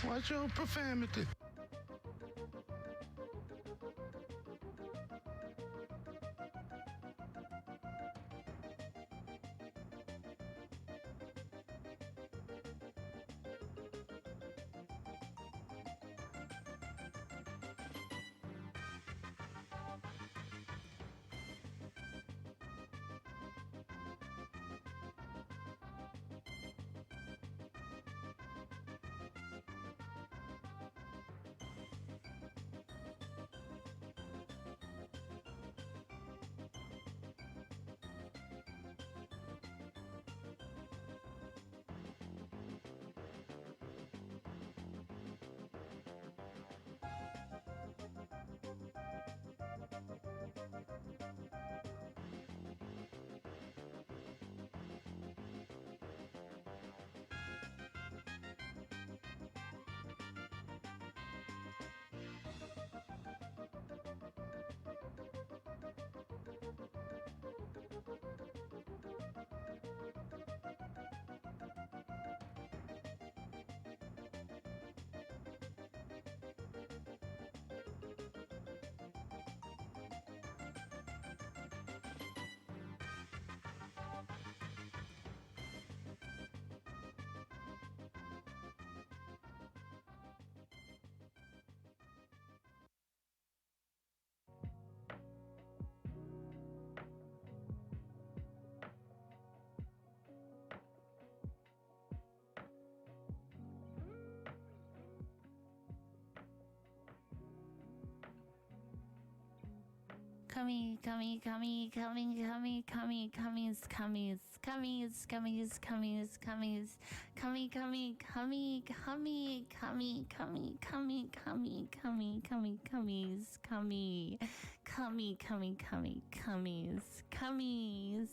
Watch your profanity. Cummies, cummies.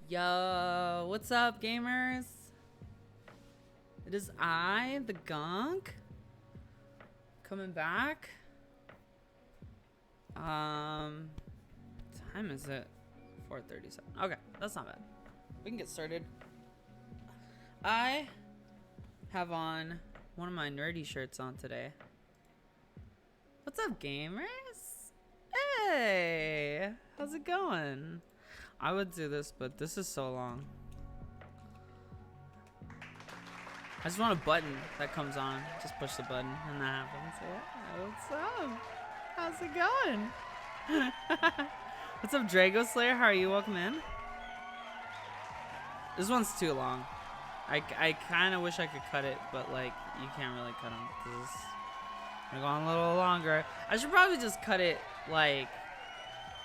Yo, what's up, gamers? It is I, the Gunk, coming back. Time is it? 4:37. Okay, that's not bad. We can get started. I have on one of my nerdy shirts on today. What's up, gamers? Hey, how's it going? I would do this, but this is so long. I just want a button that comes on. Just push the button and that happens. Yeah, what's up? How's it going? What's up, Drago Slayer? How are you? Welcome in. This one's too long. I kind of wish I could cut it, but like you can't really cut them. This is gonna go on a little longer. I should probably just cut it, like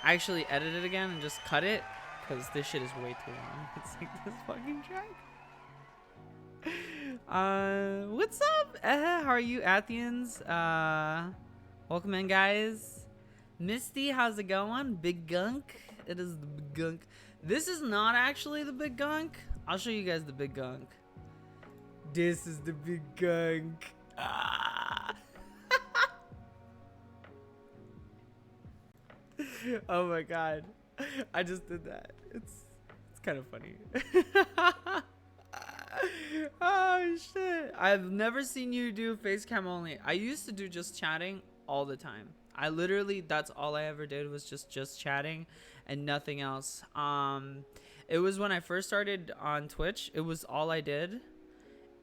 actually edit it again and just cut it, because this shit is way too long. It's like this fucking track. What's up? How are you, Athens? Welcome in, guys. Misty, how's it going? Big Gunk. It is the Big Gunk. This is not actually the Big Gunk. I'll show you guys the Big Gunk. This is the Big Gunk. Oh my god, I just did that. It's kind of funny. Oh shit, I've never seen you do face cam only. I used to do just chatting all the time. I literally, that's all I ever did was just chatting and nothing else. It was when I first started on Twitch. It was all I did,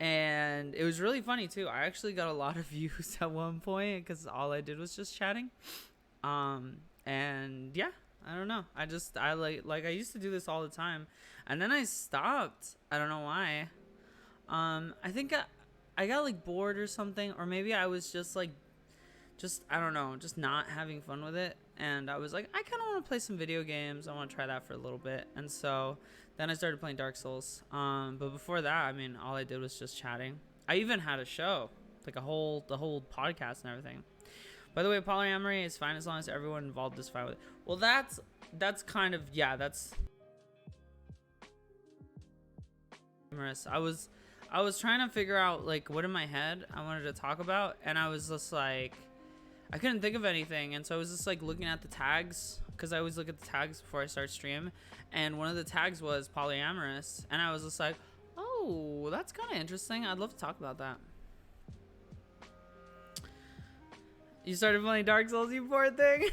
and it was really funny too. I actually got a lot of views at one point because all I did was just chatting. And yeah, I don't know. I like I used to do this all the time, and then I stopped. I don't know why. I think I got like bored or something, or maybe I was just like, I don't know, just not having fun with it. And I was like, I kind of want to play some video games. I want to try that for a little bit. And so then I started playing Dark Souls. But before that, I mean, all I did was just chatting. I even had a show, like the whole podcast and everything. By the way, polyamory is fine as long as everyone involved is fine with it. Well, that's kind of, yeah, that's. I was trying to figure out like what in my head I wanted to talk about, and I was just like, I couldn't think of anything, and so I was just like looking at the tags, because I always look at the tags before I start stream, and one of the tags was polyamorous, and I was just like, oh, that's kind of interesting. I'd love to talk about that. You started playing Dark Souls, you poor thing.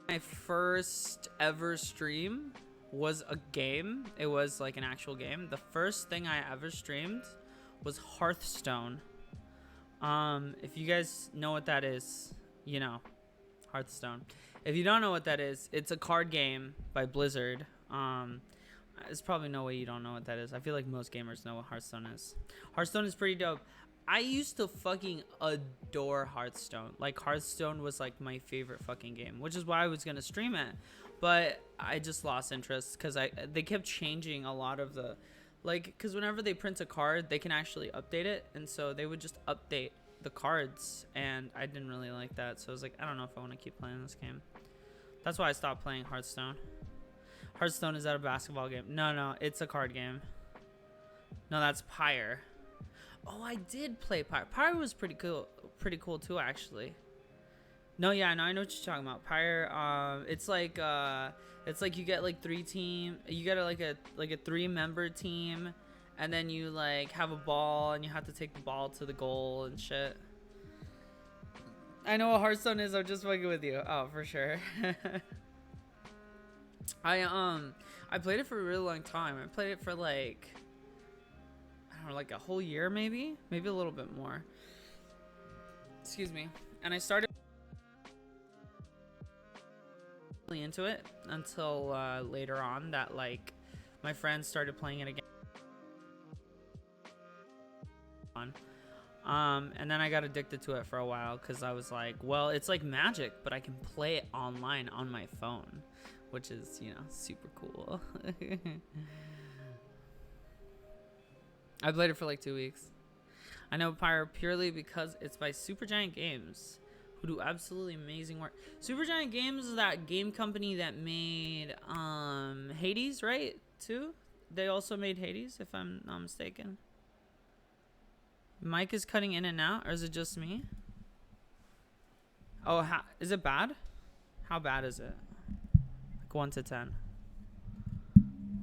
My first ever stream was a game. It was like an actual game. The first thing I ever streamed was Hearthstone. If you guys know what that is, you know, Hearthstone. If you don't know what that is, it's a card game by Blizzard. There's probably no way you don't know what that is. I feel like most gamers know what Hearthstone is. Hearthstone is pretty dope. I used to fucking adore Hearthstone. Like, Hearthstone was like my favorite fucking game, which is why I was gonna stream it. But I just lost interest because they kept changing a lot of the, like, because whenever they print a card, they can actually update it, and so they would just update the cards, and I didn't really like that. So I was like, I don't know if I want to keep playing this game. That's why I stopped playing Hearthstone. Hearthstone, is that a basketball game? No, it's a card game. No, that's Pyre. Oh, I did play Pyre. Pyre was pretty cool too, actually. No, yeah, no, I know what you're talking about. Pyre, it's like you get like you get like a 3-member team, and then you like have a ball, and you have to take the ball to the goal and shit. I know what Hearthstone is. I'm just fucking with you. Oh, for sure. I played it for a really long time. I played it for like, I don't know, like a whole year, maybe a little bit more. Excuse me. And I started really into it until later on that like my friends started playing it again. And then I got addicted to it for a while because I was like, well, it's like Magic, but I can play it online on my phone, which is, you know, super cool. I played it for like 2 weeks. I know Pyre purely because it's by Supergiant Games, who do absolutely amazing work. Supergiant Games is that game company that made Hades, right? Too? They also made Hades, if I'm not mistaken. Mike is cutting in and out, or is it just me? Oh, is it bad? How bad is it? Like 1 to 10.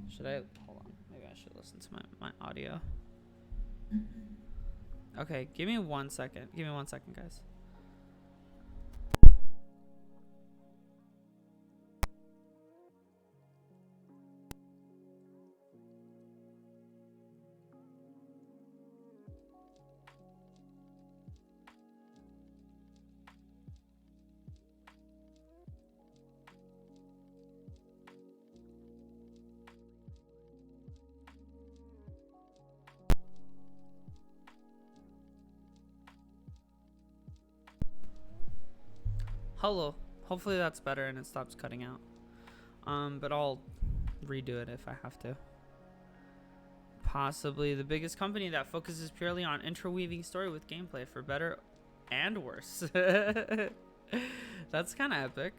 Should I? Hold on. Maybe I should listen to my audio. Okay, give me 1 second. Give me 1 second, guys. Hello. Hopefully that's better and it stops cutting out. But I'll redo it if I have to. Possibly the biggest company that focuses purely on interweaving story with gameplay for better and worse. That's kind of epic.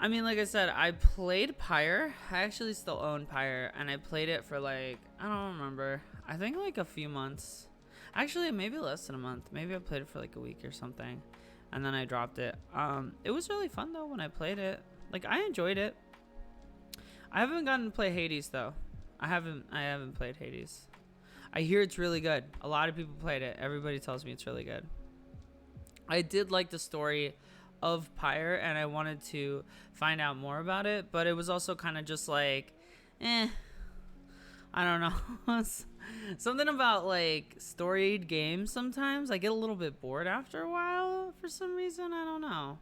I mean, like I said, I played Pyre. I actually still own Pyre, and I played it for like, I don't remember. I think like a few months. Actually, maybe less than a month. Maybe I played it for like a week or something, and then I dropped it. It was really fun though when I played it. Like, I enjoyed it. I haven't gotten to play Hades though. I haven't played Hades. I hear it's really good. A lot of people played it. Everybody tells me it's really good. I did like the story of Pyre, and I wanted to find out more about it, but it was also kind of just like, I don't know. Something about like storied games, sometimes I get a little bit bored after a while for some reason. I don't know.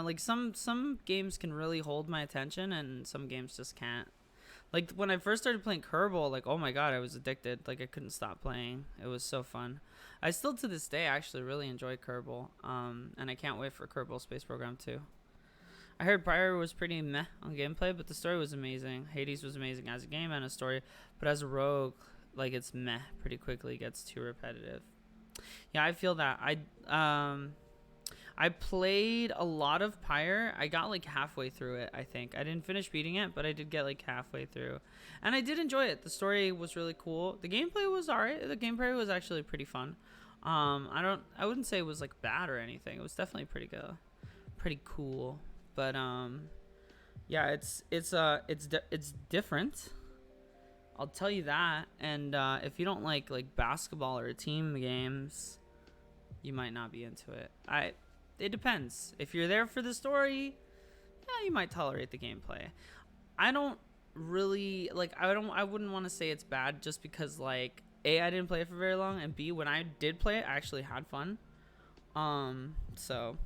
Like some games can really hold my attention, and some games just can't. Like when I first started playing Kerbal, like, oh my god, I was addicted. Like I couldn't stop playing. It was so fun. I still to this day actually really enjoy Kerbal. And I can't wait for Kerbal Space Program 2. I heard Pyre was pretty meh on gameplay, but the story was amazing. Hades was amazing as a game and a story, but as a rogue, like, it's meh pretty quickly. It gets too repetitive. Yeah, I feel that. I played a lot of Pyre. I got like halfway through it, I think. I didn't finish beating it, but I did get like halfway through. And I did enjoy it. The story was really cool. The gameplay was alright. The gameplay was actually pretty fun. I wouldn't say it was like bad or anything. It was definitely pretty cool. But yeah, it's different. I'll tell you that. And if you don't like basketball or team games, you might not be into it. It depends. If you're there for the story, yeah, you might tolerate the gameplay. I don't really like. I wouldn't want to say it's bad just because like A, I didn't play it for very long, and B, when I did play it, I actually had fun. So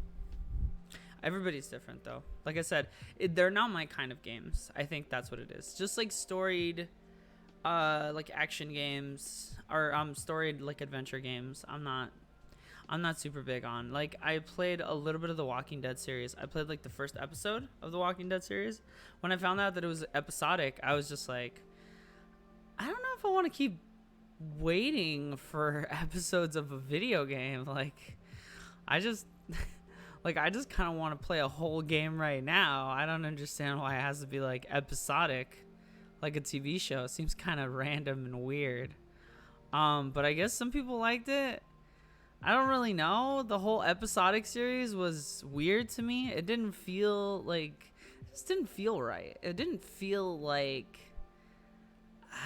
everybody's different though. Like I said, they're not my kind of games. I think that's what it is. Just like storied, like action games or storied like adventure games. I'm not super big on. Like I played a little bit of the Walking Dead series. I played like the first episode of the Walking Dead series. When I found out that it was episodic, I was just like, I don't know if I want to keep waiting for episodes of a video game. Like I just kind of want to play a whole game right now. I don't understand why it has to be like episodic like a TV show. It seems kind of random and weird. But I guess some people liked it. I don't really know. The whole episodic series was weird to me. It didn't feel like, it just didn't feel right. It didn't feel like,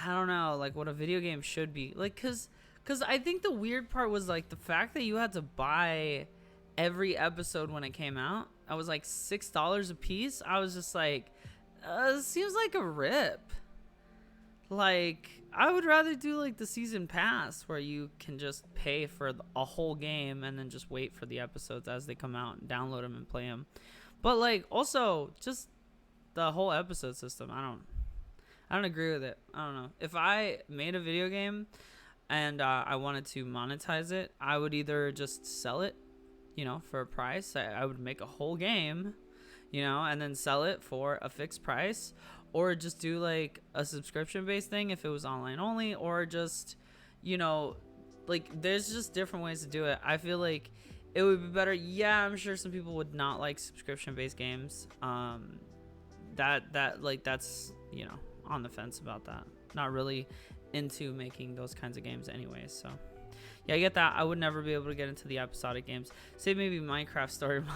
I don't know, like what a video game should be. Like, cause I think the weird part was like the fact that you had to buy every episode when it came out. I was like $6 a piece. I was just like, it seems like a rip. Like, I would rather do like the season pass where you can just pay for a whole game and then just wait for the episodes as they come out and download them and play them. But like also just the whole episode system, I don't agree with it. I don't know. If I made a video game and I wanted to monetize it, I would either just sell it, for a price. I would make a whole game, and then sell it for a fixed price. Or just do like a subscription based thing if it was online only, or just, like there's just different ways to do it. I feel like it would be better. Yeah, I'm sure some people would not like subscription based games. That's on the fence about that. Not really into making those kinds of games anyways. So yeah, I get that. I would never be able to get into the episodic games. Say maybe Minecraft story mode.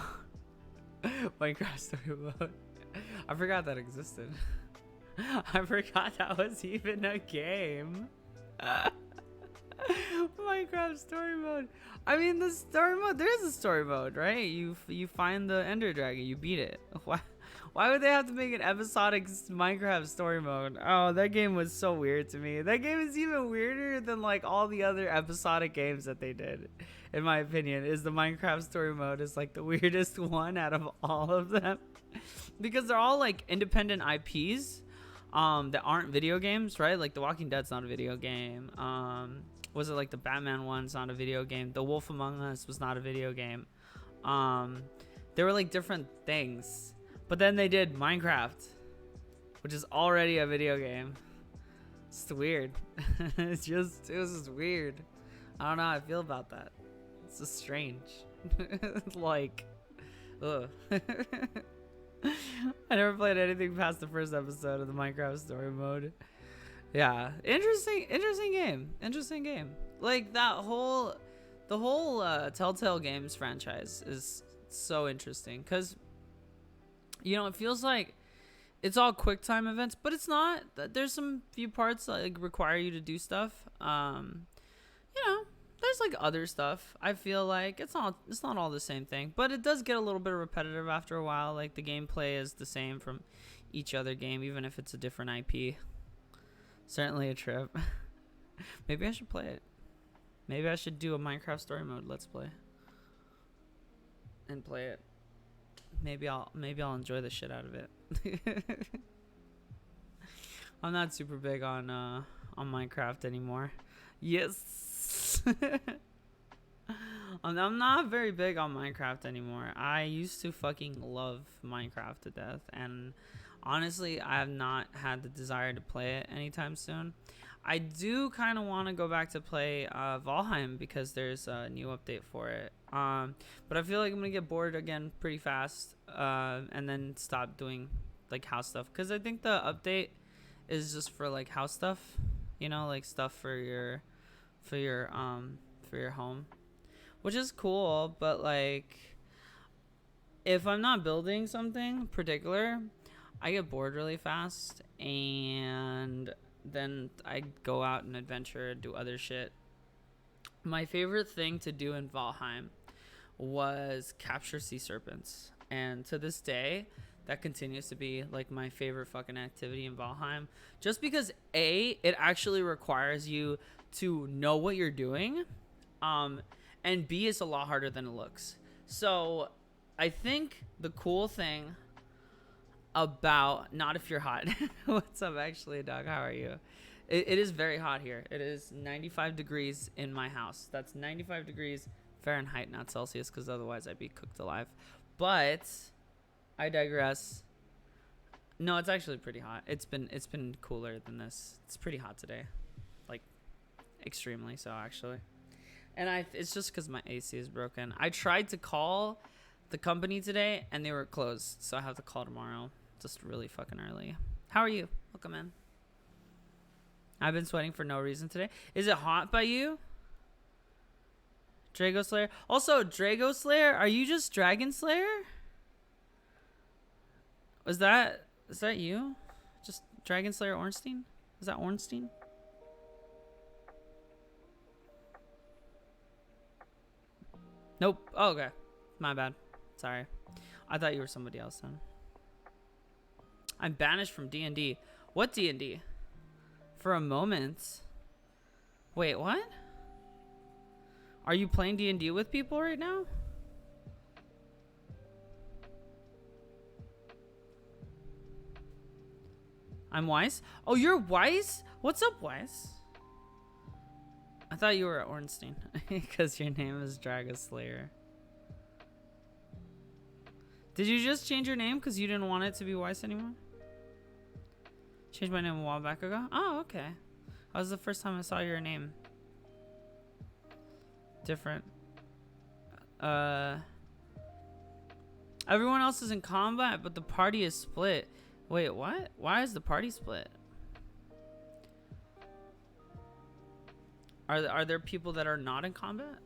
Minecraft story mode. I forgot that existed. I forgot that was even a game. Minecraft story mode. I mean, the story mode. There's a story mode, right? You find the Ender Dragon. You beat it. Why would they have to make an episodic Minecraft story mode? Oh, that game was so weird to me. That game is even weirder than like all the other episodic games that they did. In my opinion, is the Minecraft story mode is like the weirdest one out of all of them. Because they're all like independent IPs that aren't video games, right? Like The Walking Dead's not a video game. Was it like the Batman one's not a video game? The Wolf Among Us was not a video game. They were like different things. But then they did Minecraft, which is already a video game. It's weird. It was just weird. I don't know how I feel about that. It's just strange. Like, ugh. I never played anything past the first episode of the Minecraft story mode. Yeah, interesting game. Like the whole Telltale Games franchise is so interesting because it feels like it's all quick time events, but it's not. There's some few parts that like require you to do stuff. There's like other stuff. I feel like it's not all the same thing, but it does get a little bit repetitive after a while. Like the gameplay is the same from each other game, even if it's a different IP. Certainly a trip. Maybe I should play it. Maybe I should do a Minecraft story mode let's play and play it. Maybe I'll enjoy the shit out of it. I'm not super big on Minecraft anymore. Yes. I'm not very big on Minecraft anymore. I used to fucking love Minecraft to death, and honestly, I have not had the desire to play it anytime soon. I do kind of want to go back to play Valheim because there's a new update for it. But I feel like I'm gonna get bored again pretty fast, and then stop doing like house stuff because I think the update is just for like house stuff, like stuff for your home. which is cool, but like if I'm not building something particular, I get bored really fast, and then I go out and adventure, do other shit. My favorite thing to do in Valheim was capture sea serpents, and to this day, that continues to be like my favorite fucking activity in Valheim. Just because it actually requires you to know what you're doing, and B, it's a lot harder than it looks. So, I think the cool thing about not if you're hot. What's up, actually, dog? How are you? It is very hot here. It is 95 degrees in my house. That's 95 degrees Fahrenheit, not Celsius, because otherwise I'd be cooked alive. But I digress. No, it's actually pretty hot. It's been cooler than this. It's pretty hot today, like extremely so, actually. And it's just because my AC is broken. I tried to call the company today and they were closed, so I have to call tomorrow. Just really fucking early. How are you? Welcome in. I've been sweating for no reason today. Is it hot by you? Drago Slayer. Also, Drago Slayer, are you just Dragon Slayer? Is that you? Just Dragon Slayer Ornstein? Is that Ornstein? Nope. Oh, okay. My bad. Sorry. I thought you were somebody else then. I'm banished from D&D. What D&D? For a moment. Wait, what? Are you playing D&D with people right now? I'm Weiss? Oh, you're Weiss? What's up, Weiss? I thought you were Ornstein because your name is Dragon Slayer. Did you just change your name because you didn't want it to be Weiss anymore? Changed my name a while back ago? Oh, okay. That was the first time I saw your name. Different. Everyone else is in combat, but the party is split. Wait, what? Why is the party split? Are there people that are not in combat?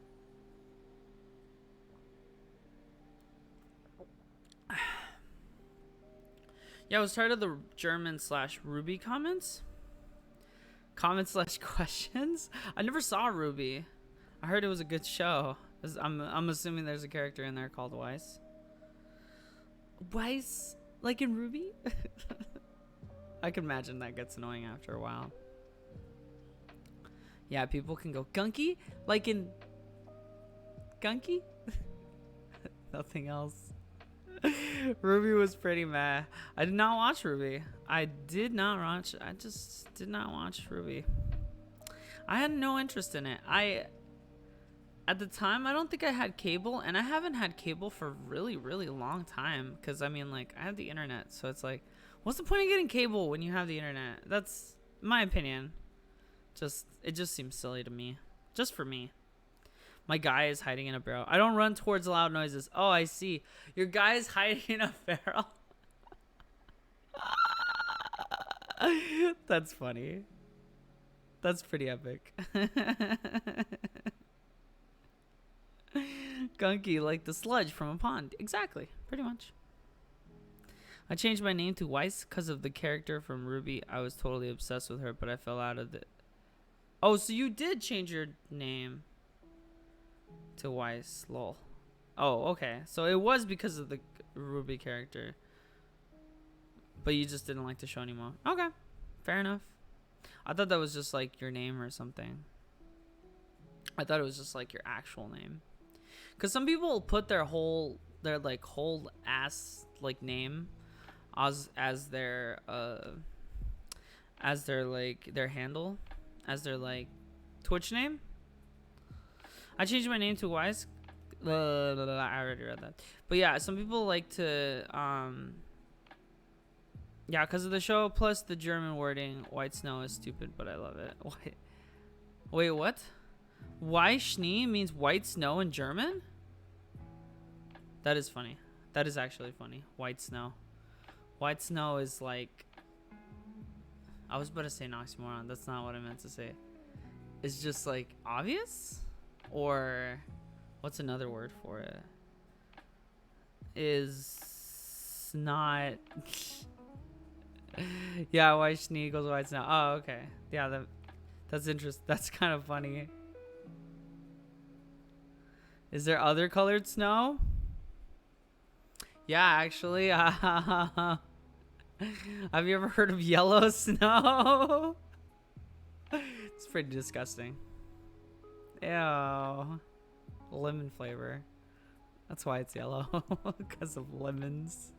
Yeah, I was tired of the German/Ruby comments. Comments/questions. I never saw Ruby. I heard it was a good show. I'm assuming there's a character in there called Weiss. Weiss, like in Ruby? I can imagine that gets annoying after a while. Yeah, people can go gunky, like in gunky. Nothing else. Ruby was pretty meh. I did not watch Ruby. I just did not watch Ruby. I had no interest in it. At the time, I don't think I had cable, and I haven't had cable for a really, really long time. Because, I mean, like, I have the internet, so it's like, what's the point of getting cable when you have the internet? That's my opinion. It just seems silly to me. Just for me. My guy is hiding in a barrel. I don't run towards loud noises. Oh, I see. Your guy is hiding in a barrel. That's funny. That's pretty epic. Gunky, like the sludge from a pond. Exactly. Pretty much. I changed my name to Weiss because of the character from Ruby. I was totally obsessed with her, but I fell out of it. Oh, so you did change your name to Weiss. Lol. Oh, okay. So it was because of the Ruby character. But you just didn't like the show anymore. Okay. Fair enough. I thought that was just like your name or something. I thought it was just like your actual name. Because some people put their whole ass like name as their like their handle, as their like Twitch name. I changed my name to Wise. I already read that. But yeah, some people like to yeah, because of the show plus the German wording. White snow is stupid, but I love it. Wait, what? Why Schnee means white snow in German? That is funny. That is actually funny. White snow. White snow is like... I was about to say an oxymoron. That's not what I meant to say. It's just like obvious? Or What's another word for it? Is not. Yeah, white schnee equals white snow. Oh, okay. Yeah, that's interesting. That's kind of funny. Is there other colored snow? Yeah, actually. Have you ever heard of yellow snow? It's pretty disgusting. Ew. Lemon flavor. That's why it's yellow. Because of lemons.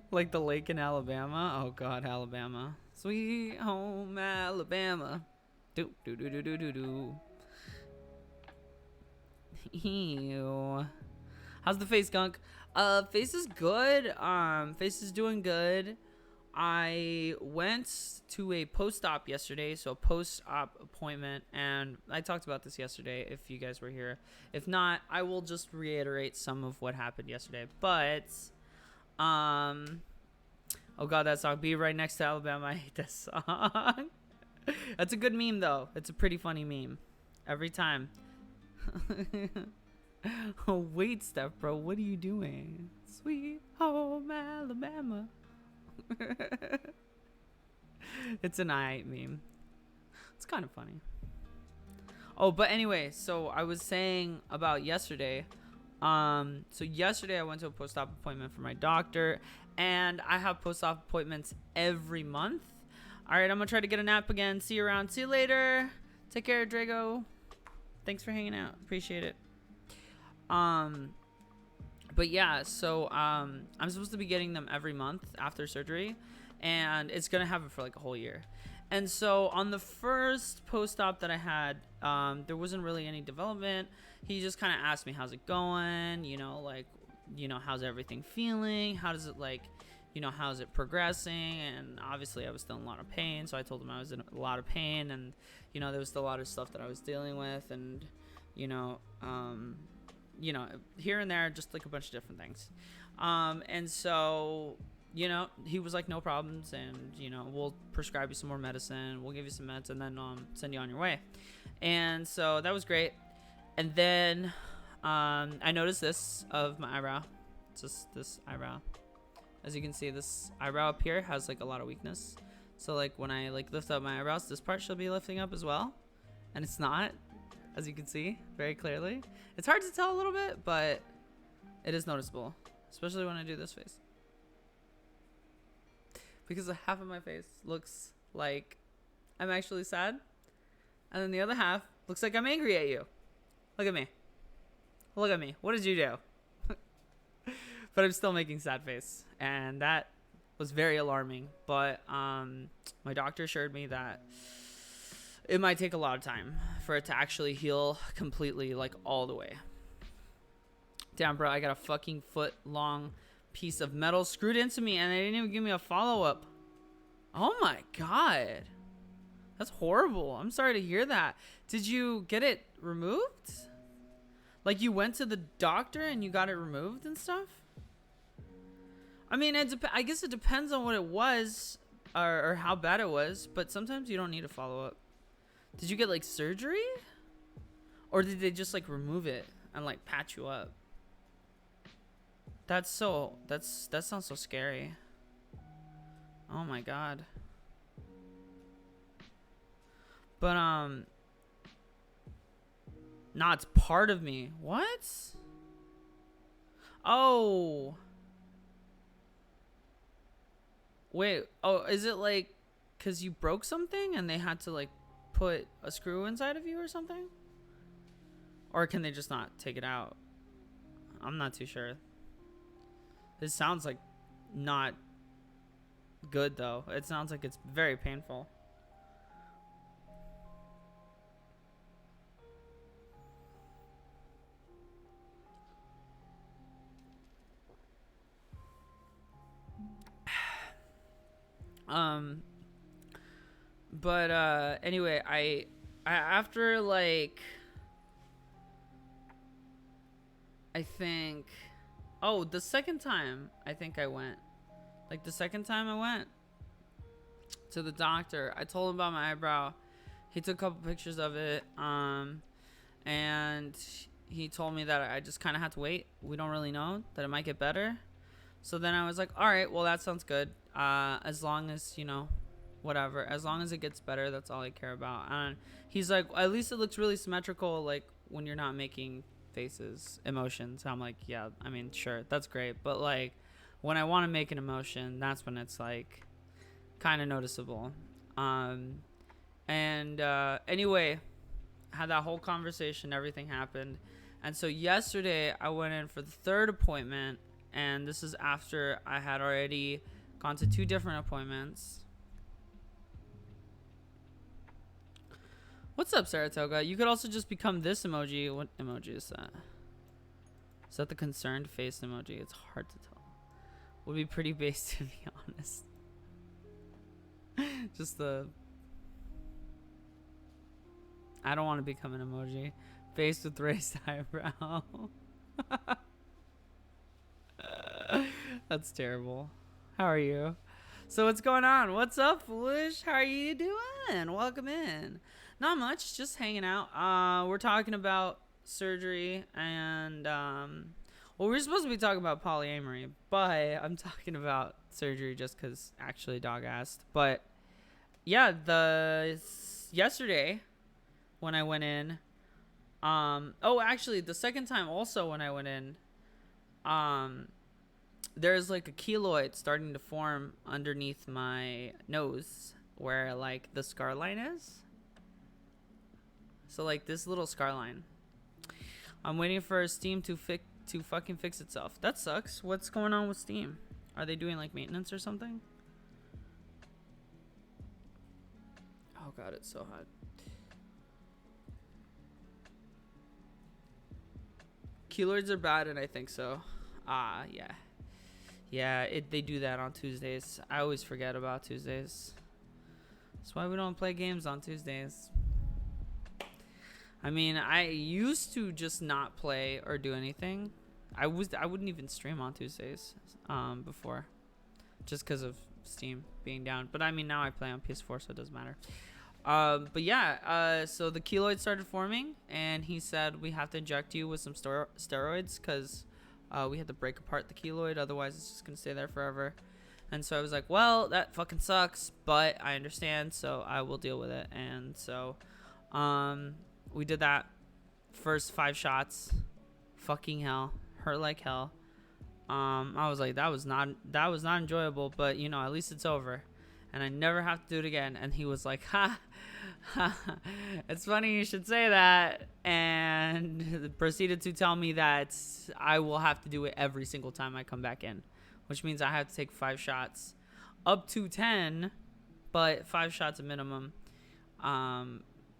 Like the lake in Alabama. Oh god, Alabama. Sweet home Alabama. Do do do do do do do. Ew. How's the face, Gunk? Face is good. Face is doing good. I went to a post-op yesterday, so a post-op appointment, and I talked about this yesterday if you guys were here. If not, I will just reiterate some of what happened yesterday. But oh god, that song, Be Right Next to Alabama. I hate that song. That's a good meme though. It's a pretty funny meme every time. Oh wait, Steph, bro, what are you doing? Sweet home Alabama. It's an I meme. It's kind of funny. Oh, but anyway, so I was saying about yesterday. So yesterday I went to a post-op appointment for my doctor, and I have post-op appointments every month. All right, I'm gonna try to get a nap again. See you around. See you later. Take care, Drago. Thanks for hanging out. Appreciate it. But yeah, so I'm supposed to be getting them every month after surgery, and it's gonna have it for like a whole year. And so on the first post-op that I had, there wasn't really any development. He just kind of asked me, how's it going? You know, like, you know, how's everything feeling? How does it, like, you know, how's it progressing? And obviously I was still in a lot of pain, so I told him I was in a lot of pain, and you know, there was still a lot of stuff that I was dealing with, and you know, here and there, just like a bunch of different things. And so, you know, he was like, no problems, and you know, we'll prescribe you some more medicine, we'll give you some meds, and then send you on your way. And so that was great. And then I noticed this of my eyebrow. It's just this eyebrow. As you can see, this eyebrow up here has like a lot of weakness. So like when I like lift up my eyebrows, this part should be lifting up as well, and it's not, as you can see very clearly. It's hard to tell a little bit, but it is noticeable, especially when I do this face, because half of my face looks like I'm actually sad, and then the other half looks like I'm angry at you. Look at me. Look at me. What did you do? But I'm still making sad face, and that was very alarming. But my doctor assured me that it might take a lot of time for it to actually heal completely, like all the way. Damn, bro, I got a fucking foot long piece of metal screwed into me, and they didn't even give me a follow-up. Oh my god. That's horrible. I'm sorry to hear that. Did you get it removed? Like, you went to the doctor and you got it removed and stuff? I mean, I guess it depends on what it was, or how bad it was, but sometimes you don't need a follow-up. Did you get like surgery, or did they just like remove it and like patch you up? That sounds so scary. Oh my god. But nah, it's part of me. What? Oh. Wait, oh, is it like because you broke something and they had to like put a screw inside of you or something? Or can they just not take it out? I'm not too sure. This sounds like not good though. It sounds like it's very painful. But anyway, I after like I think the second time I think I went, like the second time I went to the doctor, I told him about my eyebrow, He took a couple pictures of it. And he told me that I just kind of had to wait. We don't really know that it might get better. So then I was like, all right, well, that sounds good. As long as, you know, whatever. As long as it gets better, that's all I care about. And he's like, at least it looks really symmetrical, like, when you're not making faces, emotions. I'm like, yeah, I mean, sure, that's great. But, like, when I want to make an emotion, that's when it's, like, kind of noticeable. Anyway, had that whole conversation, everything happened. And so yesterday I went in for the third appointment, and this is after I had already gone to 2 different appointments. What's up, Saratoga? You could also just become this emoji. What emoji is that? Is that the concerned face emoji? It's hard to tell. Would be pretty base, to be honest. Just the... I don't want to become an emoji. Face with raised eyebrow. That's terrible. How are you? So what's going on? What's up, Foolish? How are you doing? Welcome in. Not much, just hanging out. We're talking about surgery and well, we're supposed to be talking about polyamory, but I'm talking about surgery just because actually dog asked. But yeah, yesterday when I went in, actually the second time also when I went in, there's like a keloid starting to form underneath my nose where like the scar line is. So like this little scar line. I'm waiting for Steam to fucking fix itself. That sucks. What's going on with Steam? Are they doing like maintenance or something? Oh god, it's so hot. Keloids are bad, and I think so. Yeah. Yeah, they do that on Tuesdays. I always forget about Tuesdays. That's why we don't play games on Tuesdays. I mean, I used to just not play or do anything. I wouldn't even stream on Tuesdays before, just because of Steam being down. But I mean, now I play on PS4, so it doesn't matter. But yeah, so the keloid started forming, and he said we have to inject you with some steroids because we had to break apart the keloid, otherwise it's just gonna stay there forever. And so I was like, well, that fucking sucks, but I understand, so I will deal with it. And so we did that. First 5 shots, fucking hell, hurt like hell. I was like, that was not enjoyable, but you know, at least it's over and I never have to do it again. And he was like, ha, it's funny you should say that, and proceeded to tell me that I will have to do it every single time I come back in, which means I have to take 5 shots, up to 10, but 5 shots a minimum,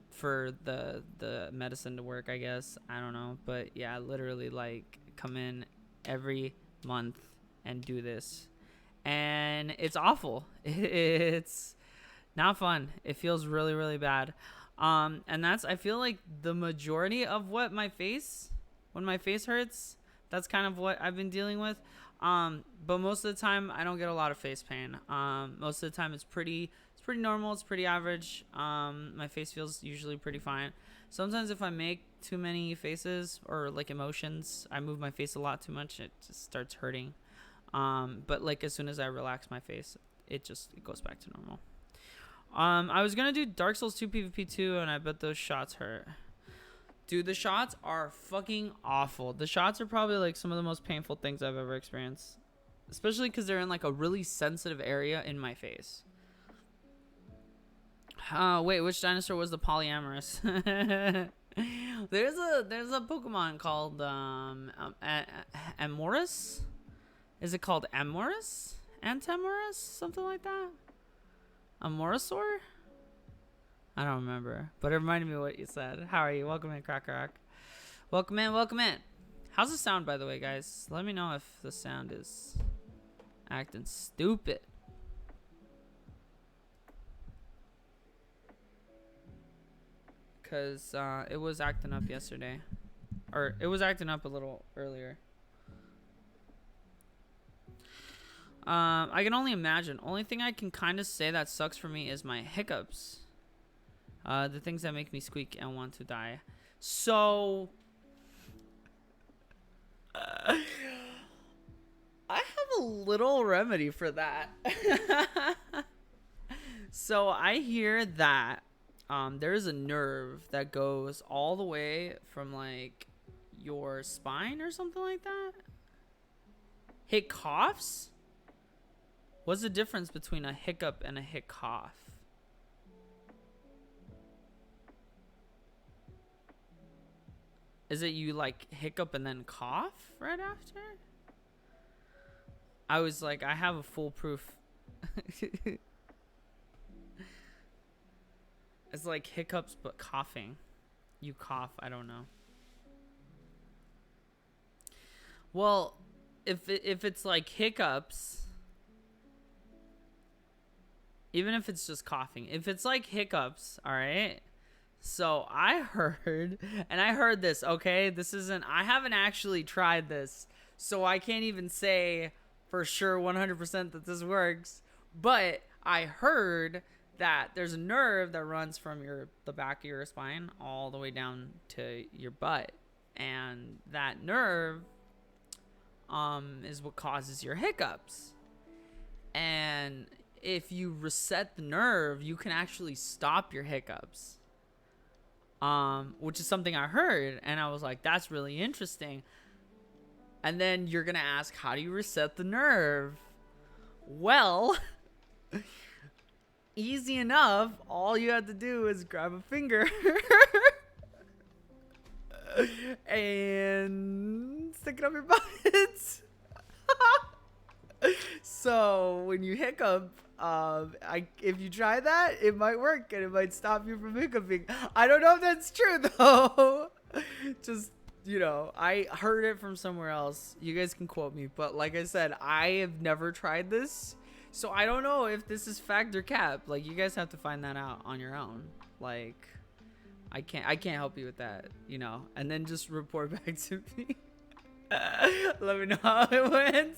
for the medicine to work, I guess. I don't know, but yeah, literally like come in every month and do this, and it's awful. It's not fun. It feels really, really bad. And that's, I feel like the majority of what when my face hurts, that's kind of what I've been dealing with. But most of the time I don't get a lot of face pain. Most of the time it's pretty normal. It's pretty average. My face feels usually pretty fine. Sometimes if I make too many faces or like emotions, I move my face a lot too much, it just starts hurting. But like as soon as I relax my face, it goes back to normal. I was gonna do Dark Souls 2 PvP 2, and I bet those shots hurt. Dude, the shots are fucking awful. The shots are probably like some of the most painful things I've ever experienced, especially because they're in like a really sensitive area in my face. Wait, which dinosaur was the polyamorous? There's a Pokemon called Amorous. Is it called Amorous? Antamorous? Something like that? Amorosaur? I don't remember, but it reminded me of what you said. How are you? Welcome in, Cracker Rock. Welcome in, welcome in. How's the sound, by the way, guys? Let me know if the sound is acting stupid. Because it was acting up yesterday. Or it was acting up a little earlier. I can only imagine. Only thing I can kind of say that sucks for me is my hiccups. The things that make me squeak and want to die. So I have a little remedy for that. So I hear that there's a nerve that goes all the way from like your spine or something like that. Hiccoughs? What's the difference between a hiccup and a hiccough? Is it you like hiccup and then cough right after? I was like, I have a foolproof. It's like hiccups but coughing. You cough, I don't know. Well, if it's like hiccups, even if it's just coughing, if it's like hiccups, all right? So I heard, and I heard this, okay? This isn't, I haven't actually tried this, so I can't even say for sure 100% that this works, but I heard that there's a nerve that runs from the back of your spine all the way down to your butt, and that nerve is what causes your hiccups. And if you reset the nerve, you can actually stop your hiccups, which is something I heard, and I was like, that's really interesting. And then you're gonna ask, how do you reset the nerve? Well, easy enough. All you have to do is grab a finger and stick it up your butt. So when you hiccup, if you try that, it might work and it might stop you from hiccuping. I don't know if that's true though. Just, you know, I heard it from somewhere else. You guys can quote me, but like I said, I have never tried this, so I don't know if this is fact or cap. Like, you guys have to find that out on your own. Like, I can't help you with that, you know. And then just report back to me. Let me know how it went.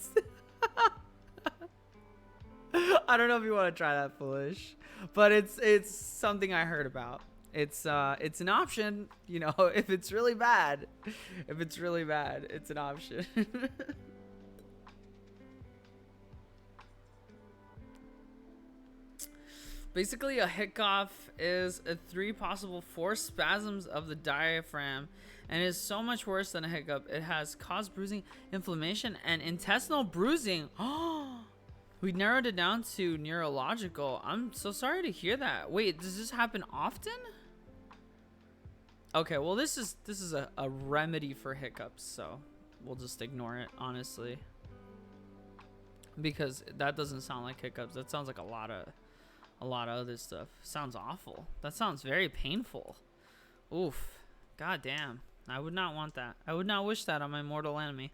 I don't know if you want to try that, foolish, but it's something I heard about. It's an option, you know. If it's really bad, it's an option. Basically, a hiccough is 3 possible forced spasms of the diaphragm, and is so much worse than a hiccup. It has caused bruising, inflammation, and intestinal bruising. Oh, we narrowed it down to neurological. I'm so sorry to hear that. Wait, does this happen often? Okay, well, this is a remedy for hiccups, so we'll just ignore it, honestly, because that doesn't sound like hiccups. That sounds like a lot of other stuff. Sounds awful. That sounds very painful. Oof. God damn. I would not want that. I would not wish that on my mortal enemy.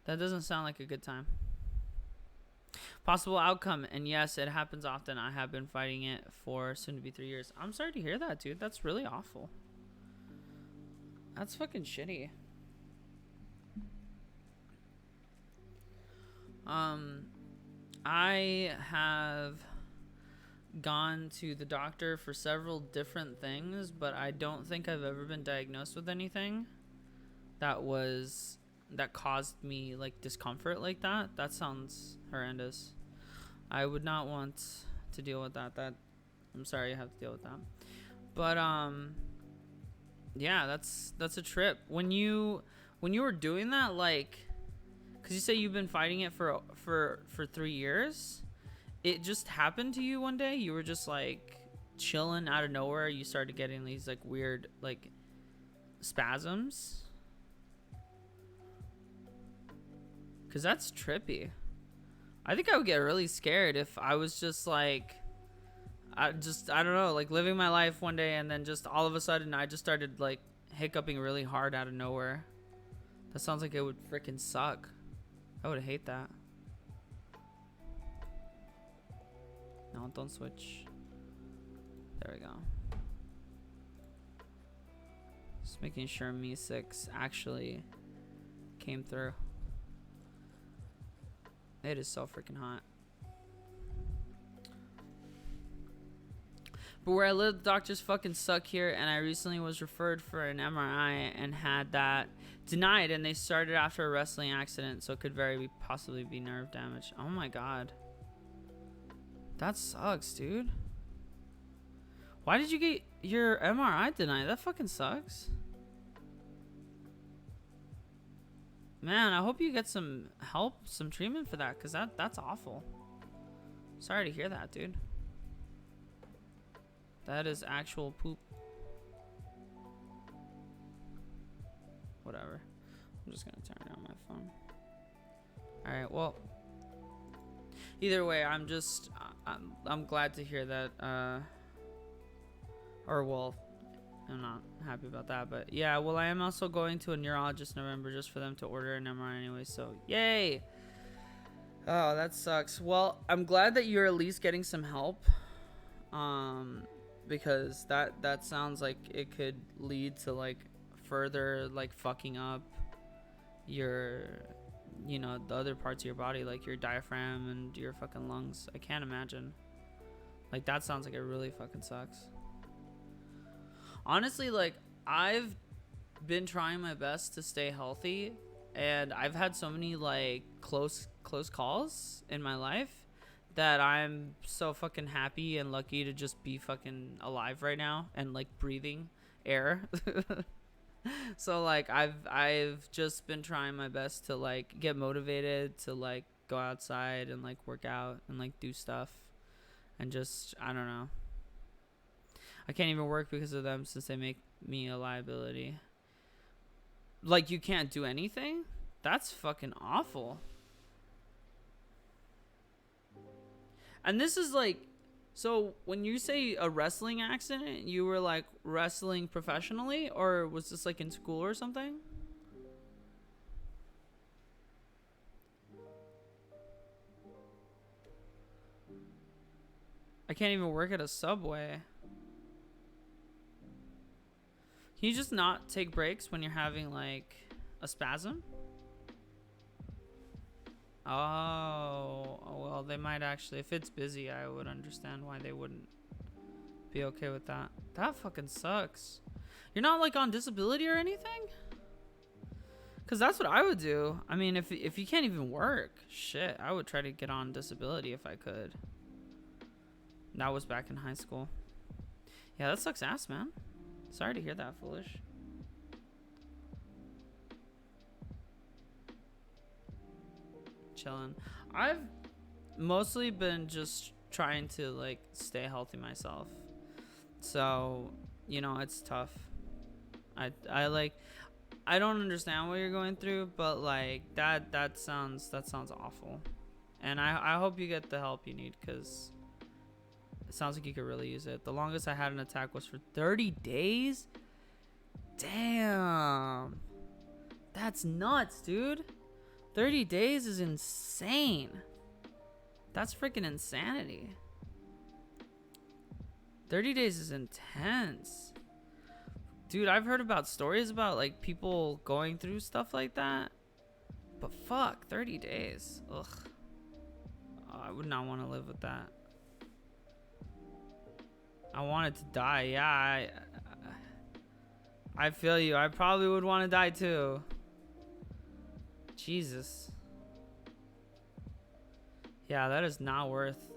That doesn't sound like a good time. Possible outcome, and yes, it happens often. I have been fighting it for soon to be 3 years. I'm sorry to hear that, dude. That's really awful. That's fucking shitty. I have gone to the doctor for several different things, but I don't think I've ever been diagnosed with anything that caused me like discomfort like that. That sounds horrendous. I would not want to deal with that. I'm sorry you have to deal with that. But yeah, that's a trip. When you were doing that, like, cause you say you've been fighting it for 3 years. It just happened to you one day? You were just like chilling out of nowhere. You started getting these like weird like spasms? Cause that's trippy. I think I would get really scared if I was just like, I don't know, like living my life one day and then just all of a sudden I just started like hiccuping really hard out of nowhere. That sounds like it would freaking suck. I would hate that. No, don't switch. There we go. Just making sure Me 6 actually came through. It is so freaking hot. But where I live, the doctors fucking suck here, and I recently was referred for an MRI and had that denied, and they started after a wrestling accident, so it could possibly be nerve damage. Oh my god. That sucks, dude. Why did you get your MRI denied? That fucking sucks. Man, I hope you get some help, some treatment for that, because that's awful. Sorry to hear that, dude. That is actual poop. Whatever. I'm just gonna turn on my phone. Alright, well. Either way, I'm glad to hear that, or well, I'm not happy about that, but yeah, well, I am also going to a neurologist in November just for them to order an MRI anyway, so yay! Oh, that sucks. Well, I'm glad that you're at least getting some help, because that sounds like it could lead to like further like fucking up your, you know, the other parts of your body, like your diaphragm and your fucking lungs. I can't imagine. Like, that sounds like it really fucking sucks. Honestly, like, I've been trying my best to stay healthy, and I've had so many like close calls in my life that I'm so fucking happy and lucky to just be fucking alive right now and like breathing air. So like I've just been trying my best to like get motivated to like go outside and like work out and like do stuff, and just, I don't know. I can't even work because of them since they make me a liability. Like, you can't do anything? That's fucking awful. And this is like, so when you say a wrestling accident, you were like wrestling professionally, or was this like in school or something? I can't even work at a Subway. Can you just not take breaks when you're having like a spasm? Oh, well, they might actually. If it's busy, I would understand why they wouldn't be okay with that. That fucking sucks. You're not like on disability or anything? Because that's what I would do. I mean, if you can't even work, shit, I would try to get on disability if I could. That was back in high school. Yeah, that sucks ass, man. Sorry to hear that, foolish. Chilling. I've mostly been just trying to like stay healthy myself, so you know, it's tough. I like, I don't understand what you're going through, but like that sounds awful, and I hope you get the help you need, because it sounds like you could really use it. The longest I had an attack was for 30 days. Damn, that's nuts, dude. 30 days is insane. That's freaking insanity. 30 days is intense. Dude, I've heard about stories about like people going through stuff like that. But fuck, 30 days. Ugh. Oh, I would not want to live with that. I wanted to die. Yeah, I feel you. I probably would want to die too. Jesus. Yeah, that is not worth.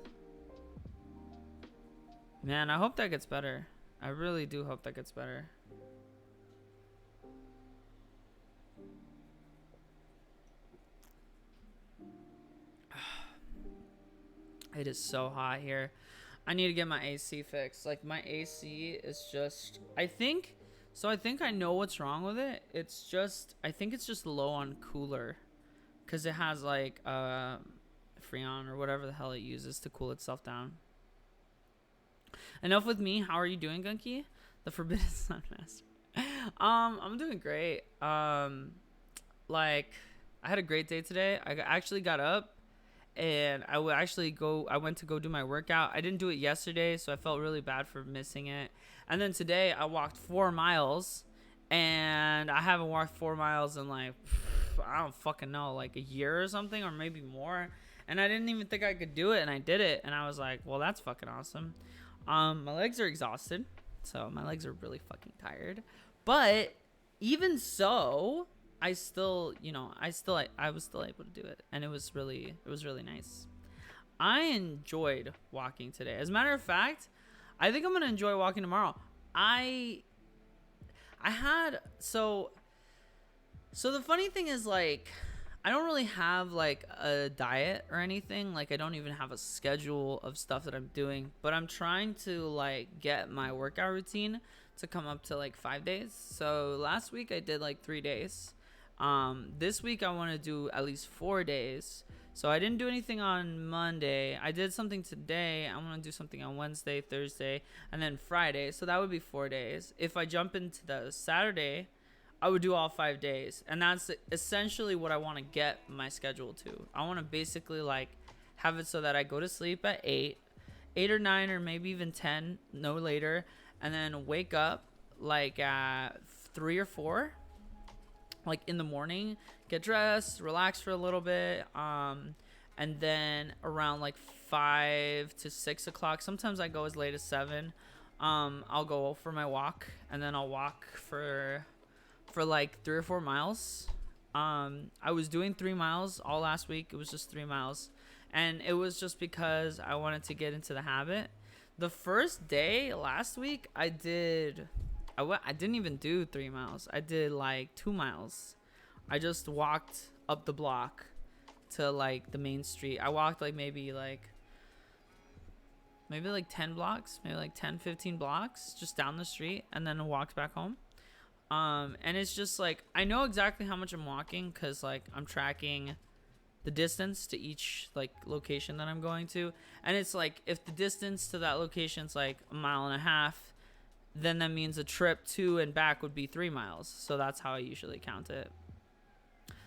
Man, I hope that gets better. I really do hope that gets better. It is so hot here. I need to get my AC fixed. Like, my AC is just, I think I know what's wrong with it. It's just, I think it's just low on cooler, because it has like Freon or whatever the hell it uses to cool itself down. Enough with me. How are you doing, Gunky? The Forbidden Sun Master. I'm doing great. Like, I had a great day today. I actually got up and I went to go do my workout. I didn't do it yesterday, so I felt really bad for missing it. And then today I walked 4 miles, and I haven't walked 4 miles in like, I don't fucking know, like a year or something, or maybe more. And I didn't even think I could do it, and I did it, and I was like, well, that's fucking awesome. My legs are exhausted, so my legs are really fucking tired. But even so, I still, I was still able to do it, and it was really nice. I enjoyed walking today. As a matter of fact, I think I'm gonna enjoy walking tomorrow. I had so the funny thing is, like, I don't really have like a diet or anything. Like, I don't even have a schedule of stuff that I'm doing, but I'm trying to like get my workout routine to come up to like 5 days. So last week I did like 3 days. This week I want to do at least 4 days. So I didn't do anything on Monday. I did something today. I want to do something on Wednesday, Thursday, and then Friday. So that would be 4 days. If I jump into the Saturday, I would do all 5 days. And that's essentially what I want to get my schedule to. I want to basically like have it so that I go to sleep at 8 or 9 or maybe even 10, no later, and then wake up like at 3 or 4, like in the morning, get dressed, relax for a little bit, and then around like 5 to 6 o'clock, sometimes I go as late as 7, I'll go for my walk, and then I'll walk for like 3 or 4 miles. I was doing 3 miles all last week. It was just 3 miles, and it was just because I wanted to get into the habit. The first day last week, I didn't even do 3 miles. I did like 2 miles. I just walked up the block to like the main street. I walked like maybe like 10 blocks, maybe like 10, 15 blocks just down the street, and then walked back home. And it's just like, I know exactly how much I'm walking because like I'm tracking the distance to each like location that I'm going to. And it's like, if the distance to that location is like 1.5 miles, then that means a trip to and back would be 3 miles. So that's how I usually count it.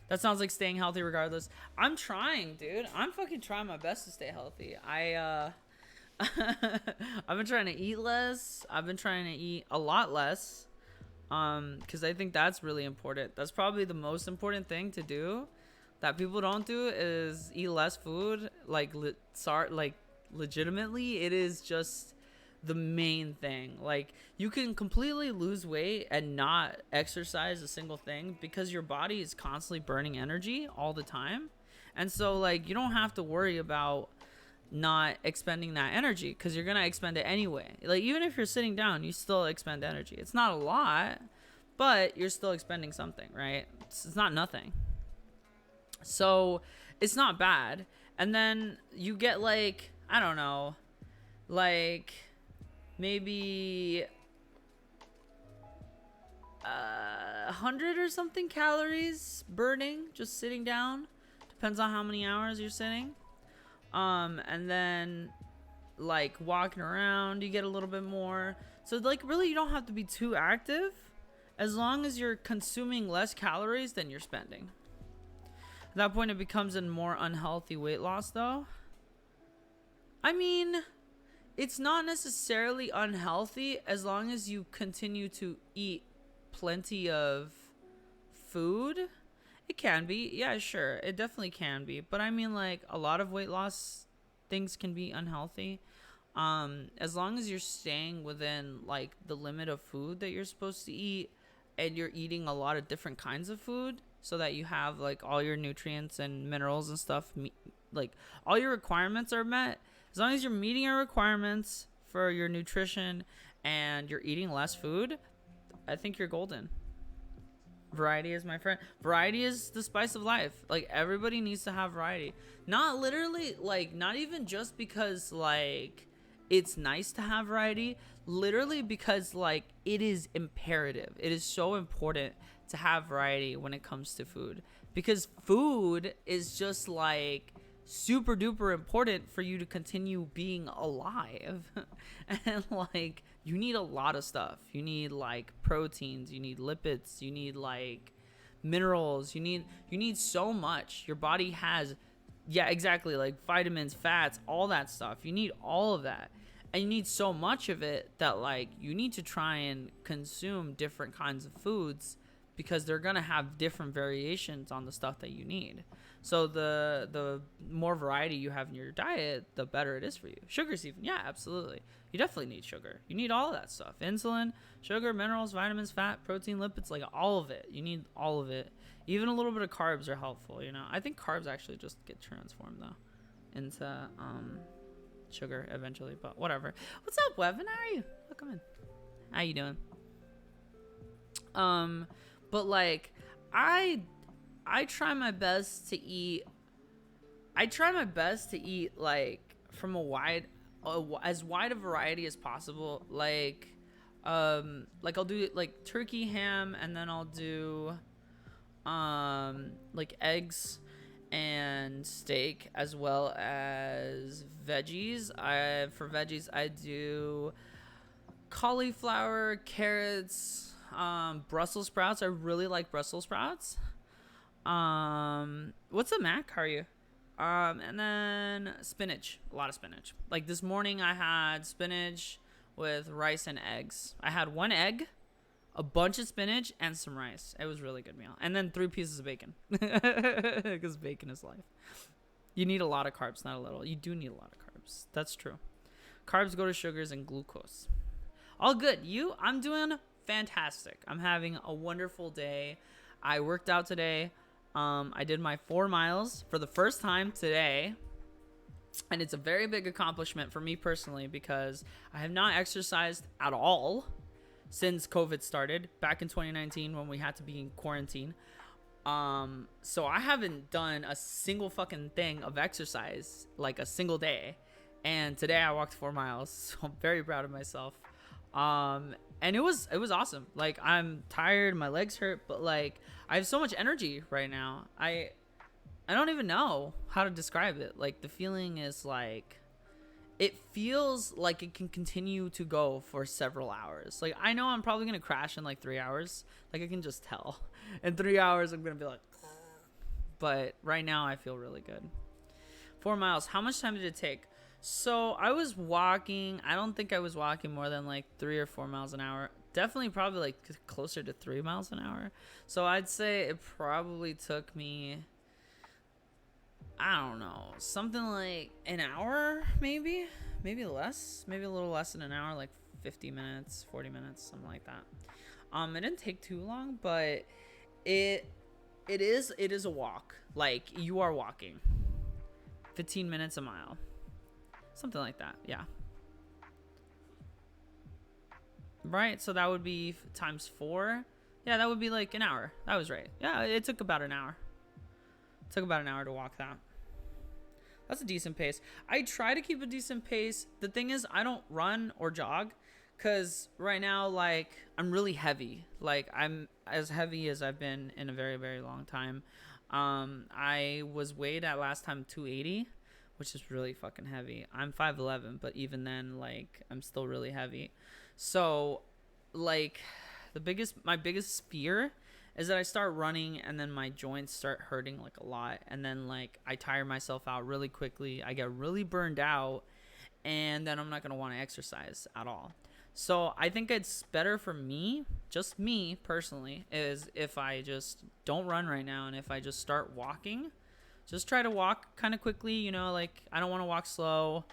That sounds like staying healthy regardless. I'm trying, dude. I'm fucking trying my best to stay healthy. I've been trying to eat less. I've been trying to eat a lot less. Because I think that's really important. That's probably the most important thing to do that people don't do, is eat less food. Like, legitimately, it is just the main thing. Like, you can completely lose weight and not exercise a single thing because your body is constantly burning energy all the time. And so, like, you don't have to worry about not expending that energy because you're gonna expend it anyway. Like, even if you're sitting down, you still expend energy. It's not a lot, but you're still expending something, right? It's not nothing. So it's not bad. And then you get like, I don't know, like maybe 100 or something calories burning just sitting down. Depends on how many hours you're sitting. And then like walking around, you get a little bit more. So like, really, you don't have to be too active as long as you're consuming less calories than you're spending. At that point, it becomes a more unhealthy weight loss, though. I mean, it's not necessarily unhealthy as long as you continue to eat plenty of food. It can be. Yeah, sure. It definitely can be. But I mean, like, a lot of weight loss things can be unhealthy. As long as you're staying within, like, the limit of food that you're supposed to eat, and you're eating a lot of different kinds of food so that you have, like, all your nutrients and minerals and stuff, like, all your requirements are met. As long as you're meeting your requirements for your nutrition and you're eating less food, I think you're golden. Variety is my friend. Variety is the spice of life. Like, everybody needs to have variety. Not literally, like, not even just because, like, it's nice to have variety. Literally because, like, it is imperative. It is so important to have variety when it comes to food. Because food is just, like, super duper important for you to continue being alive. And, like, you need a lot of stuff. You need, like, proteins, you need lipids, you need, like, minerals, you need so much. Your body has, yeah, exactly, like vitamins, fats, all that stuff. You need all of that. And you need so much of it that, like, you need to try and consume different kinds of foods because they're gonna have different variations on the stuff that you need. So the more variety you have in your diet, the better it is for you. Sugars even, yeah, absolutely. You definitely need sugar. You need all of that stuff. Insulin, sugar, minerals, vitamins, fat, protein, lipids, like all of it. You need all of it. Even a little bit of carbs are helpful, you know. I think carbs actually just get transformed though into sugar eventually, but whatever. What's up, Wevin? How are you? Welcome in. How you doing? But like I try my best to eat like from as wide a variety as possible. Like I'll do like turkey, ham, and then I'll do like eggs and steak, as well as veggies. For veggies I do cauliflower, carrots, Brussels sprouts. I really like Brussels sprouts. What's up, Mac? How are you? And then spinach, a lot of spinach. Like this morning I had spinach with rice and eggs. I had one egg, a bunch of spinach, and some rice. It was a really good meal. And then 3 pieces of bacon, because bacon is life. You need a lot of carbs, not a little. You do need a lot of carbs. That's true. Carbs go to sugars and glucose. All good. I'm doing fantastic. I'm having a wonderful day. I worked out today. I did my 4 miles for the first time today. And it's a very big accomplishment for me personally, because I have not exercised at all since COVID started back in 2019 when we had to be in quarantine. So I haven't done a single fucking thing of exercise, like a single day. And today I walked 4 miles. So I'm very proud of myself. And it was awesome. Like, I'm tired, my legs hurt, but like I have so much energy right now. I don't even know how to describe it. Like, the feeling is like, it feels like it can continue to go for several hours. Like, I know I'm probably going to crash in like 3 hours. Like, I can just tell. In 3 hours, I'm going to be like, but right now I feel really good. 4 miles. How much time did it take? So I was walking. I don't think I was walking more than like 3 or 4 miles an hour. Definitely probably like closer to 3 miles an hour. So I'd say it probably took me, I don't know, something like an hour, maybe less, maybe a little less than an hour, like 50 minutes, 40 minutes, something like that. It didn't take too long, but it is a walk. Like, you are walking 15 minutes a mile, something like that. Yeah, right. So that would be times 4. Yeah, that would be like an hour. That was right. Yeah, it took about an hour. It took about an hour to walk that. That's a decent pace. I try to keep a decent pace. The thing is, I don't run or jog, because right now, like, I'm really heavy. Like, I'm as heavy as I've been in a very, very long time. I was weighed at last time 280, which is really fucking heavy. I'm 5'11", but even then, like, I'm still really heavy. So, like, my biggest fear is that I start running and then my joints start hurting like a lot, and then like I tire myself out really quickly. I get really burned out, and then I'm not going to want to exercise at all. So I think it's better for me, just me personally, is if I just don't run right now, and if I just start walking, just try to walk kind of quickly, you know, like I don't want to walk slow.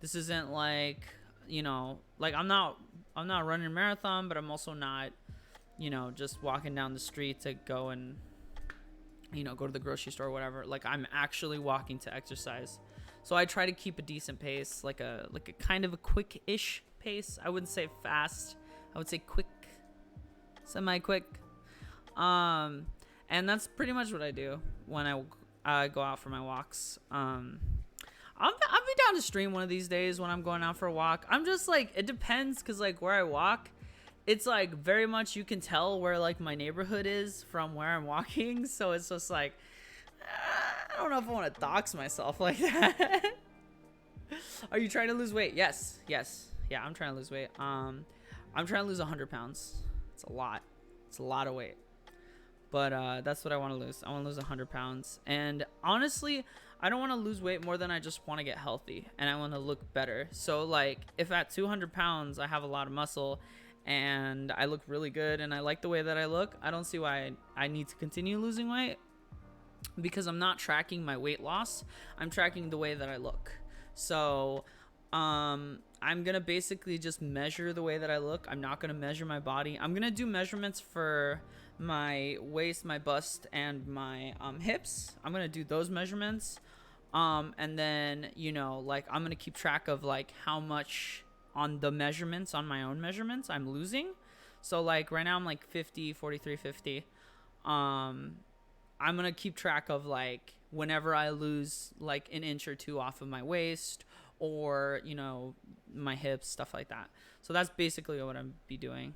This isn't like, you know, like I'm not running a marathon, but I'm also not, you know, just walking down the street to go and, you know, go to the grocery store or whatever. Like, I'm actually walking to exercise. So I try to keep a decent pace, like a kind of a quick-ish pace. I wouldn't say fast. I would say quick, semi-quick. And that's pretty much what I do when I go out for my walks. I'll be down to stream one of these days when I'm going out for a walk. I'm just like, it depends, because like where I walk, it's like very much you can tell where like my neighborhood is from where I'm walking. So it's just like, I don't know if I want to dox myself like that. Are you trying to lose weight? Yes. Yeah, I'm trying to lose weight. I'm trying to lose 100 pounds. It's a lot of weight, but that's what I want to lose. I want to lose 100 pounds. And honestly, I don't want to lose weight more than I just want to get healthy, and I want to look better. So like, if at 200 pounds I have a lot of muscle, and I look really good and I like the way that I look. I don't see why I need to continue losing weight, because I'm not tracking my weight loss. I'm tracking the way that I look. So I'm gonna basically just measure the way that I look. I'm not gonna measure my body. I'm gonna do measurements for my waist, my bust, and my hips. I'm gonna do those measurements, and then like I'm gonna keep track of like how much on the measurements, on my own measurements, I'm losing. So like right now I'm like 50, 43, 50. I'm gonna keep track of like whenever I lose like an inch or two off of my waist, or my hips, stuff like that. So that's basically what I'm be doing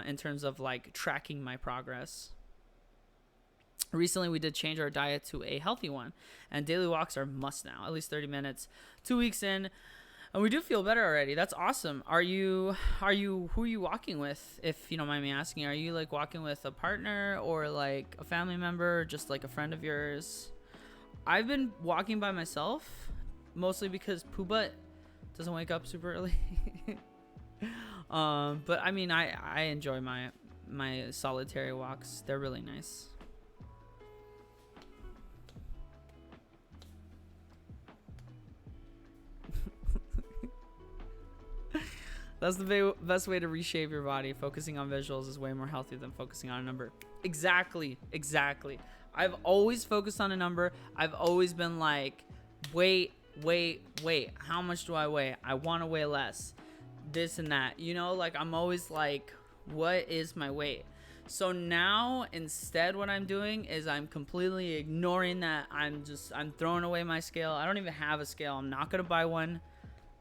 in terms of like tracking my progress. Recently we did change our diet to a healthy one, and daily walks are must now, at least 30 minutes, 2 weeks in, and we do feel better already. That's awesome. Who are you walking with, if you don't mind me asking? Are you like walking with a partner or like a family member, or just like a friend of yours? I've been walking by myself, mostly because Pooh doesn't wake up super early. But I mean, I enjoy my solitary walks. They're really nice. That's the best way to reshape your body. Focusing on visuals is way more healthy than focusing on a number. Exactly. I've always focused on a number. I've always been like, wait. How much do I weigh? I want to weigh less. This and that. Like I'm always like, what is my weight? So now instead what I'm doing is I'm completely ignoring that. I'm throwing away my scale. I don't even have a scale. I'm not going to buy one.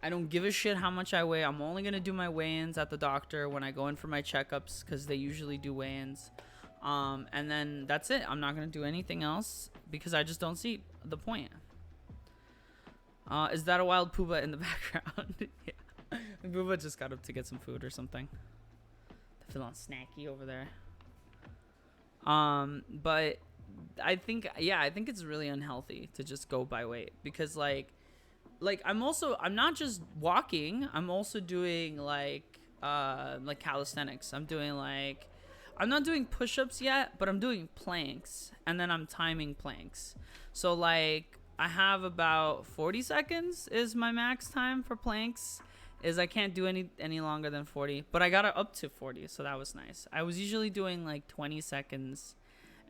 I don't give a shit how much I weigh. I'm only going to do my weigh-ins at the doctor when I go in for my checkups, because they usually do weigh-ins. And then that's it. I'm not going to do anything else because I just don't see the point. Is that a wild Pooba in the background? Yeah. Pooba just got up to get some food or something. Feeling snacky over there. But I think it's really unhealthy to just go by weight, because like I'm not just walking, I'm also doing like calisthenics. I'm not doing push-ups yet, but I'm doing planks, and then I'm timing planks. So like I have about 40 seconds is my max time for planks. I can't do any longer than 40, but I got it up to 40, so that was nice. I was usually doing like 20 seconds,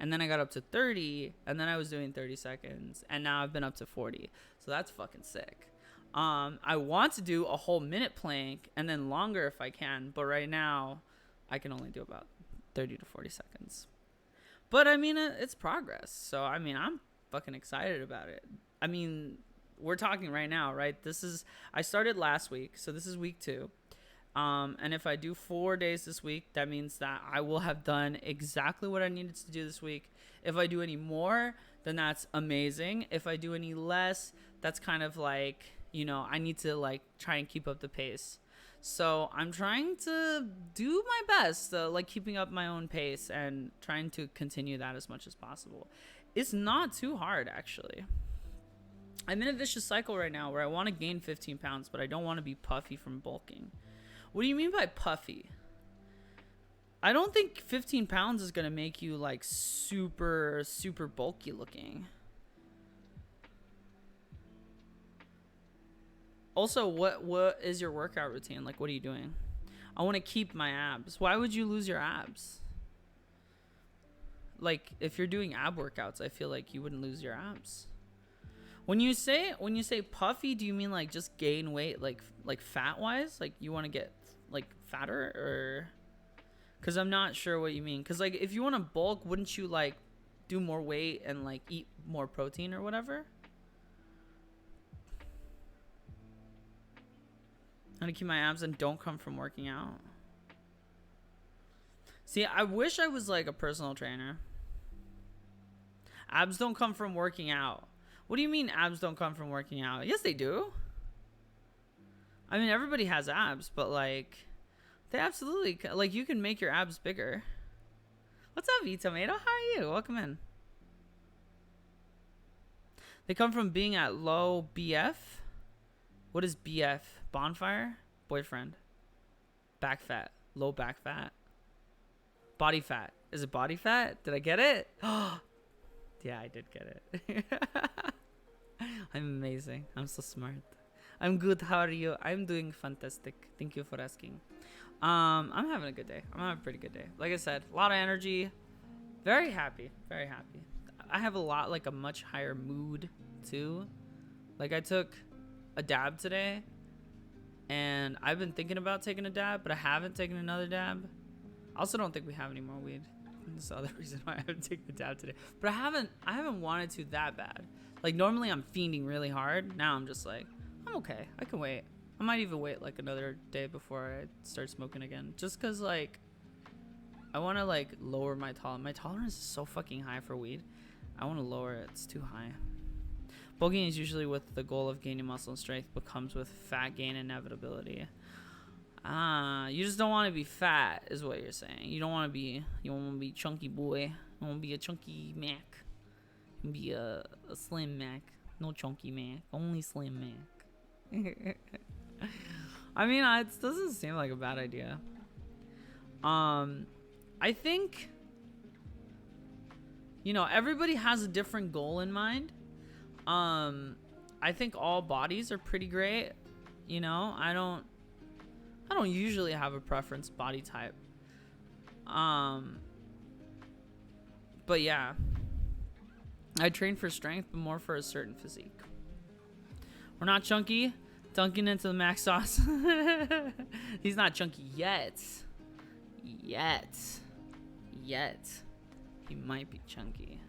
and then I got up to 30, and then I was doing 30 seconds, and now I've been up to 40. So that's fucking sick. I want to do a whole minute plank and then longer if I can, but right now I can only do about 30 to 40 seconds. But I mean, it's progress. So I mean, I'm fucking excited about it. I mean, we're talking right now, right? I started last week, so this is week 2. And if I do 4 days this week, that means that I will have done exactly what I needed to do this week. If I do any more, then that's amazing. If I do any less, that's kind of like, I need to like try and keep up the pace. So I'm trying to do my best, like keeping up my own pace and trying to continue that as much as possible. It's not too hard, actually. I'm in a vicious cycle right now where I want to gain 15 pounds, but I don't want to be puffy from bulking. What do you mean by puffy? I don't think 15 pounds is going to make you like super, super bulky looking. Also, what is your workout routine? Like, what are you doing? I want to keep my abs. Why would you lose your abs? Like, if you're doing ab workouts, I feel like you wouldn't lose your abs. When you say puffy, do you mean like just gain weight, like fat wise? Like you want to get like fatter, or? Because I'm not sure what you mean. Because like if you want to bulk, wouldn't you like do more weight and like eat more protein or whatever? I'm gonna keep my abs and don't come from working out. See, I wish I was like a personal trainer. Abs don't come from working out. What do you mean abs don't come from working out? Yes, they do. I mean, everybody has abs, but like, they absolutely, like, you can make your abs bigger. What's up, V-Tomato? How are you? Welcome in. They come from being at low BF. What is BF? Bonfire? Boyfriend. Back fat. low back fat. Body fat. Is it body fat? Did I get it? Yeah, I did get it. I'm amazing. I'm so smart. I'm good. How are you? I'm doing fantastic. Thank you for asking. I'm having a good day. I'm having a pretty good day. Like I said, a lot of energy. Very happy. Very happy. I have a much higher mood too. Like I took a dab today and I've been thinking about taking a dab, but I haven't taken another dab. I also don't think we have any more weed. That's the other reason why I haven't taken a dab today. But I haven't wanted to that bad. Like normally I'm fiending really hard. Now I'm just like, I'm okay. I can wait. I might even wait like another day before I start smoking again. Just cause like I want to like lower my tolerance. My tolerance is so fucking high for weed. I want to lower it. It's too high. Bulking is usually with the goal of gaining muscle and strength, but comes with fat gain inevitability. You just don't want to be fat, is what you're saying. You don't want to be. You want to be chunky boy. You want to be a chunky Mac. You be a slim Mac. No chunky Mac. Only slim Mac. I mean, it doesn't seem like a bad idea. I think, you know, everybody has a different goal in mind. I think all bodies are pretty great. You know, I don't usually have a preference body type. But yeah, I train for strength, but more for a certain physique. We're not chunky. Dunking into the mac sauce. He's not chunky yet. Yet. He might be chunky.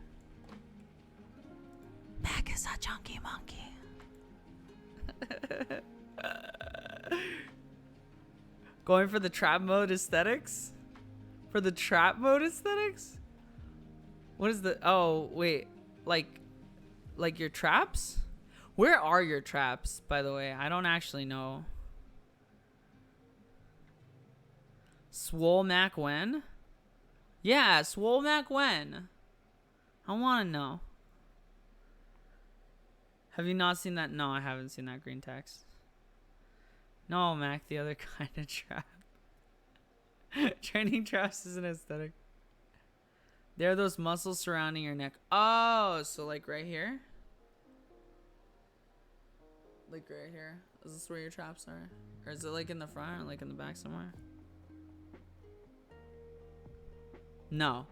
Mac is a chunky monkey. Going for the trap mode aesthetics? For the trap mode aesthetics? What is the... Oh, wait. Like your traps? Where are your traps, by the way? I don't actually know. Swole Mac when? Yeah, Swole Mac when? I want to know. Have you not seen that? No, I haven't seen that green text. No, Mac, the other kind of trap. Training traps is an aesthetic. There are those muscles surrounding your neck. Oh, so like right here? Like right here? Is this where your traps are? Or is it like in the front or like in the back somewhere? No.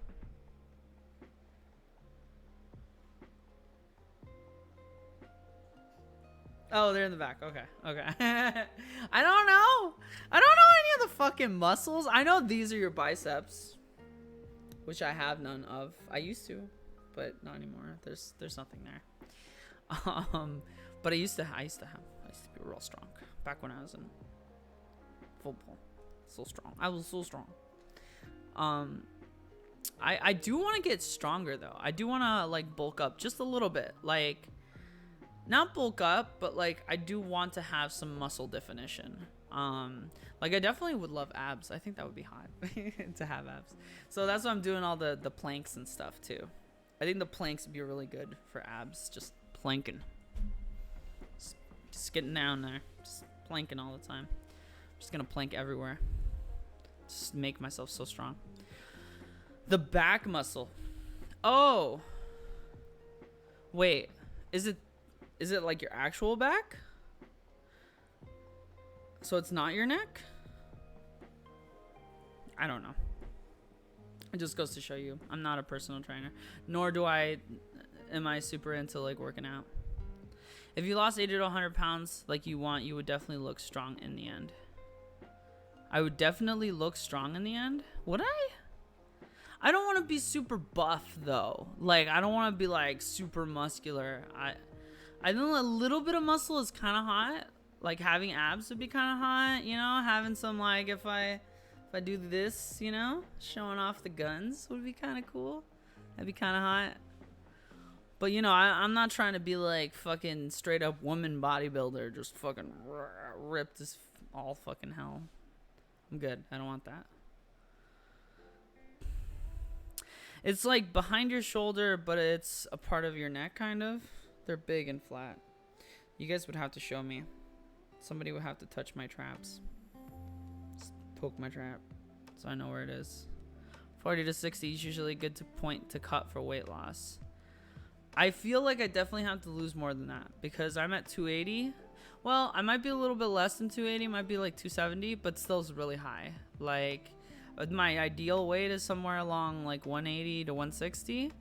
Oh, they're in the back. Okay. I don't know. I don't know any of the fucking muscles. I know these are your biceps, which I have none of. I used to, but not anymore. There's nothing there. But I used to be real strong back when I was in football. So strong. I was so strong. I do want to get stronger though. I do want to like bulk up just a little bit. Like not bulk up, but like I do want to have some muscle definition. Like I definitely would love abs. I think that would be hot to have abs. So that's why I'm doing all the planks and stuff too. I think the planks would be really good for abs. Just planking. Just getting down there. Just planking all the time. Just gonna plank everywhere. Just make myself so strong. The back muscle. Oh. Wait. Is it like your actual back? So it's not your neck? I don't know. It just goes to show you I'm not a personal trainer, nor am I super into like working out. If you lost 80 to 100 pounds like you want, you would definitely look strong in the end. I would definitely look strong in the end. Would I? I don't want to be super buff though. Like I don't want to be like super muscular. I think a little bit of muscle is kind of hot. Like having abs would be kind of hot, you know, having some like if I do this, you know, showing off the guns would be kind of cool. That'd be kind of hot. But you know, I'm not trying to be like fucking straight up woman bodybuilder, just fucking ripped as all fucking hell. I'm good. I don't want that. It's like behind your shoulder, but it's a part of your neck, kind of. They're big and flat. You guys would have to show me. Somebody would have to touch my traps. Just poke my trap. so I know where it is. 40 to 60 is usually a good point to cut for weight loss. I feel like I definitely have to lose more than that because I'm at 280. Well, I might be a little bit less than 280, might be like 270, but still is really high. Like my ideal weight is somewhere along like 180 to 160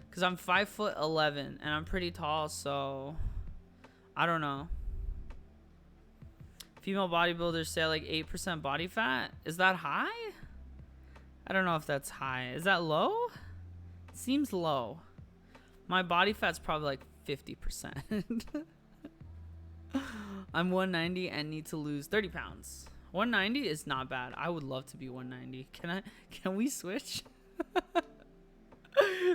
because I'm 5'11" and I'm pretty tall, so I don't know. Female bodybuilders say like 8% body fat. Is that high? I don't know if that's high. Is that low? Seems low. My body fat's probably like 50%. I'm 190 and need to lose 30 pounds. 190 is not bad. I would love to be 190. Can we switch?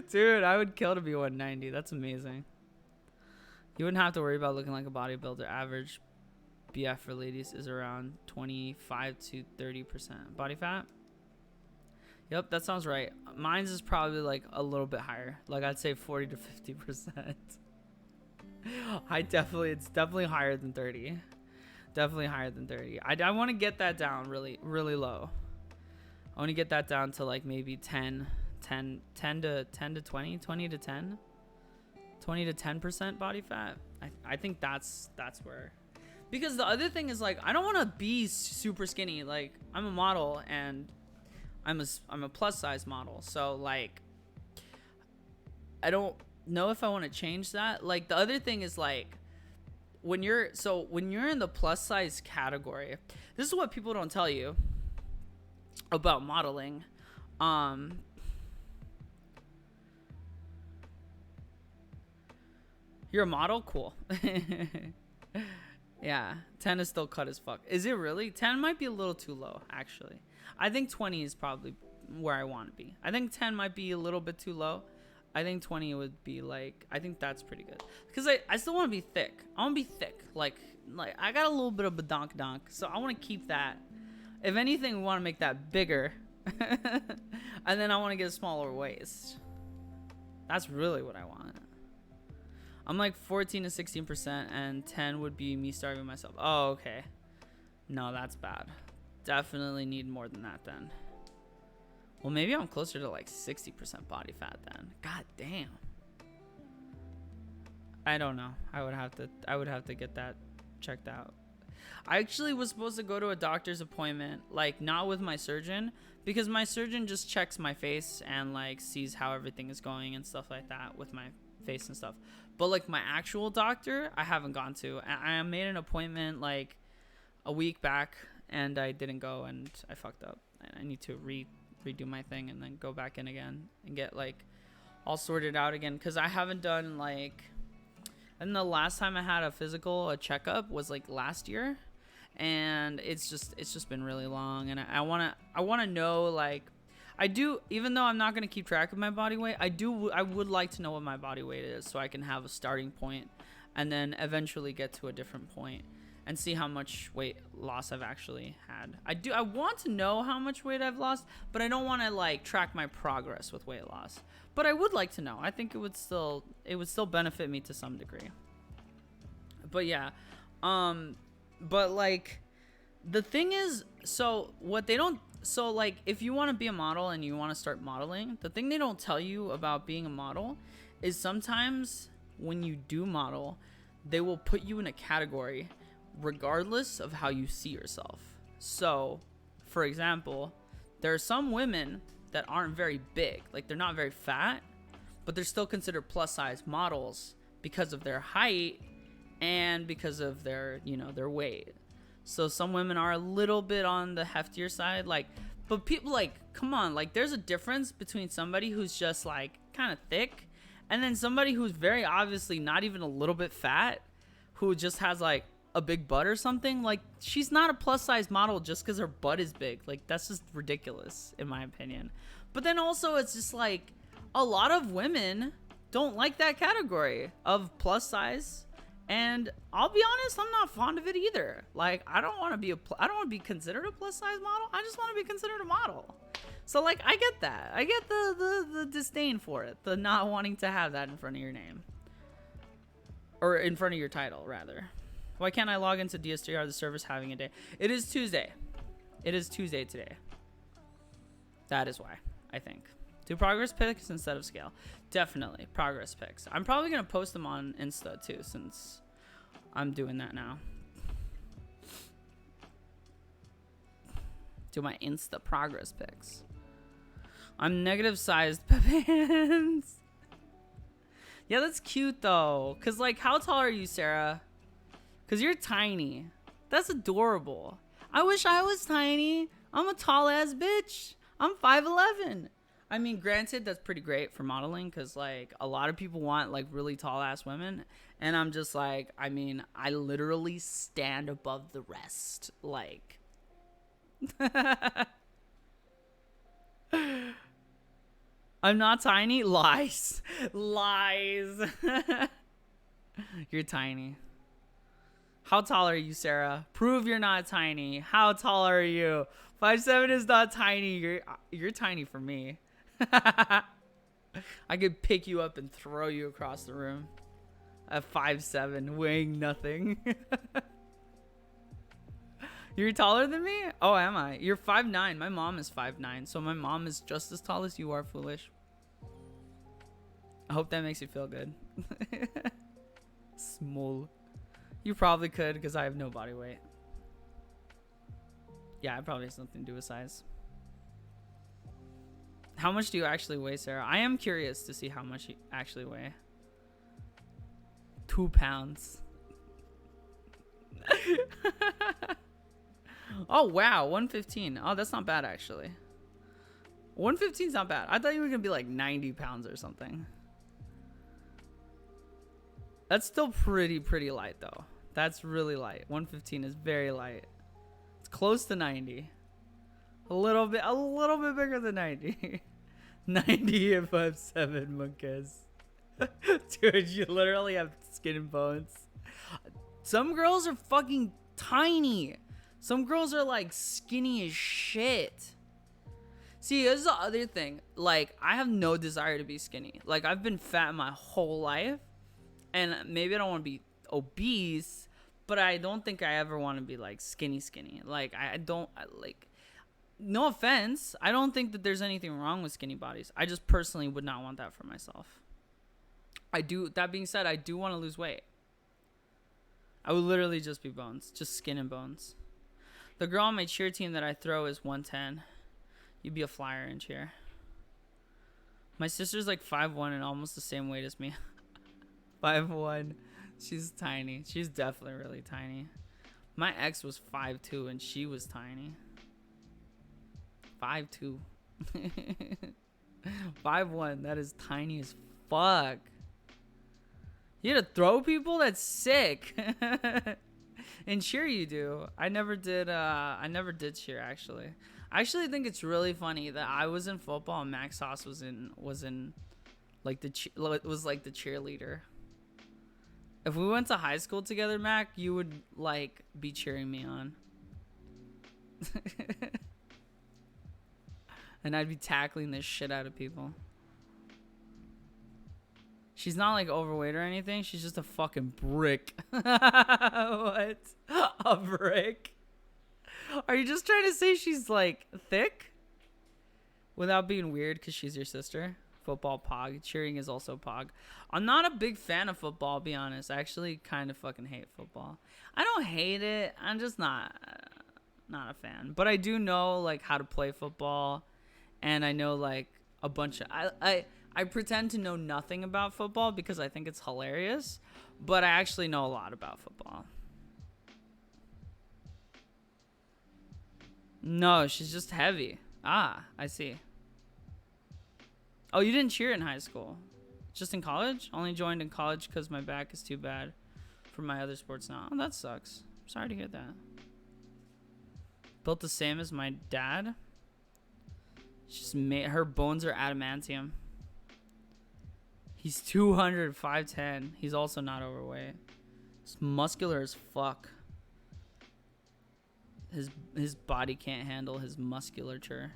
Dude, I would kill to be 190. That's amazing. You wouldn't have to worry about looking like a bodybuilder. Average BF for ladies is around 25 to 30% body fat. Yep, that sounds right. Mine's is probably like a little bit higher. Like I'd say 40 to 50%. It's definitely higher than 30. Definitely higher than 30. I want to get that down really, really low. I want to get that down to like maybe 10 to 20, 20 to 10. 20 to 10% body fat. I think that's where. Because the other thing is like I don't want to be super skinny. Like I'm a model and I'm a plus size model, so like I don't know if I want to change that. Like the other thing is like when you're in the plus size category, this is what people don't tell you about modeling. You're a model? Cool. Yeah, 10 is still cut as fuck. Is it really? 10 might be a little too low, actually. I think 20 is probably where I want to be. I think 10 might be a little bit too low. I think 20 would be like, I think that's pretty good. Because I still want to be thick. I want to be thick. Like I got a little bit of badonk-donk, so I want to keep that. If anything, we want to make that bigger. And then I want to get a smaller waist. That's really what I want. I'm like 14 to 16%, and 10 would be me starving myself. Oh, okay. No, that's bad. Definitely need more than that then. Well, maybe I'm closer to like 60% body fat then. God damn. I don't know. I would have to get that checked out. I actually was supposed to go to a doctor's appointment, like not with my surgeon, because my surgeon just checks my face and like sees how everything is going and stuff like that with my face and stuff. But like my actual doctor, I haven't gone to. I made an appointment like a week back and I didn't go and I fucked up. And I need to redo my thing and then go back in again and get like all sorted out again. Cause I haven't done like, and the last time I had a checkup was like last year. And it's just been really long. And I want to know like, I do, even though I'm not going to keep track of my body weight, I would like to know what my body weight is so I can have a starting point and then eventually get to a different point and see how much weight loss I've actually had. I want to know how much weight I've lost, but I don't want to like track my progress with weight loss. But I would like to know. I think it would still benefit me to some degree. But yeah, but like the thing is, so like if you want to be a model and you want to start modeling, the thing they don't tell you about being a model is sometimes when you do model, they will put you in a category regardless of how you see yourself. So, for example, there are some women that aren't very big, like they're not very fat, but they're still considered plus size models because of their height and because of their, their weight. So some women are a little bit on the heftier side, like, but people like, come on, like there's a difference between somebody who's just like kind of thick and then somebody who's very obviously not even a little bit fat, who just has like a big butt or something. Like she's not a plus size model just because her butt is big. Like that's just ridiculous in my opinion. But then also it's just like a lot of women don't like that category of plus size. And I'll be honest, I'm not fond of it either. Like, I don't want to be considered a plus size model. I just want to be considered a model. So like, I get that. I get the disdain for it. The not wanting to have that in front of your name. Or in front of your title, rather. Why can't I log into DS3R, the server's having a day? It is Tuesday. It is Tuesday today. That is why, I think. Do progress pics instead of scale. Definitely progress pics. I'm probably going to post them on Insta too, since I'm doing that now. Do my Insta progress pics. I'm negative sized hands. Yeah, that's cute though. Cause like, how tall are you, Sarah? Cause you're tiny. That's adorable. I wish I was tiny. I'm a tall ass bitch. I'm 5'11". I mean, granted, that's pretty great for modeling because, like, a lot of people want, like, really tall-ass women. And I'm just like, I mean, I literally stand above the rest. Like, I'm not tiny? Lies. Lies. You're tiny. How tall are you, Sarah? Prove you're not tiny. How tall are you? 5'7" is not tiny. You're tiny for me. I could pick you up and throw you across the room at 5'7", weighing nothing. You're taller than me? Oh, am I? You're 5'9". My mom is 5'9", so my mom is just as tall as you are, foolish. I hope that makes you feel good. Small. You probably could, because I have no body weight. Yeah, it probably has nothing to do with size. How much do you actually weigh, Sarah? I am curious to see how much you actually weigh. 2 pounds. Oh, wow. 115. Oh, that's not bad, actually. 115 is not bad. I thought you were going to be like 90 pounds or something. That's still pretty light, though. That's really light. 115 is very light. It's close to 90. A little bit bigger than 90. 90 and 5'7", monkeys. Dude, you literally have skin and bones. Some girls are fucking tiny. Some girls are like skinny as shit. See, here's the other thing. Like, I have no desire to be skinny. Like, I've been fat my whole life. And maybe I don't want to be obese, but I don't think I ever want to be like skinny. Like, no offense. I don't think that there's anything wrong with skinny bodies. I just personally would not want that for myself. That being said, I do want to lose weight. I would literally just be bones, just skin and bones. The girl on my cheer team that I throw is 110. You'd be a flyer in cheer. My sister's like 5'1" and almost the same weight as me. 5'1". She's tiny. She's definitely really tiny. My ex was 5'2" and she was tiny. 5'2". 5'1". That is tiny as fuck. You had to throw people? That's sick. In cheer you do. I never did cheer, actually. I actually think it's really funny that I was in football and Max Haas was in like the cheerleader. If we went to high school together, Mac, you would like be cheering me on. And I'd be tackling this shit out of people. She's not like overweight or anything. She's just a fucking brick. What? A brick? Are you just trying to say she's like thick? Without being weird because she's your sister? Football pog. Cheering is also pog. I'm not a big fan of football, I'll be honest. I actually kind of fucking hate football. I don't hate it. I'm just not a fan. But I do know like how to play football. And I know like a bunch of... I pretend to know nothing about football because I think it's hilarious. But I actually know a lot about football. No, she's just heavy. Ah, I see. Oh, you didn't cheer in high school? Just in college? Only joined in college because my back is too bad for my other sports now. Oh, that sucks. Sorry to hear that. Built the same as my dad. She's made, her bones are adamantium. He's 200, 5'10". He's also not overweight. He's muscular as fuck. His body can't handle his musculature.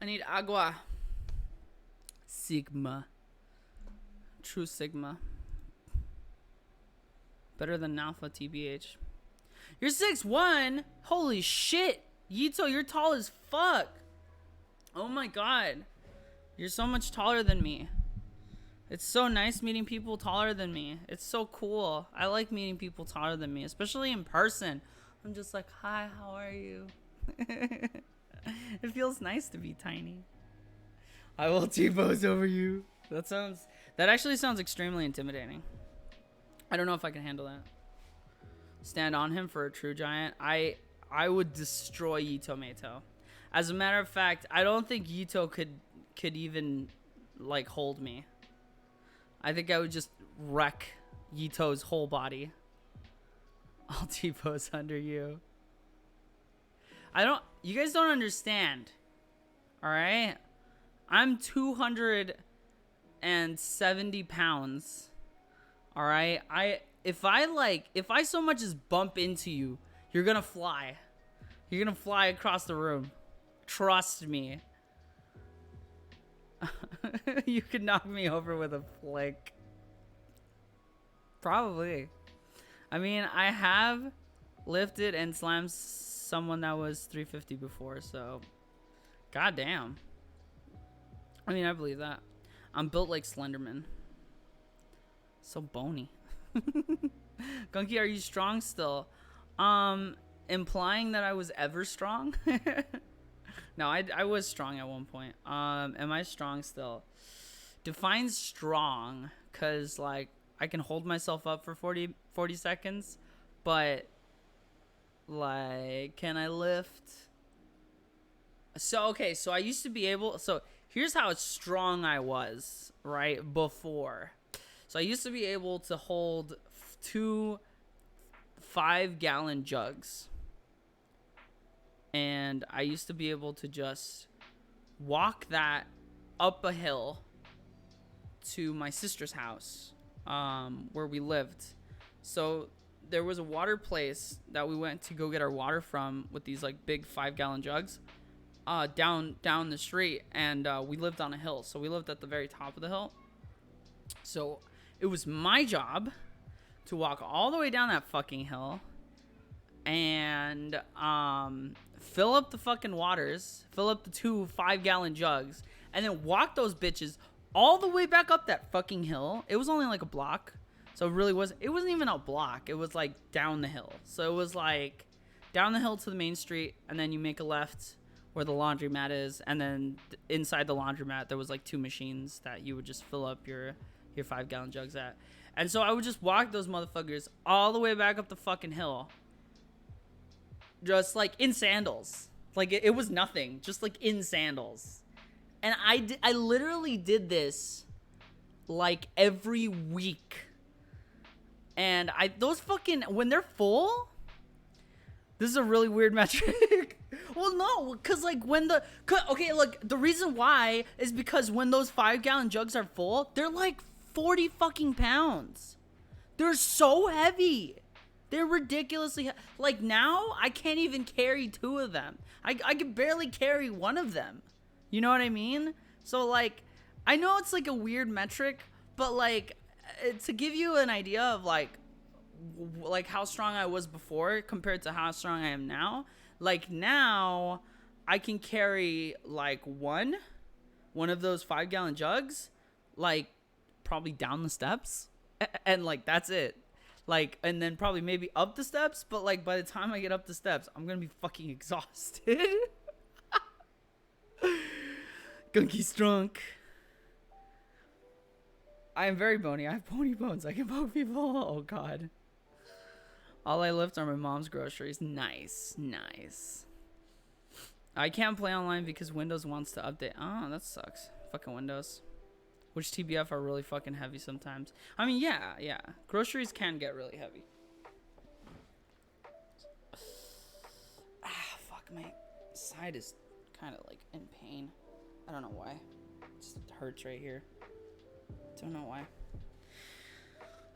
I need agua. Sigma. True Sigma. Better than Alpha, TBH. You're 6'1"? Holy shit. Yito, you're tall as fuck. Oh my god. You're so much taller than me. It's so nice meeting people taller than me. It's so cool. I like meeting people taller than me, especially in person. I'm just like, hi, how are you? It feels nice to be tiny. I will T-pose over you. That actually sounds extremely intimidating. I don't know if I can handle that. Stand on him for a true giant. I would destroy Yito Meito. As a matter of fact, I don't think Yito could even like hold me. I think I would just wreck Yito's whole body. I'll T-pose under you. You guys don't understand. All right? I'm 270 pounds. All right? If I so much as bump into you, you're going to fly. You're going to fly across the room. Trust me. You could knock me over with a flick. Probably. I mean, I have lifted and slammed someone that was 350 before, so goddamn. I mean, I believe that. I'm built like Slenderman. So bony. Gunky, are you strong still? Implying that I was ever strong? No, I was strong at one point. Am I strong still? Define strong, cause like I can hold myself up for 40 seconds, but like, can I lift? So okay, so I used to be able. So here's how strong I was right before. So I used to be able to hold 2 5-gallon jugs. And I used to be able to just walk that up a hill to my sister's house, where we lived. So there was a water place that we went to go get our water from with these like big 5-gallon jugs, down the street. And we lived on a hill. So we lived at the very top of the hill. So it was my job to walk all the way down that fucking hill and fill up the fucking waters, fill up the 2 5-gallon jugs, and then walk those bitches all the way back up that fucking hill. It was only like a block, so it wasn't even a block. It was like down the hill. So it was like down the hill to the main street, and then you make a left where the laundromat is, and then inside the laundromat there was like 2 machines that you would just fill up your 5-gallon jugs at. And so I would just walk those motherfuckers all the way back up the fucking hill, just like in sandals. Like it was nothing, just like in sandals. And I literally did this like every week. And those fucking, when they're full, this is a really weird metric. Well, no, because like okay, look, the reason why is because when those 5-gallon jugs are full, they're like 40 fucking pounds. They're so heavy. They're ridiculously like now I can't even carry 2 of them. I can barely carry 1 of them. You know what I mean? So like, I know it's like a weird metric, but like to give you an idea of like how strong I was before compared to how strong I am now. Like now I can carry like one of those 5-gallon jugs, like probably down the steps, and like that's it. Like, and then probably maybe up the steps, but like by the time I get up the steps, I'm gonna be fucking exhausted. Gunky's drunk. I am very bony. I have bony bones. I can poke people. Oh god. All I lift are my mom's groceries. Nice. I can't play online because Windows wants to update. Oh, that sucks. Fucking Windows. Which TBF are really fucking heavy sometimes. I mean, yeah. Groceries can get really heavy. Fuck, my side is kind of like in pain. I don't know why. It just hurts right here. Don't know why.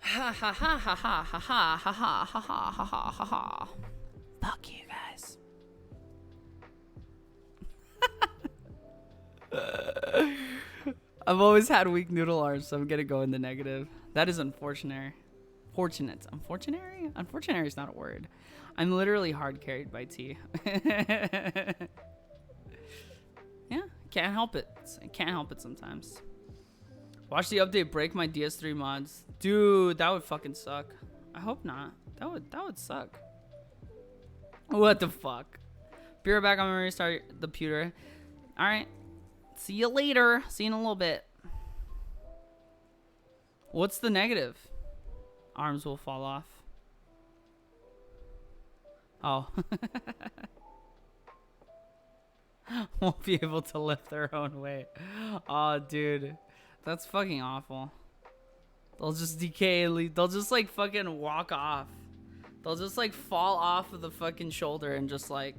Ha ha ha ha ha ha ha ha ha ha ha ha ha ha ha. Fuck you guys. I've always had weak noodle arms, so I'm gonna go in the negative. That is unfortunate. Unfortunate is not a word. I'm literally hard carried by tea. Yeah, can't help it. I can't help it sometimes. Watch the update break my DS3 mods. Dude, that would fucking suck. I hope not. That would suck. What the fuck? Be right back. I'm gonna restart the computer. Alright. See you later. See you in a little bit. What's the negative? Arms will fall off. Oh. Won't be able to lift their own weight. Oh, dude. That's fucking awful. They'll just decay. They'll just like fucking walk off. They'll just like fall off of the fucking shoulder and just like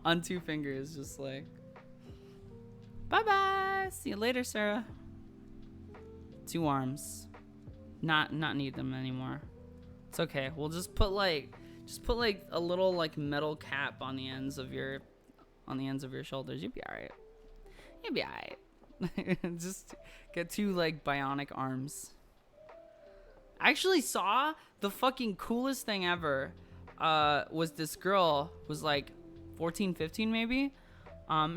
on two fingers. Just like, bye-bye. See you later, Sarah. 2 arms. Not need them anymore. It's okay. We'll just put like a little like metal cap on the ends of your shoulders. You'll be alright. You'll be alright. Just get 2 like bionic arms. I actually saw the fucking coolest thing ever. Was this girl was like 14, 15 maybe.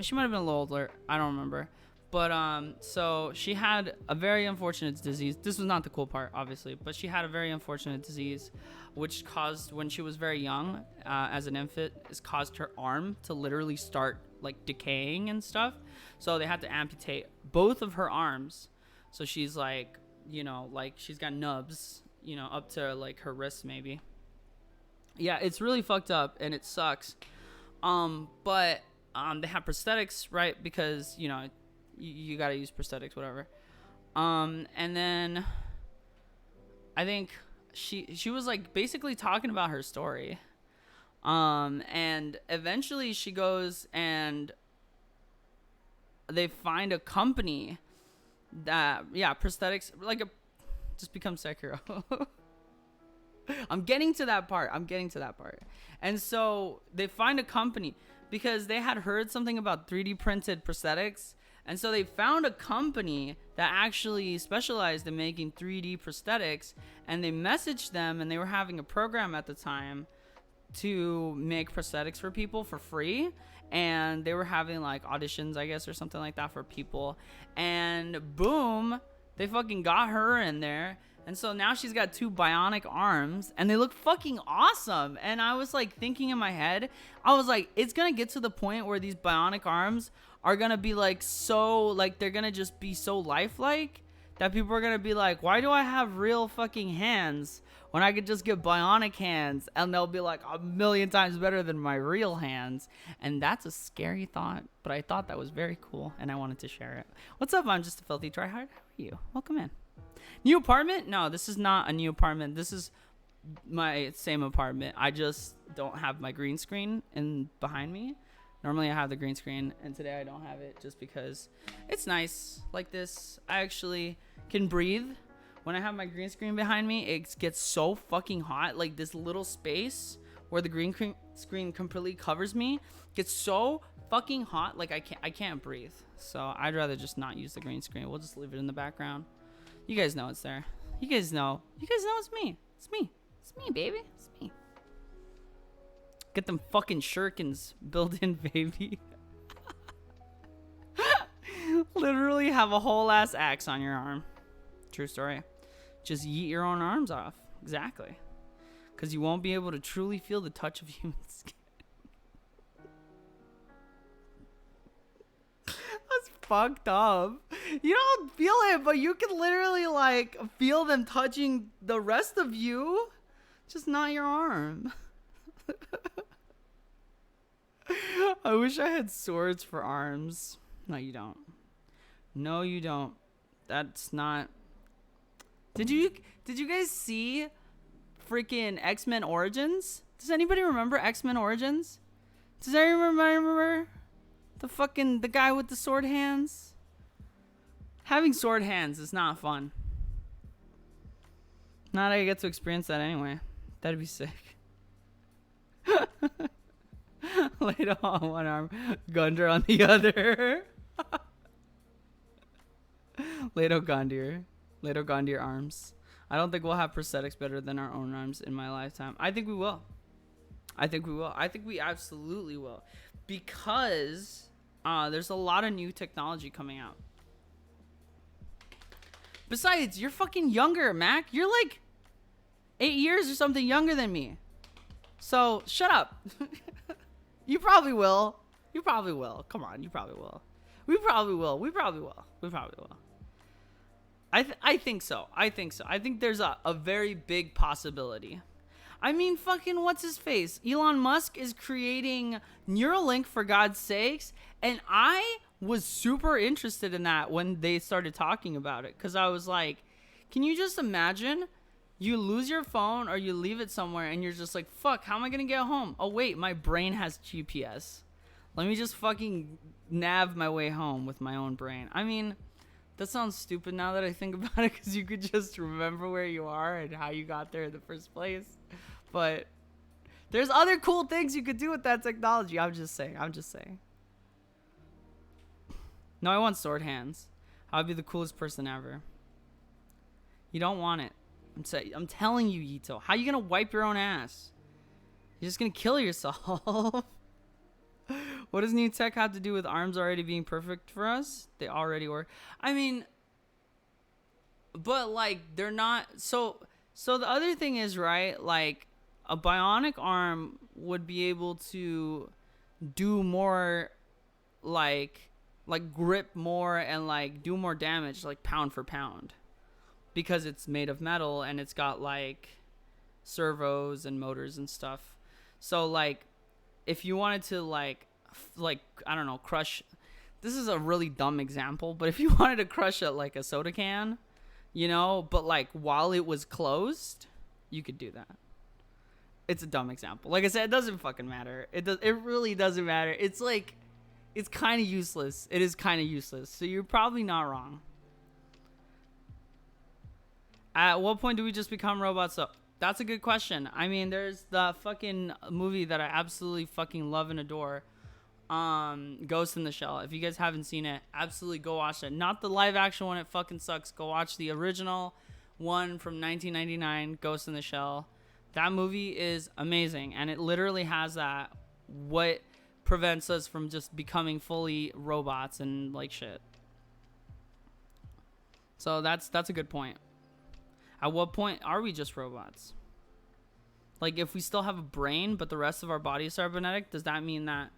She might have been a little older. I don't remember. But so she had a very unfortunate disease. This was not the cool part, obviously, but she had a very unfortunate disease, which caused, when she was very young, as an infant, has caused her arm to literally start like decaying and stuff. So they had to amputate both of her arms. So she's like, you know, like she's got nubs, you know, up to like her wrists maybe. Yeah, it's really fucked up and it sucks. But they have prosthetics, right? Because, you know, you gotta use prosthetics, whatever. And then I think she was like basically talking about her story. And eventually she goes and they find a company that, yeah, prosthetics, like just become Sekiro. I'm getting to that part. And so they find a company because they had heard something about 3D printed prosthetics. And so they found a company that actually specialized in making 3D prosthetics, and they messaged them, and they were having a program at the time to make prosthetics for people for free. And they were having like auditions, I guess, or something like that for people. And boom, they fucking got her in there. And so now she's got 2 bionic arms and they look fucking awesome. And I was like thinking in my head, I was like, it's going to get to the point where these bionic arms are going to be like so, like they're going to just be so lifelike that people are going to be like, why do I have real fucking hands when I could just get bionic hands? And they'll be like a million times better than my real hands. And that's a scary thought, but I thought that was very cool and I wanted to share it. What's up? I'm just a filthy tryhard. How are you? Welcome in. New apartment? No, this is not a new apartment. This is my same apartment. I just don't have my green screen in behind me. Normally I have the green screen, and today I don't have it just because it's nice like this. I actually can breathe. When I have my green screen behind me, it gets so fucking hot. Like this little space where the green screen completely covers me gets so fucking hot. Like I can't breathe. So I'd rather just not use the green screen. We'll just leave it in the background. You guys know it's there. You guys know it's me. It's me. It's me, baby. It's me. Get them fucking shurikens built in, baby. Literally have a whole ass axe on your arm. True story. Just yeet your own arms off. Exactly. Because you won't be able to truly feel the touch of human skin. That's fucked up. You don't feel it, but you can literally like feel them touching the rest of you. Just not your arm. I wish I had swords for arms. No, you don't. No, you don't. That's not. Did you guys see freaking X-Men Origins? Does anybody remember X-Men Origins? Does anyone remember the guy with the sword hands? Having sword hands is not fun. Not that I get to experience that anyway. That'd be sick. Later on one arm, Gundar on the other. Lato Gondir arms. I don't think we'll have prosthetics better than our own arms in my lifetime. I think we will. I think we absolutely will. Because there's a lot of new technology coming out. Besides, you're fucking younger, Mac. You're like 8 years or something younger than me. So, shut up. You probably will. You probably will. Come on, you probably will. We probably will. I think so. I think there's a very big possibility. I mean, fucking what's his face? Elon Musk is creating Neuralink, for God's sakes. And I was super interested in that when they started talking about it. Because I was like, can you just imagine you lose your phone or you leave it somewhere and you're just like, fuck, how am I going to get home? Oh, wait, my brain has GPS. Let me just fucking nav my way home with my own brain. I mean, that sounds stupid now that I think about it, because you could just remember where you are and how you got there in the first place. But there's other cool things you could do with that technology. I'm just saying. No, I want sword hands. I'd be the coolest person ever. You don't want it. I'm telling you, Yito. How are you going to wipe your own ass? You're just going to kill yourself. What does new tech have to do with arms already being perfect for us? They already were. I mean, but like they're not. So the other thing is, right, like a bionic arm would be able to do more, like grip more and like do more damage, like pound for pound, because it's made of metal and it's got like servos and motors and stuff. So like if you wanted to like I don't know, crush, this is a really dumb example, but if you wanted to crush like a soda can, you know, but like while it was closed, you could do that. It's a dumb example. Like I said, it doesn't fucking matter. It really doesn't matter. It's like, it's kind of useless. It is kind of useless. So you're probably not wrong. At what point do we just become robots? So that's a good question. I mean, there's the fucking movie that I absolutely fucking love and adore. Ghost in the Shell. If you guys haven't seen it, absolutely go watch it. Not the live action one. It fucking sucks. Go watch the original one from 1999, Ghost in the Shell. That movie is amazing, and it literally has that. What prevents us from just becoming fully robots and like shit. So that's a good point. At what point are we just robots? Like if we still have a brain but the rest of our body is cybernetic, does that mean that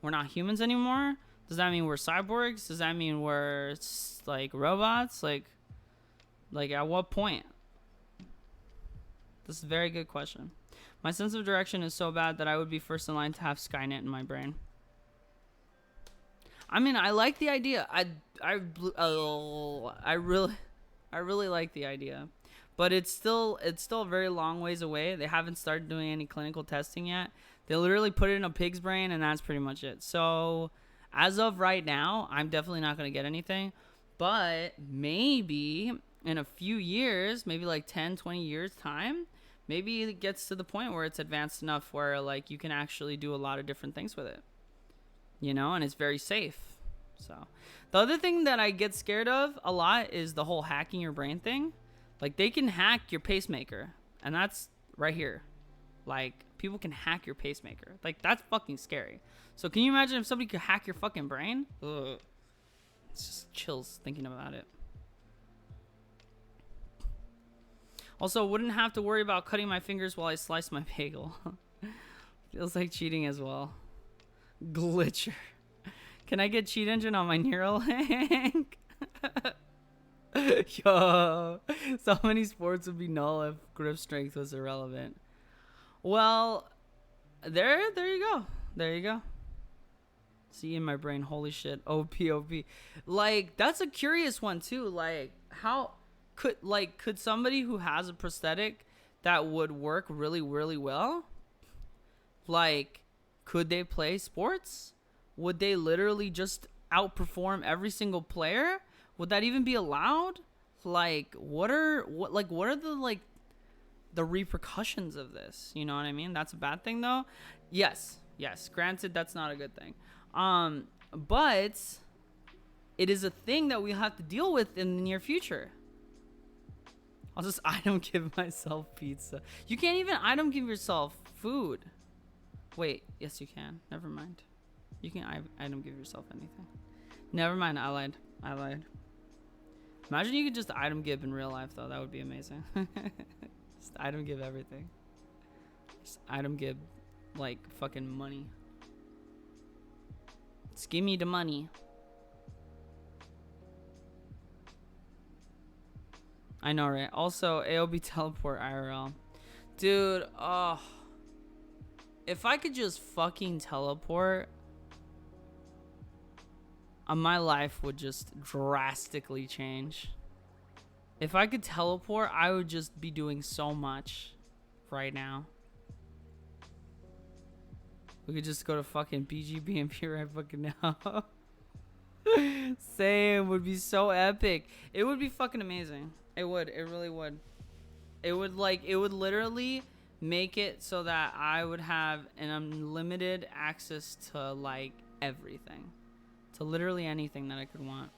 we're not humans anymore? Does that mean we're cyborgs? Does that mean we're like robots? Like at what point? This is a very good question. My sense of direction is so bad that I would be first in line to have Skynet in my brain. I mean, I like the idea. I really like the idea, but it's still a very long ways away. They haven't started doing any clinical testing yet. They literally put it in a pig's brain, and that's pretty much it. So, as of right now, I'm definitely not going to get anything, but maybe in a few years, maybe like 10, 20 years time, maybe it gets to the point where it's advanced enough where like you can actually do a lot of different things with it, you know, and it's very safe. So the other thing that I get scared of a lot is the whole hacking your brain thing. Like they can hack your pacemaker, and that's right here. Like people can hack your pacemaker. Like that's fucking scary. So can you imagine if somebody could hack your fucking brain? Ugh. It's just chills thinking about it. Also, wouldn't have to worry about cutting my fingers while I slice my bagel. Feels like cheating as well. Glitcher. Can I get cheat engine on my Neuralink? Yo, so many sports would be null if grip strength was irrelevant. Well, there you go. There you go. See in my brain, holy shit, OP. Like, that's a curious one too. Like, how could somebody who has a prosthetic that would work really, really well, like, could they play sports? Would they literally just outperform every single player? Would that even be allowed? Like, what are the repercussions of this? You know what I mean? That's a bad thing though. Yes, Yes, granted, that's not a good thing. But it is a thing that we have to deal with in the near future. I'll just item give myself pizza. You can't even item give yourself food. Wait, yes you can. Never mind. You can item give yourself anything. Never mind, I lied. Imagine you could just item give in real life though. That would be amazing. Just item give everything. Just item give like fucking money. Just give me the money. I know, right? Also, AOB teleport IRL. Dude, if I could just fucking teleport, my life would just drastically change. If I could teleport, I would just be doing so much right now. We could just go to fucking BGB and be right fucking now. Same, would be so epic. It would be fucking amazing. It would. It really would. It would literally make it so that I would have an unlimited access to like everything. To literally anything that I could want.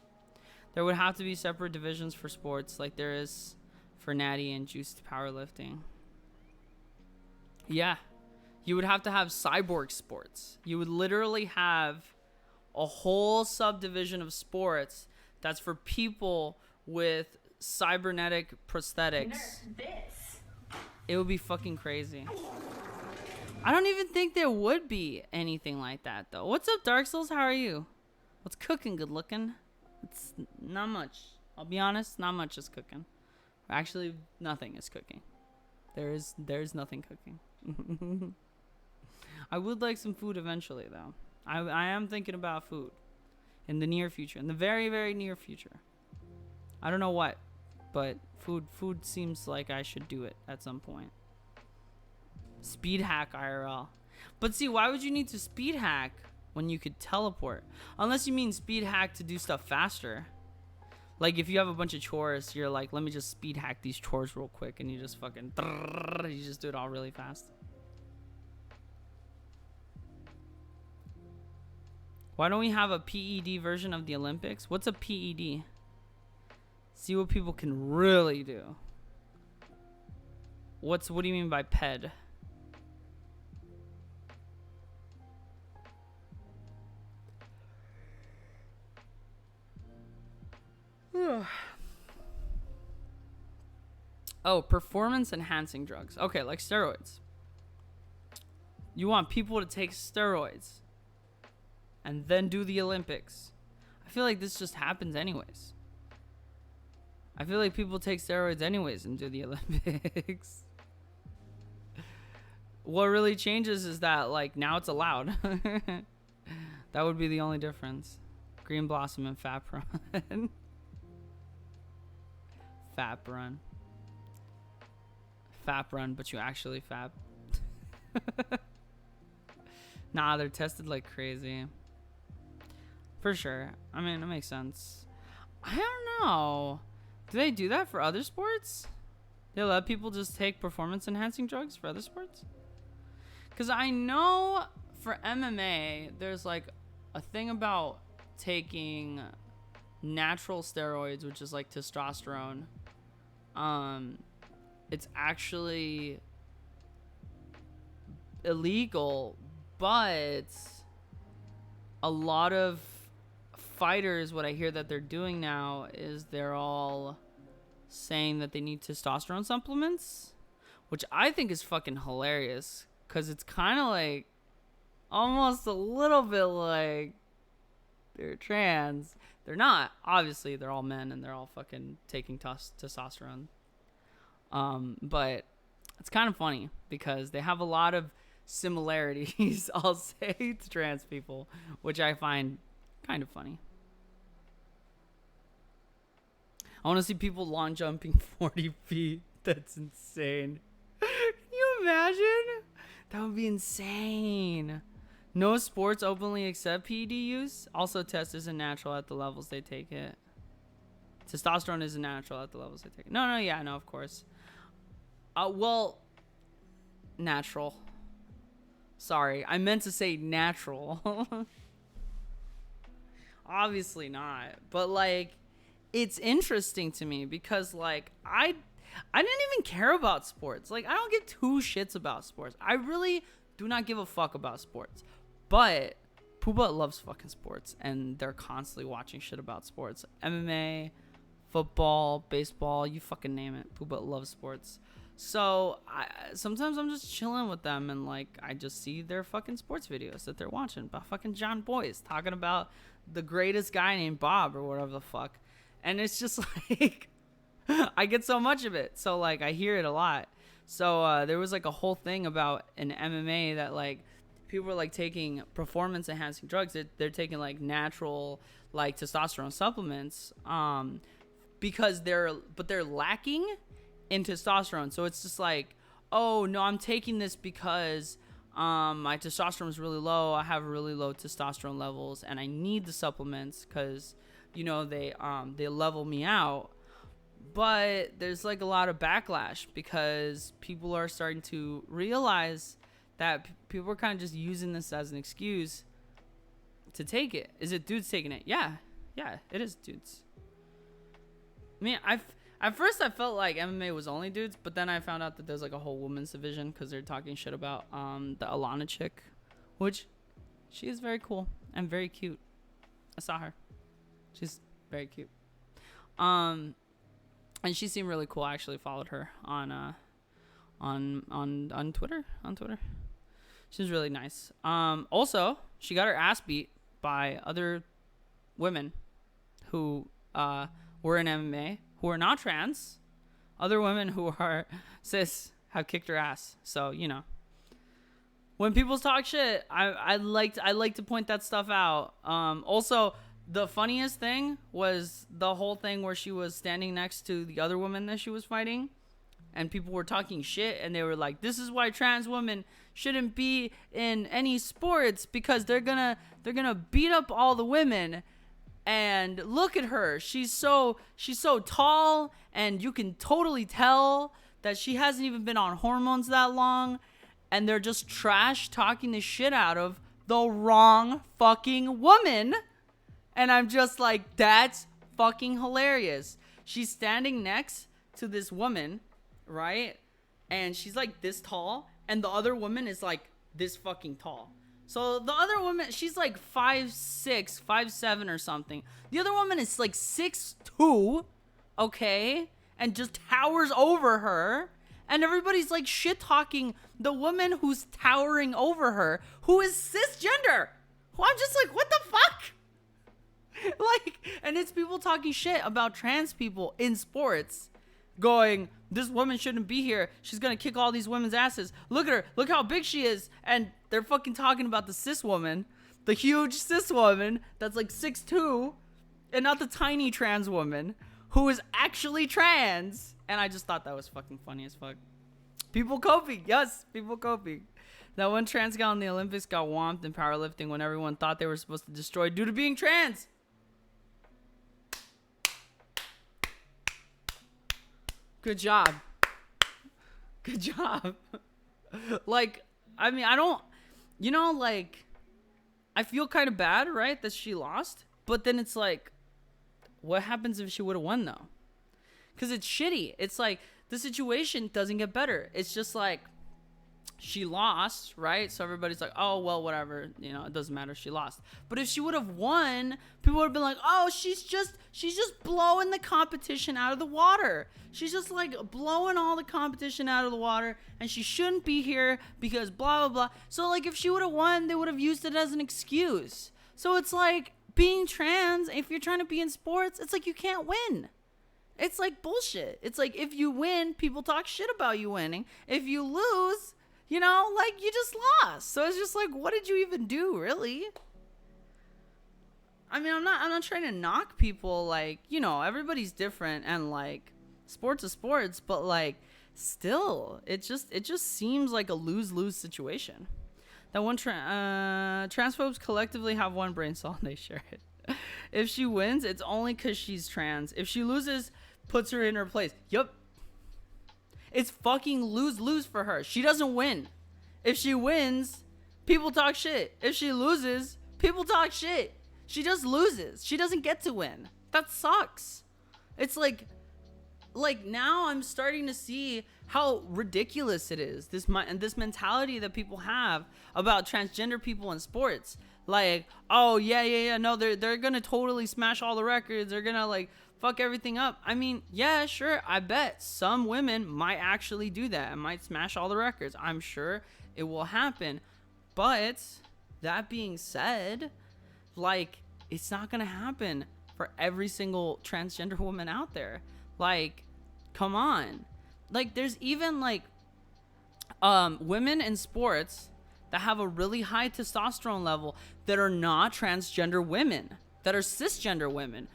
There would have to be separate divisions for sports like there is for natty and juiced powerlifting. Yeah. You would have to have cyborg sports. You would literally have a whole subdivision of sports that's for people with cybernetic prosthetics. It would be fucking crazy. I don't even think there would be anything like that though. What's up, Dark Souls? How are you? What's cooking? Good looking? It's not much. I'll be honest, not much is cooking. Actually, nothing is cooking. There's nothing cooking. I would like some food eventually though. I am thinking about food in the near future, in the very, very near future. I don't know what, but food seems like I should do it at some point. Speed hack IRL. But see, why would you need to speed hack when you could teleport? Unless you mean speed hack to do stuff faster. Like if you have a bunch of chores, you're like, let me just speed hack these chores real quick, and you just fucking you just do it all really fast. Why don't we have a PED version of the Olympics? What's a PED? See what people can really do. What do you mean by PED? Oh, performance enhancing drugs. Okay, like steroids. You want people to take steroids and then do the Olympics. I feel like this just happens anyways. I feel like people take steroids anyways and do the Olympics. What really changes is that like now it's allowed. That would be the only difference. Green Blossom and Fap Run. Fap Run. Fap Run, but you actually fap. Nah, they're tested like crazy. For sure. I mean, it makes sense. I don't know. Do they do that for other sports? They let people just take performance enhancing drugs for other sports? Because I know for MMA, there's like a thing about taking natural steroids, which is like testosterone. It's actually illegal, but a lot of fighters, what I hear that they're doing now is they're all saying that they need testosterone supplements, which I think is fucking hilarious, because it's kind of like almost a little bit like they're trans. They're not. Obviously, they're all men and they're all fucking taking testosterone. But it's kind of funny because they have a lot of similarities, I'll say, to trans people, which I find kind of funny. I want to see people long jumping 40 feet. That's insane. Can you imagine? That would be insane. No sports openly accept PED use. Also, test isn't natural at the levels they take it. Testosterone isn't natural at the levels they take it. No, yeah, no, of course. Well, natural. Sorry, I meant to say natural. Obviously not. But like, it's interesting to me because like I didn't even care about sports. Like, I don't give two shits about sports. I really do not give a fuck about sports. But Pooba loves fucking sports, and they're constantly watching shit about sports. MMA, football, baseball, you fucking name it. Pooba loves sports. So sometimes I'm just chilling with them, and like I just see their fucking sports videos that they're watching about fucking John Boyce talking about the greatest guy named Bob or whatever the fuck. And it's just like I get so much of it. So like I hear it a lot. So there was like a whole thing about an MMA that like people were like taking performance enhancing drugs. They're taking like natural like testosterone supplements because they're lacking in testosterone. So it's just like, oh no, I'm taking this because my testosterone is really low. I have really low testosterone levels and I need the supplements because you know they level me out. But there's like a lot of backlash because people are starting to realize that people are kind of just using this as an excuse to take it. Is it dudes taking it? Yeah, it is dudes. I mean, at first I felt like MMA was only dudes, but then I found out that there's like a whole women's division because they're talking shit about the Alana chick, which she is very cool and very cute. I saw her. She's very cute. And she seemed really cool. I actually followed her on Twitter. She was really nice. Also, she got her ass beat by other women who were in MMA, who are not trans. Other women who are cis have kicked her ass. So, you know. When people talk shit, I like to point that stuff out. Also, the funniest thing was the whole thing where she was standing next to the other woman that she was fighting. And people were talking shit, and they were like, this is why trans women shouldn't be in any sports because they're gonna beat up all the women. And look at her. She's so tall, and you can totally tell that she hasn't even been on hormones that long. And they're just trash talking the shit out of the wrong fucking woman. And I'm just like, that's fucking hilarious. She's standing next to this woman, right? And she's like this tall, and the other woman is like this fucking tall. So the other woman, she's like 5'6", 5'7" or something. The other woman is like 6'2", okay? And just towers over her. And everybody's like shit talking the woman who's towering over her, who is cisgender. Who I'm just like, what the fuck? Like, and it's people talking shit about trans people in sports, going, this woman shouldn't be here. She's gonna kick all these women's asses. Look at her. Look how big she is. And they're fucking talking about the cis woman, the huge cis woman that's like 6'2", and not the tiny trans woman who is actually trans. And I just thought that was fucking funny as fuck. People coping. Yes, people coping. That one trans gal in the Olympics got whomped in powerlifting when everyone thought they were supposed to destroy due to being trans. Good job. Good job. Like, I mean, I don't, you know, like, I feel kind of bad, right, that she lost. But then it's like, what happens if she would have won, though? Because it's shitty. It's like, the situation doesn't get better. It's just like, she lost, right? So everybody's like, oh, well, whatever. You know, it doesn't matter. She lost. But if she would have won, people would have been like, oh, she's just blowing the competition out of the water. She's just like blowing all the competition out of the water, and she shouldn't be here because blah, blah, blah. So like if she would have won, they would have used it as an excuse. So it's like being trans, if you're trying to be in sports, it's like you can't win. It's like bullshit. It's like if you win, people talk shit about you winning. If you lose, you know, like, you just lost. So it's just like, what did you even do, really? I mean, I'm not trying to knock people. Like, you know, everybody's different, and like, sports is sports, but like, still, it just seems like a lose-lose situation. That one transphobes collectively have one brain cell and they share it. If she wins, it's only because she's trans. If she loses, puts her in her place. Yup. It's fucking lose-lose for her. She doesn't win. If she wins, people talk shit. If she loses, people talk shit. She just loses. She doesn't get to win. That sucks. It's like now I'm starting to see how ridiculous it is. This mentality that people have about transgender people in sports. Like, oh yeah, no, they're gonna totally smash all the records. They're gonna like fuck everything up. I mean, yeah, sure. I bet some women might actually do that and might smash all the records. I'm sure it will happen. But that being said, like, it's not gonna happen for every single transgender woman out there. Like, come on. Like, there's even like women in sports that have a really high testosterone level that are not transgender women, that are cisgender women,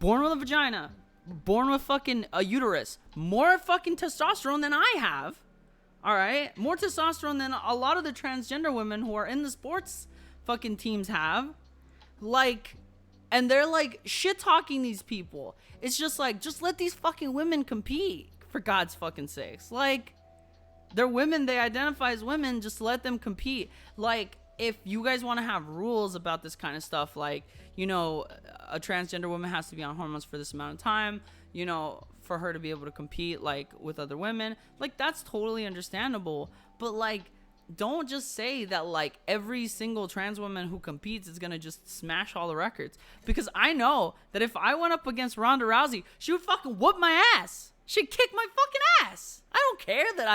born with a vagina, born with fucking a uterus, more fucking testosterone than I have. All right, more testosterone than a lot of the transgender women who are in the sports fucking teams have. Like, and they're like shit talking these people. It's just like, just let these fucking women compete, for God's fucking sakes. Like, they're women, they identify as women, just let them compete. Like, if you guys want to have rules about this kind of stuff, like, you know, a transgender woman has to be on hormones for this amount of time, you know, for her to be able to compete like with other women, like, that's totally understandable. But like, don't just say that like every single trans woman who competes is gonna just smash all the records, because I know that if I went up against Ronda Rousey, she would fucking whoop my ass. She'd kick my fucking ass. I don't care that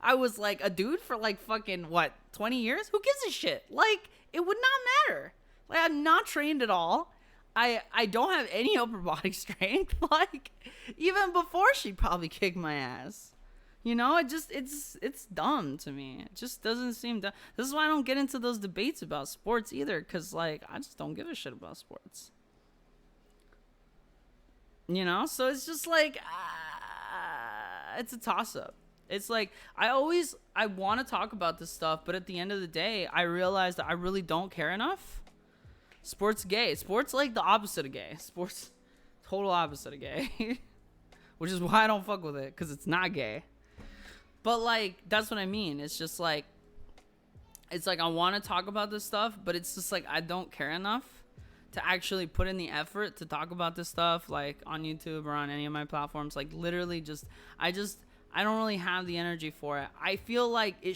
I was like a dude for like fucking 20 years. Who gives a shit? Like, it would not matter. Like, I'm not trained at all. I don't have any upper body strength. Like, even before, she'd probably kick my ass. You know, it's dumb to me. It just doesn't seem dumb. This is why I don't get into those debates about sports either, because like, I just don't give a shit about sports. You know, so it's just like, it's a toss-up. It's like, I want to talk about this stuff, but at the end of the day, I realize that I really don't care enough. Sports gay. Sports like the opposite of gay. Sports total opposite of gay. Which is why I don't fuck with it, because it's not gay. But like, that's what I mean. It's just like, it's like I want to talk about this stuff, but it's just like I don't care enough to actually put in the effort to talk about this stuff, like on YouTube or on any of my platforms. Like, literally I don't really have the energy for it. I feel like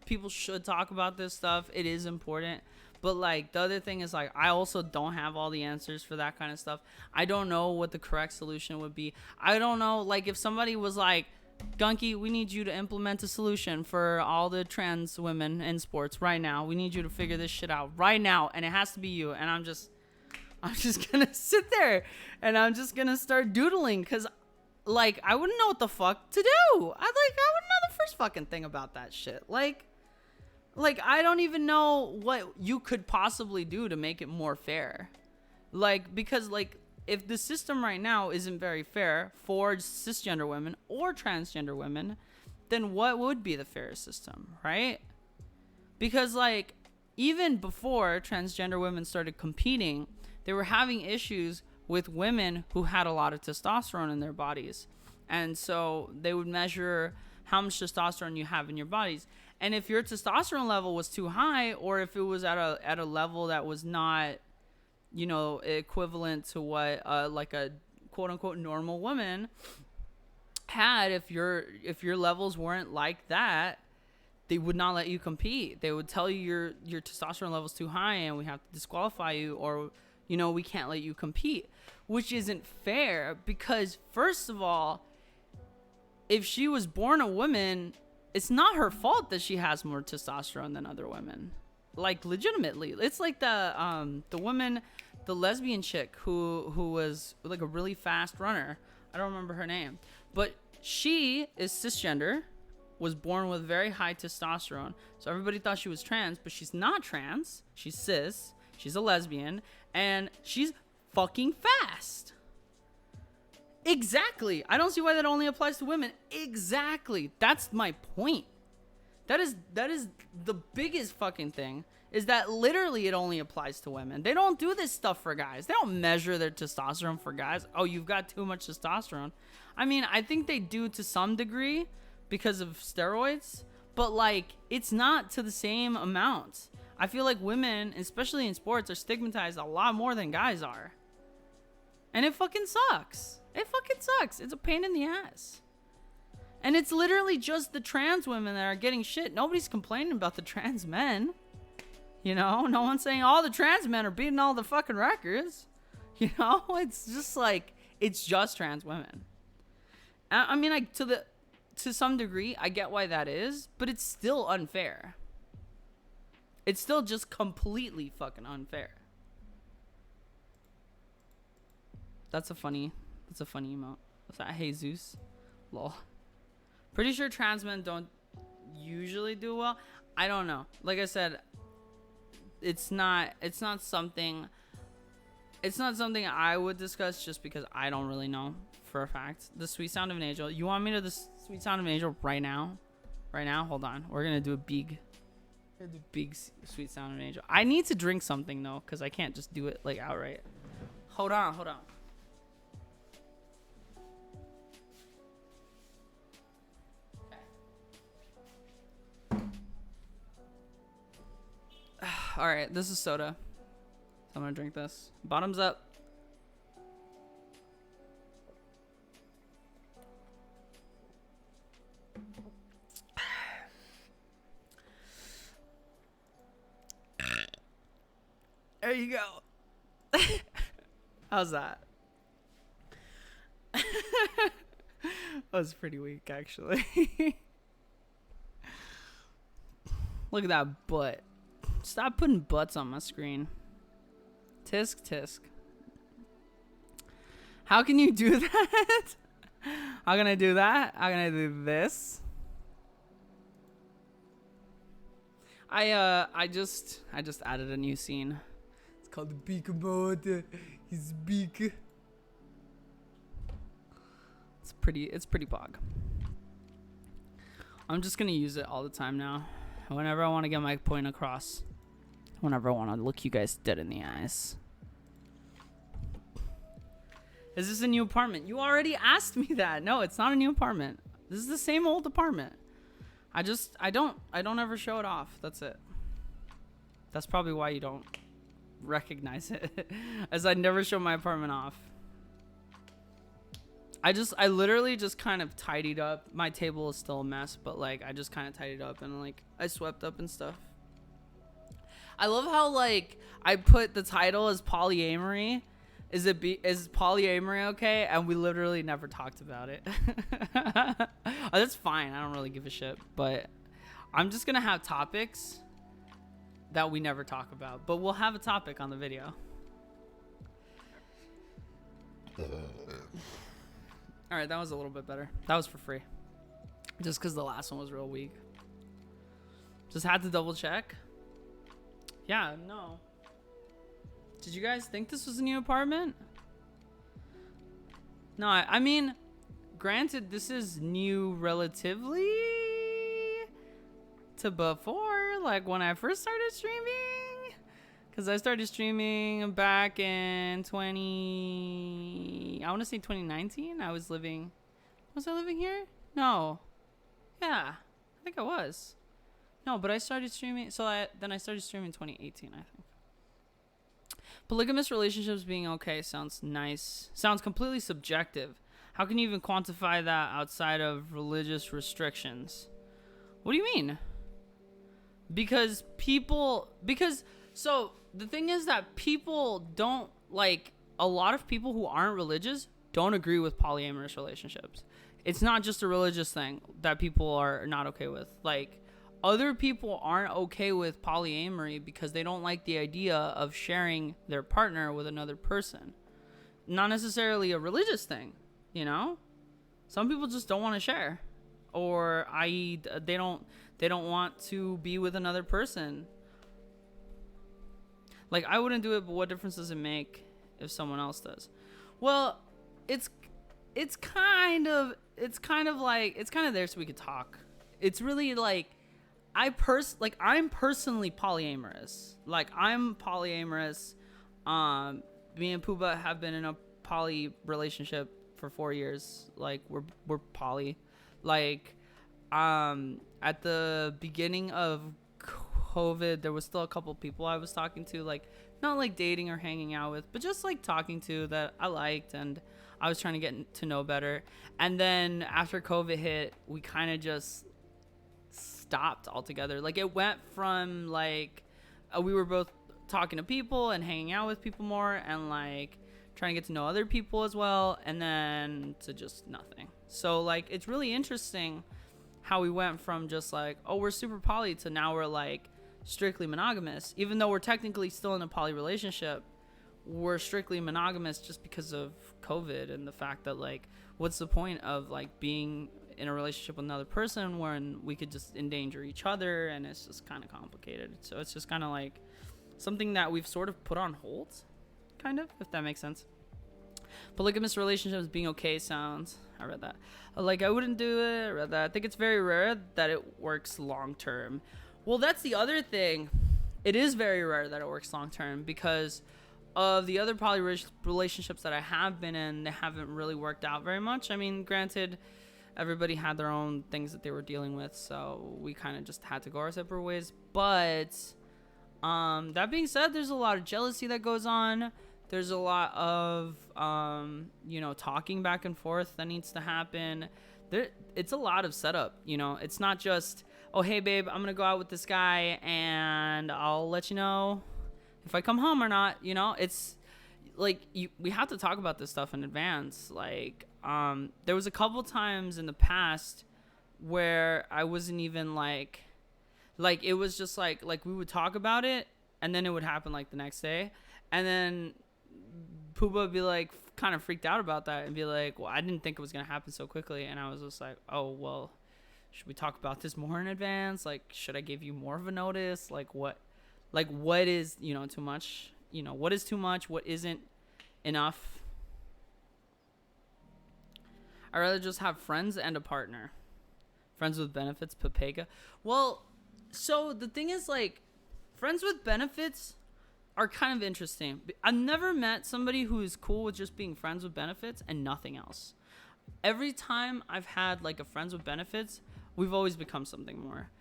people should talk about this stuff. It is important. But like, the other thing is, like, I also don't have all the answers for that kind of stuff. I don't know what the correct solution would be. I don't know, like, if somebody was like, Gunky, we need you to implement a solution for all the trans women in sports right now. We need you to figure this shit out right now, and it has to be you. And I'm just gonna sit there and I'm just gonna start doodling, because like, I wouldn't know what the fuck to do. I wouldn't know the first fucking thing about that shit. Like I don't even know what you could possibly do to make it more fair. Like, because like, if the system right now isn't very fair for cisgender women or transgender women, then what would be the fairest system, right? Because like, even before transgender women started competing, they were having issues with women who had a lot of testosterone in their bodies. And so they would measure how much testosterone you have in your bodies. And if your testosterone level was too high, or if it was at a level that was not, you know, equivalent to what like a quote unquote normal woman had, if your levels weren't like that, they would not let you compete. They would tell you your testosterone level's too high and we have to disqualify you, or, you know, we can't let you compete, which isn't fair, because first of all, if she was born a woman, it's not her fault that she has more testosterone than other women. Like, legitimately. It's like the woman, the lesbian chick who was like a really fast runner. I don't remember her name, but she is cisgender, was born with very high testosterone. So everybody thought she was trans, but she's not trans. She's cis. She's a lesbian, and she's fucking fast. Exactly. I don't see why that only applies to women. Exactly. That's my point. That is the biggest fucking thing, is that literally it only applies to women. They don't do this stuff for guys. They don't measure their testosterone for guys. Oh, you've got too much testosterone. I mean, I think they do to some degree because of steroids, but like it's not to the same amount. I feel like women, especially in sports, are stigmatized a lot more than guys are. And it fucking sucks. It fucking sucks. It's a pain in the ass. And it's literally just the trans women that are getting shit. Nobody's complaining about the trans men. You know, no one's saying all the trans men are beating all the fucking records. You know, it's just like, it's just trans women. I mean, like to some degree, I get why that is, but it's still unfair. It's still just completely fucking unfair. That's a funny emote. What's that? Hey Zeus. Lol. Pretty sure trans men don't usually do well. I don't know. Like I said, it's not something I would discuss just because I don't really know for a fact. The sweet sound of an angel. You want me to the sweet sound of an angel right now? Right now? Hold on. We're gonna do a big sweet sound of an angel. I need to drink something though, because I can't just do it like outright. Hold on. All right, this is soda. So I'm gonna drink this. Bottoms up. There you go. How's that? That was pretty weak, actually. Look at that butt. Stop putting butts on my screen. Tisk, tisk. How can you do that? How can I do that? How can I do this? I just added a new scene. It's called the Beak Mode. His beak. It's pretty pog. I'm just gonna use it all the time now. Whenever I want to get my point across. Whenever I want to look you guys dead in the eyes. Is this a new apartment? You already asked me that. No, it's not a new apartment. This is the same old apartment. I don't ever show it off. That's it. That's probably why you don't recognize it. As I never show my apartment off. I literally just kind of tidied up. My table is still a mess, but like I just kind of tidied up and like I swept up and stuff. I love how like I put the title as polyamory. Is polyamory okay? And we literally never talked about it. Oh, that's fine. I don't really give a shit. But I'm just gonna have topics that we never talk about. But we'll have a topic on the video. All right, that was a little bit better. That was for free. Just because the last one was real weak. Just had to double check. Yeah, no. Did you guys think this was a new apartment? No, I mean, granted, this is new relatively to before, like when I first started streaming. Because I started streaming back in I want to say 2019. Was I living here? No. Yeah, I think I was. No, but I started streaming. Then I started streaming in 2018, I think. Polygamous relationships being okay sounds nice. Sounds completely subjective. How can you even quantify that outside of religious restrictions? What do you mean? So the thing is that people don't like, a lot of people who aren't religious don't agree with polyamorous relationships. It's not just a religious thing that people are not okay with. Like, other people aren't okay with polyamory because they don't like the idea of sharing their partner with another person. Not necessarily a religious thing, you know? Some people just don't want to share, or i.e. they don't want to be with another person. Like, I wouldn't do it, but what difference does it make if someone else does? Well, it's kind of there so we could talk. It's really like, I'm personally polyamorous. Like, I'm polyamorous. Me and Pooba have been in a poly relationship for 4 years. Like, we're poly. Like, at the beginning of COVID, there was still a couple people I was talking to, like not like dating or hanging out with, but just like talking to that I liked, and I was trying to get to know better. And then after COVID hit, we kind of just stopped altogether. Like it went from like we were both talking to people and hanging out with people more, and like trying to get to know other people as well, and then to just nothing. So like it's really interesting how we went from just like, oh, we're super poly, to now we're like strictly monogamous. Even though we're technically still in a poly relationship, we're strictly monogamous just because of COVID and the fact that like, what's the point of like being in a relationship with another person when we could just endanger each other, and it's just kind of complicated. So it's just kind of like something that we've sort of put on hold, kind of, if that makes sense. Polygamous relationships being okay sounds, I read that. Like I wouldn't do it. I read that. I think it's very rare that it works long term. Well, that's the other thing. It is very rare that it works long term, because of the other poly relationships that I have been in, they haven't really worked out very much. I mean, granted, everybody had their own things that they were dealing with, so we kind of just had to go our separate ways. But that being said, there's a lot of jealousy that goes on. There's a lot of talking back and forth that needs to happen. It's a lot of setup. It's not just, oh hey babe, I'm gonna go out with this guy and I'll let you know if I come home or not. It's like we have to talk about this stuff in advance. Like there was a couple times in the past where I wasn't even like it was just like we would talk about it, and then it would happen like the next day, and then Pooba would be like kind of freaked out about that and be like, well, I didn't think it was gonna happen so quickly. And I was just like, oh well, should we talk about this more in advance? Like, should I give you more of a notice? Like what is too much? What is too much? What isn't enough? I'd rather just have friends and a partner. Friends with benefits, Pepega. Well, so the thing is, like, friends with benefits are kind of interesting. I've never met somebody who is cool with just being friends with benefits and nothing else. Every time I've had like a friends with benefits, we've always become something more.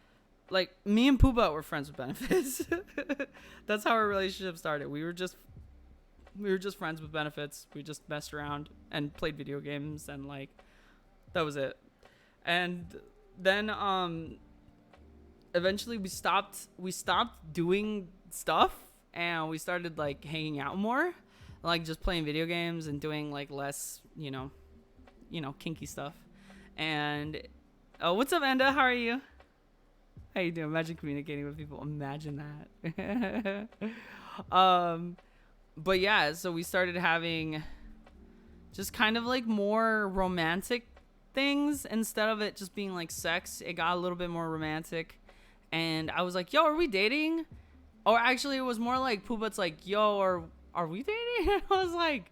Like me and Pooba were friends with benefits. That's how our relationship started. We were just friends with benefits. We just messed around and played video games, and like that was it. And then eventually we stopped doing stuff, and we started like hanging out more, like just playing video games and doing like less kinky stuff. And what's up, Enda? How are you? How you doing? Imagine communicating with people. Imagine that. But yeah, so we started having just kind of like more romantic things instead of it just being like sex. It got a little bit more romantic, and I was like, yo, are we dating? Or actually it was more like Pooba's like, yo, are we dating? And I was like,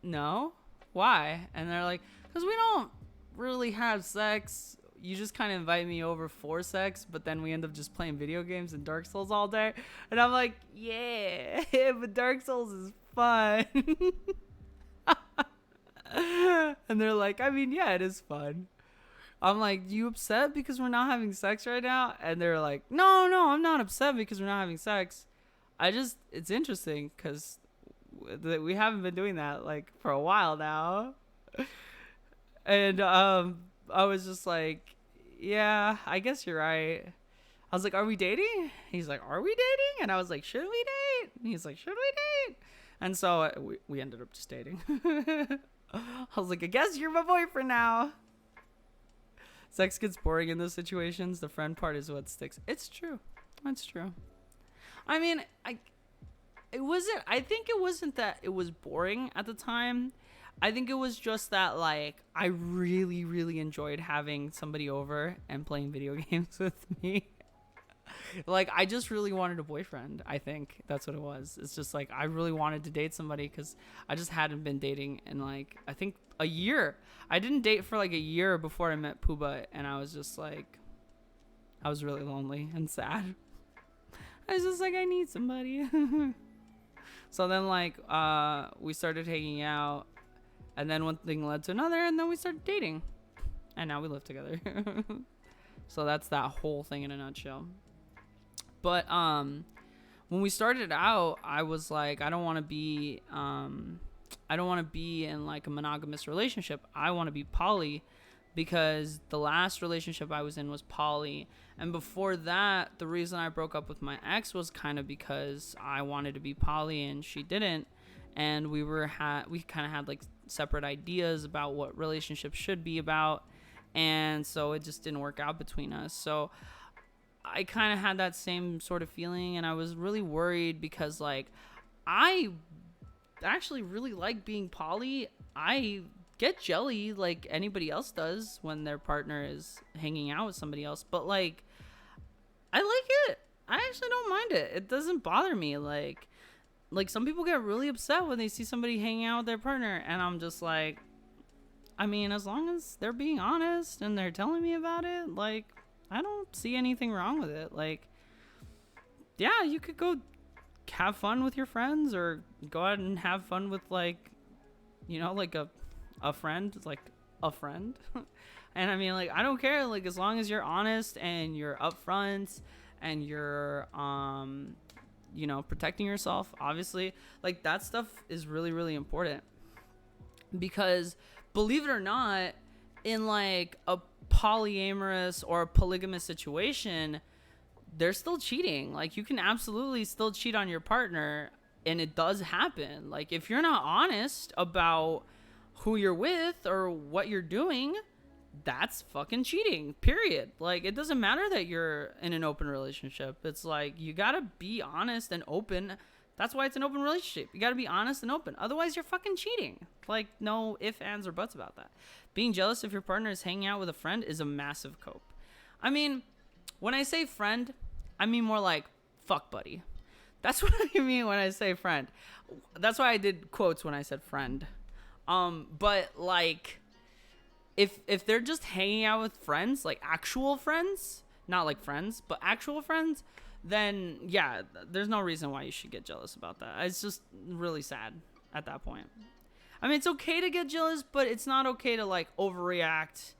no. Why? And they're like, because we don't really have sex. You just kind of invite me over for sex, but then we end up just playing video games and Dark Souls all day. And I'm like, yeah, but Dark Souls is fun. And they're like, I mean, yeah, it is fun. I'm like, you upset because we're not having sex right now? And they're like, no, I'm not upset because we're not having sex. It's interesting because we haven't been doing that like for a while now. And I was just like, yeah, I guess you're right. I was like, are we dating? He's like, are we dating? And I was like, should we date? And he's like, should we date? And so we ended up just dating. I was like, I guess you're my boyfriend now. Sex gets boring in those situations. The friend part is what sticks. It's true. That's true. I mean, I think it wasn't that it was boring at the time. I think it was just that, like, I really, really enjoyed having somebody over and playing video games with me. Like, I just really wanted a boyfriend. I think that's what it was. It's just like I really wanted to date somebody because I just hadn't been dating in like, I think a year. I didn't date for like a year before I met Pooba, and I was just like, I was really lonely and sad. I was just like, I need somebody. So then like we started hanging out, and then one thing led to another, and then we started dating, and now we live together. So that's that whole thing in a nutshell. But when we started out, I was like, I don't want to be in like a monogamous relationship. I want to be poly, because the last relationship I was in was poly. And before that, the reason I broke up with my ex was kind of because I wanted to be poly and she didn't. And we kind of had like separate ideas about what relationships should be about. And so it just didn't work out between us. So I kind of had that same sort of feeling, and I was really worried because like I actually really like being poly. I get jelly like anybody else does when their partner is hanging out with somebody else, but like I like it. I actually don't mind it. It doesn't bother me. Like some people get really upset when they see somebody hanging out with their partner, and I'm just like, I mean, as long as they're being honest and they're telling me about it, like I don't see anything wrong with it. Like, yeah, you could go have fun with your friends, or go out and have fun with like, you know, like a friend, like a friend. And I mean, like, I don't care, like, as long as you're honest and you're upfront and you're you know, protecting yourself, obviously, like that stuff is really, really important. Because believe it or not, in like a polyamorous or a polygamous situation, they're still cheating. Like, you can absolutely still cheat on your partner, and it does happen. Like, if you're not honest about who you're with or what you're doing, that's fucking cheating, period. Like, it doesn't matter that you're in an open relationship. It's like, you gotta be honest and open. That's why it's an open relationship. You gotta be honest and open. Otherwise, you're fucking cheating. Like, no ifs, ands, or buts about that. Being jealous if your partner is hanging out with a friend is a massive cope. I mean, when I say friend, I mean more like fuck buddy. That's what I mean when I say friend. That's why I did quotes when I said friend. But like, if they're just hanging out with friends, like actual friends, not like friends, but actual friends, then yeah, there's no reason why you should get jealous about that. It's just really sad at that point. I mean, it's okay to get jealous, but it's not okay to like overreact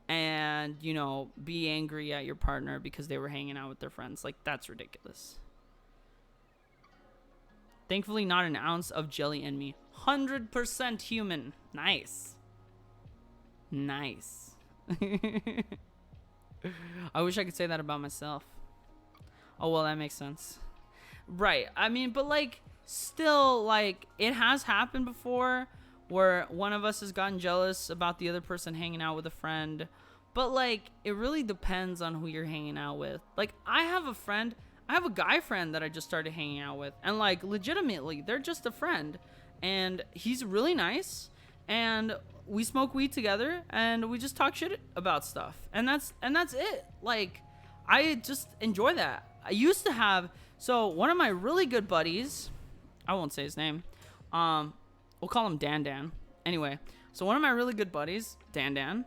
and, you know, be angry at your partner because they were hanging out with their friends. Like, that's ridiculous. Thankfully, not an ounce of jelly in me. 100% human. Nice. Nice. I wish I could say that about myself. Oh, well, that makes sense. Right. I mean, but like, still, like, it has happened before where one of us has gotten jealous about the other person hanging out with a friend. But like, it really depends on who you're hanging out with. Like, I have a guy friend that I just started hanging out with, and like, legitimately, they're just a friend, and he's really nice, and we smoke weed together, and we just talk shit about stuff, and that's it. Like, I just enjoy that. I used to have, so one of my really good buddies, I won't say his name, we'll call him Dan. Anyway, so one of my really good buddies, Dan,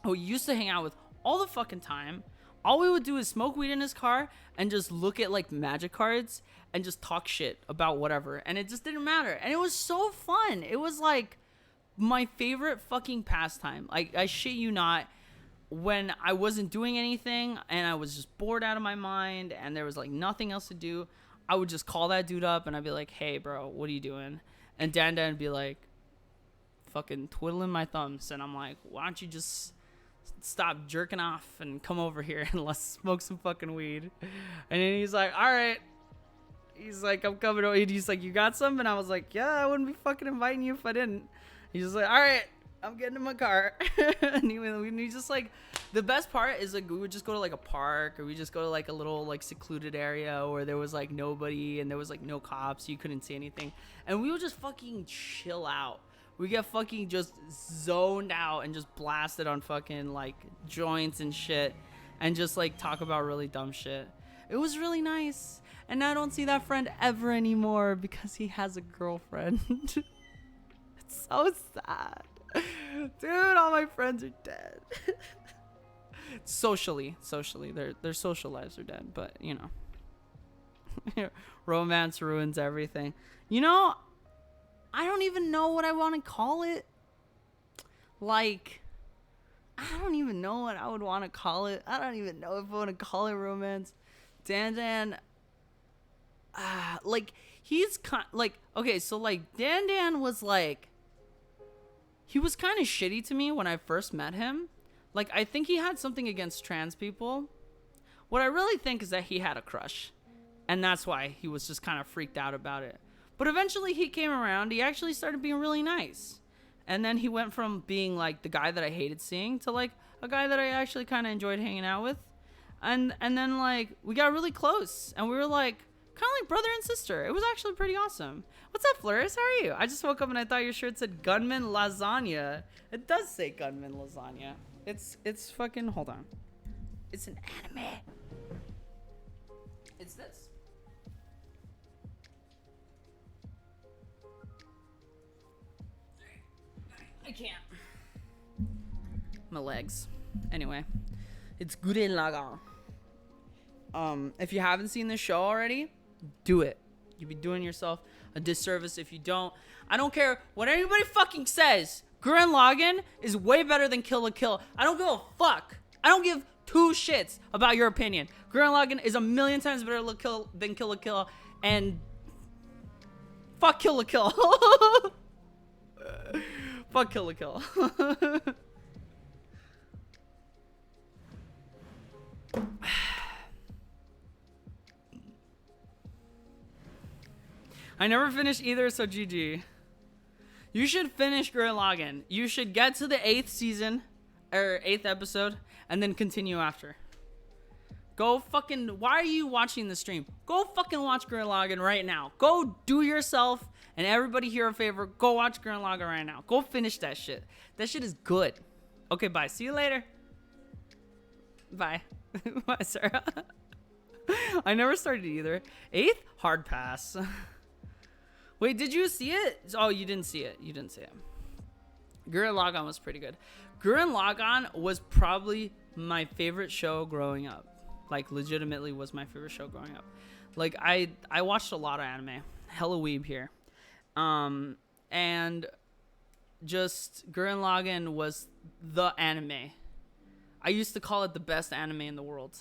who used to hang out with all the fucking time, all we would do is smoke weed in his car and just look at like magic cards and just talk shit about whatever, and it just didn't matter, and it was so fun. It was like my favorite fucking pastime. Like, I shit you not, when I wasn't doing anything and I was just bored out of my mind and there was like nothing else to do, I would just call that dude up and I'd be like, hey bro, what are you doing? And Dan would be like, fucking twiddling my thumbs, and I'm like, why don't you just stop jerking off and come over here and let's smoke some fucking weed? And then he's like, all right. He's like, I'm coming over. He's like, you got some? And I was like, yeah, I wouldn't be fucking inviting you if I didn't. He's like, all right, I'm getting in my car. And he just like, the best part is like, we would just go to like a park, or we just go to like a little like secluded area where there was like nobody and there was like no cops, you couldn't see anything, and we would just fucking chill out. We get fucking just zoned out and just blasted on fucking like joints and shit, and just like talk about really dumb shit. It was really nice. And I don't see that friend ever anymore because he has a girlfriend. It's so sad. Dude, all my friends are dead. Socially, their social lives are dead, but you know, romance ruins everything. You know, I don't even know what I want to call it. Like, I don't even know what I would want to call it. I don't even know if I want to call it romance. Dan, like, he's like, okay, so like Dan was like, he was kind of shitty to me when I first met him. Like, I think he had something against trans people. What I really think is that he had a crush. And that's why he was just kind of freaked out about it. But eventually he came around. He actually started being really nice. And then he went from being like the guy that I hated seeing to like a guy that I actually kind of enjoyed hanging out with. And then like we got really close. And we were like kind of like brother and sister. It was actually pretty awesome. What's up, Floris? How are you? I just woke up and I thought your shirt said Gunman Lasagna. It does say Gunman Lasagna. It's fucking, hold on. It's an anime. It's this. I can't. My legs. Anyway, it's Gurren Lagann. If you haven't seen this show already, do it. You'd be doing yourself a disservice if you don't. I don't care what anybody fucking says. Gurren Lagann is way better than Kill la Kill. I don't give a fuck. I don't give two shits about your opinion. Gurren Lagann is a million times better than Kill la Kill, and fuck Kill la Kill. Fuck Kill la Kill. I never finished either, so GG. You should finish Gurren Lagann. You should get to the 8th season, or 8th episode, and then continue after. Go fucking, why are you watching the stream? Go fucking watch Gurren Lagann right now. Go do yourself and everybody here a favor. Go watch Gurren Lagann right now. Go finish that shit. That shit is good. Okay, bye. See you later. Bye. Bye, Sarah. I never started either. 8th? Hard pass. Wait, did you see it? Oh, you didn't see it. You didn't see it. Gurren Lagann was pretty good. Gurren Lagann was probably my favorite show growing up. Like, legitimately was my favorite show growing up. Like, I watched a lot of anime. Hella weeb here. And just Gurren Lagann was the anime. I used to call it the best anime in the world.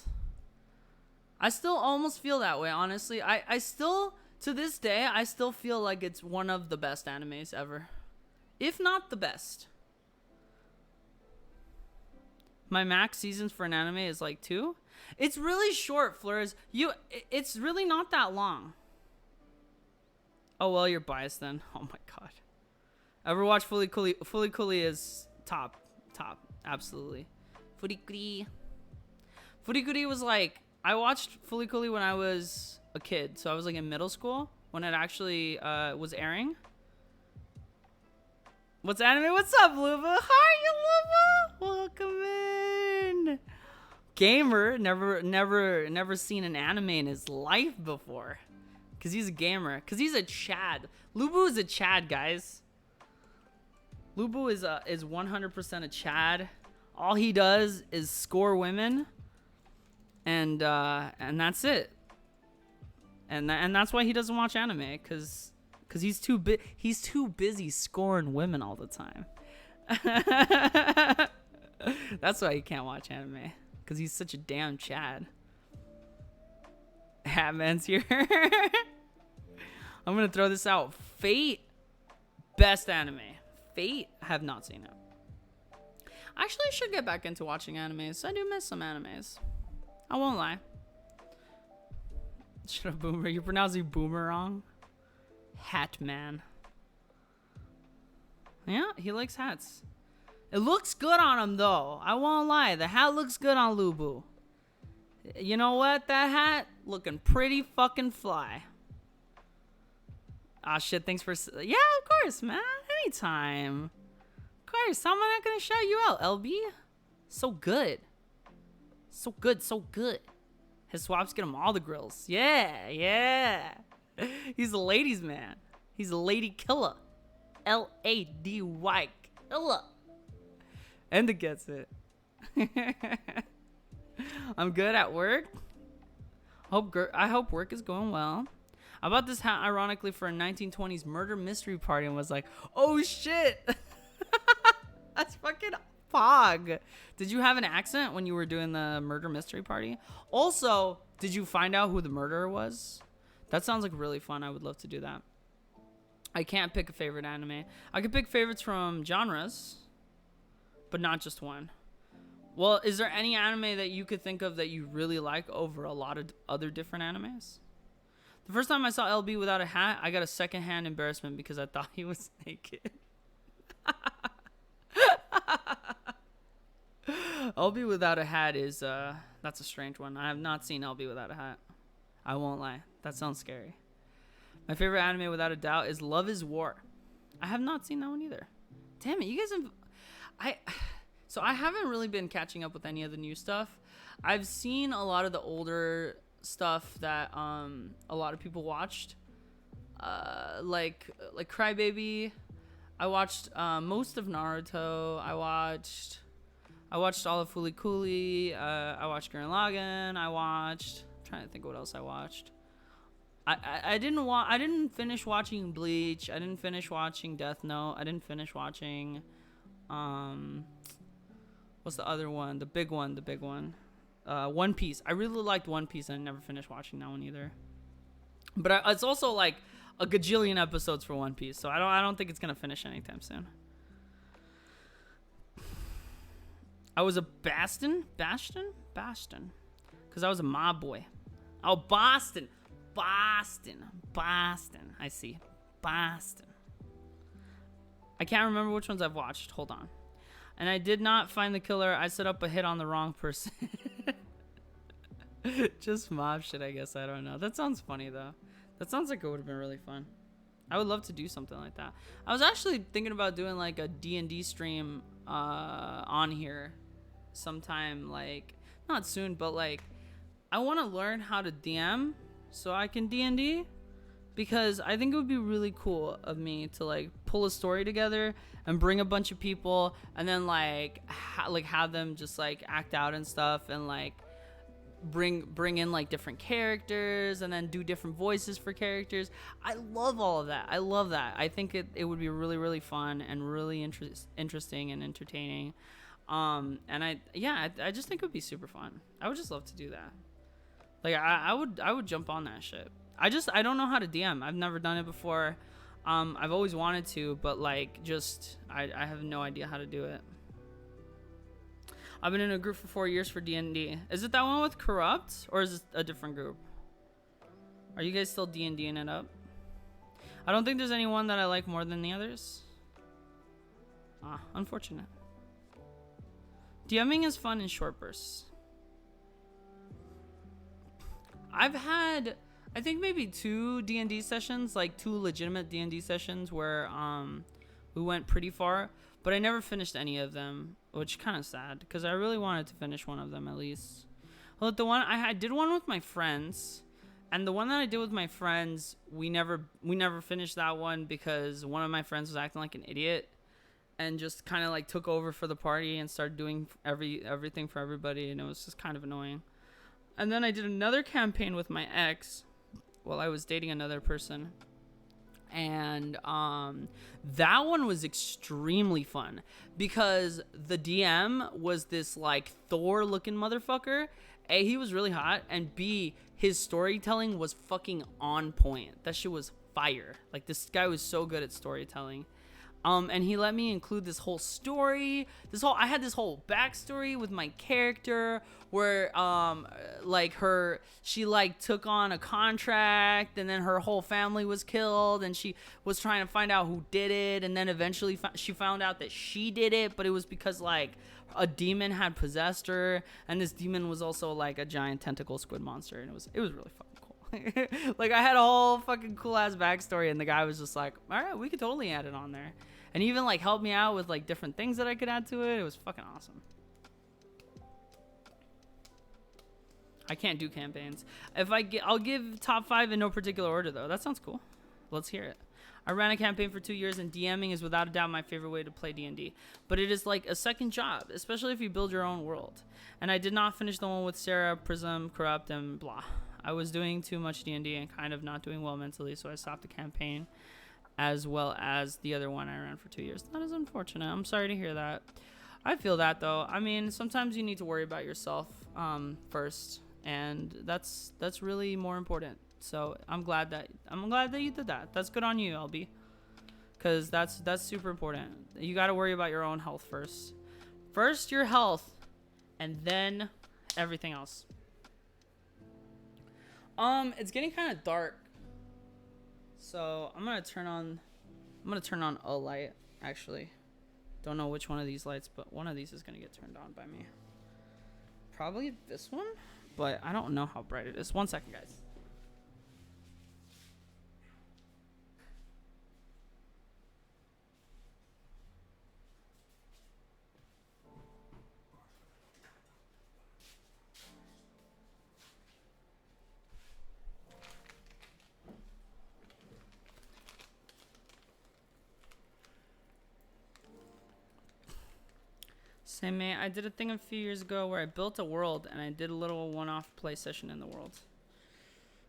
I still almost feel that way, honestly. I still, to this day, I still feel like it's one of the best animes ever. If not the best. My max seasons for an anime is like 2. It's really short, Fleurs. It's really not that long. Oh, well, you're biased then. Oh my god. Ever watch Fully Cooley? Fully Cooley is top. Absolutely. Fully Cooley was like, I watched Fully Cooley when I was a kid. So I was like in middle school when it actually was airing. What's anime? What's up, Luba? Hi, Luba. Welcome in. Gamer, never seen an anime in his life before. Cause he's a gamer. Cause he's a Chad. Lubu is a Chad, guys. Lubu is 100% a Chad. All he does is score women, and that's it. And that's why he doesn't watch anime, cause he's too busy scoring women all the time. That's why he can't watch anime, cause he's such a damn Chad. Hatman's here. I'm gonna throw this out. Fate, best anime. Fate, have not seen it. Actually, I should get back into watching animes. I do miss some animes. I won't lie. Shut up, Boomer. You're pronouncing Boomer wrong. Hat man. Yeah, he likes hats. It looks good on him, though. I won't lie. The hat looks good on Lubu. You know what? That hat looking pretty fucking fly. Ah, shit. Thanks for... Yeah, of course, man. Anytime. Of course. How am I not going to shout you out, LB? So good. So good, so good. His swaps get him all the grills. Yeah. He's a ladies' man. He's a lady killer. Lady killer. And it gets it. I'm good at work. I hope work is going well. I bought this hat ironically for a 1920s murder mystery party and was like, oh shit. That's fucking Pog. Did you have an accent when you were doing the murder mystery party? Also, did you find out who the murderer was? That sounds like really fun. I would love to do that. I can't pick a favorite anime. I could pick favorites from genres, but not just one. Well, is there any anime that you could think of that you really like over a lot of other different animes? The first time I saw LB without a hat, I got a secondhand embarrassment because I thought he was naked. LB without a hat is, that's a strange one. I have not seen LB without a hat. I won't lie. That sounds scary. My favorite anime without a doubt is Love is War. I have not seen that one either. Damn it, you guys have... So I haven't really been catching up with any of the new stuff. I've seen a lot of the older stuff that a lot of people watched. Like Crybaby. I watched most of Naruto. I watched all of Fooly Cooly. I watched Gurren Lagann. I'm trying to think what else I watched. I didn't finish watching Bleach. I didn't finish watching Death Note. I didn't finish watching what's the other one? The big one. One Piece. I really liked One Piece and I never finished watching that one either. But it's also like a gajillion episodes for One Piece, so I don't think it's gonna finish anytime soon. I was a Bastion, because I was a mob boy. Oh, Boston. I see. Boston. I can't remember which ones I've watched. Hold on. And I did not find the killer. I set up a hit on the wrong person. Just mob shit, I guess. I don't know. That sounds funny, though. That sounds like it would have been really fun. I would love to do something like that. I was actually thinking about doing like a D&D stream on here sometime, like, not soon, but like, I want to learn how to DM so I can D&D, because I think it would be really cool of me to like pull a story together and bring a bunch of people and then like have them just like act out and stuff, and like bring in like different characters and then do different voices for characters. I love all of that. I love that. I think it would be really, really fun and really interesting and entertaining. And I just think it would be super fun. I would just love to do that. Like I would jump on that shit. I don't know how to DM. I've never done it before. I've always wanted to, but like I have no idea how to do it. I've been in a group for 4 years for D&D. Is it that one with Corrupt, or is it a different group? Are you guys still D&Ding it up? I don't think there's anyone that I like more than the others. Unfortunate. DMing is fun in short bursts. I've had, I think maybe 2 D&D sessions, like 2 legitimate D&D sessions where we went pretty far, but I never finished any of them, which kind of sad because I really wanted to finish one of them at least. Well, the one I did one with my friends, and the one that I did with my friends, we never finished that one because one of my friends was acting like an idiot and just kind of like took over for the party and started doing everything for everybody, and it was just kind of annoying. And then I did another campaign with my ex while I was dating another person. And that one was extremely fun because the DM was this like Thor looking motherfucker. A, he was really hot, and B, his storytelling was fucking on point. That shit was fire. Like, this guy was so good at storytelling. And he let me include this whole story. I had this whole backstory with my character where, she took on a contract, and then her whole family was killed, and she was trying to find out who did it, and then eventually she found out that she did it, but it was because a demon had possessed her, and this demon was also like a giant tentacle squid monster, and it was really fucking cool. Like, I had a whole fucking cool ass backstory, and the guy was just like, all right, we could totally add it on there. And he even helped me out with different things that I could add to it. It was fucking awesome. I can't do campaigns. I'll give top 5 in no particular order though. That sounds cool. Let's hear it. I ran a campaign for 2 years, and DMing is without a doubt my favorite way to play D&D. But it is like a second job, especially if you build your own world. And I did not finish the one with Sarah, Prism, Corrupt, and blah. I was doing too much D&D and kind of not doing well mentally, so I stopped the campaign, as well as the other one I ran for 2 years. That is unfortunate. I'm sorry to hear that. I feel that though. I mean, sometimes you need to worry about yourself first, and that's really more important. So I'm glad that you did that. That's good on you, LB, because that's super important. You got to worry about your own health first. First your health, and then everything else. It's getting kind of dark, so I'm gonna turn on a light. Actually, don't know which one of these lights, but one of these is gonna get turned on by me. Probably this one, but I don't know how bright it is. 1 second, guys. Same, mate. I did a thing a few years ago where I built a world and I did a little one-off play session in the world.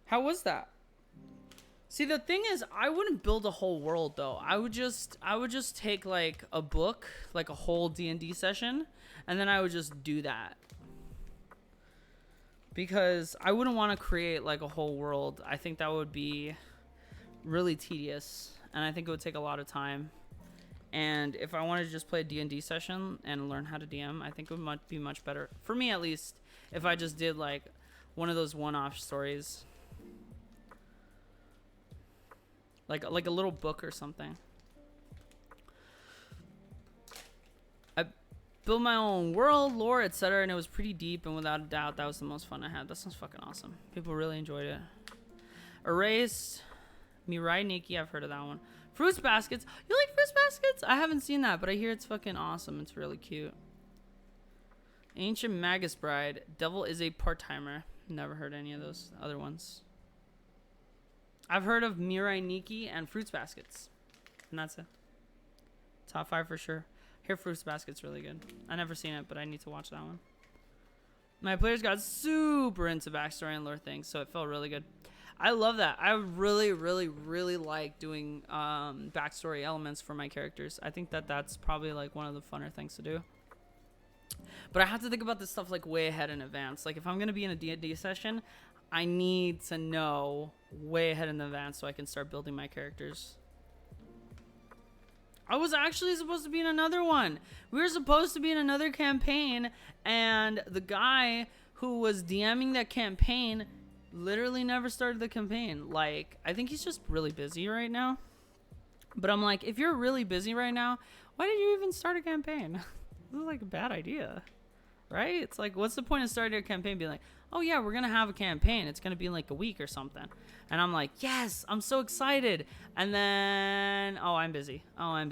How was that? See, the thing is, I wouldn't build a whole world though. I would just take like a book, like a whole D&D session, and then I would just do that. Because I wouldn't want to create like a whole world. I think that would be really tedious, and I think it would take a lot of time. And if I wanted to just play a D&D session and learn how to DM, I think it would be much better, for me at least, if I just did like one of those one-off stories. Like a little book or something. I built my own world, lore, etc., and it was pretty deep, and without a doubt, that was the most fun I had. That sounds fucking awesome. People really enjoyed it. Erased. Mirai Nikki, I've heard of that one. Fruits Baskets. You like Fruits Baskets? I haven't seen that, but I hear it's fucking awesome. It's really cute. Ancient Magus Bride. Devil is a part-timer. Never heard any of those other ones. I've heard of Mirai Nikki and Fruits Baskets. And that's it. Top 5 for sure. I hear Fruits Basket's really good. I never seen it, but I need to watch that one. My players got super into backstory and lore things, so it felt really good. I love that. I really, really, really like doing backstory elements for my characters. I think that's probably like one of the funner things to do. But I have to think about this stuff like way ahead in advance. Like if I'm gonna be in a D&D session, I need to know way ahead in advance so I can start building my characters. I was actually supposed to be in another one. We were supposed to be in another campaign, and the guy who was DMing that campaign literally never started the campaign. Like, I think he's just really busy right now. But I'm like, if you're really busy right now, why did you even start a campaign? This is like a bad idea, right? It's like, what's the point of starting a campaign being like, oh yeah, we're gonna have a campaign, it's gonna be in like a week or something, and I'm like, yes, I'm so excited, and then oh, I'm busy, and I'm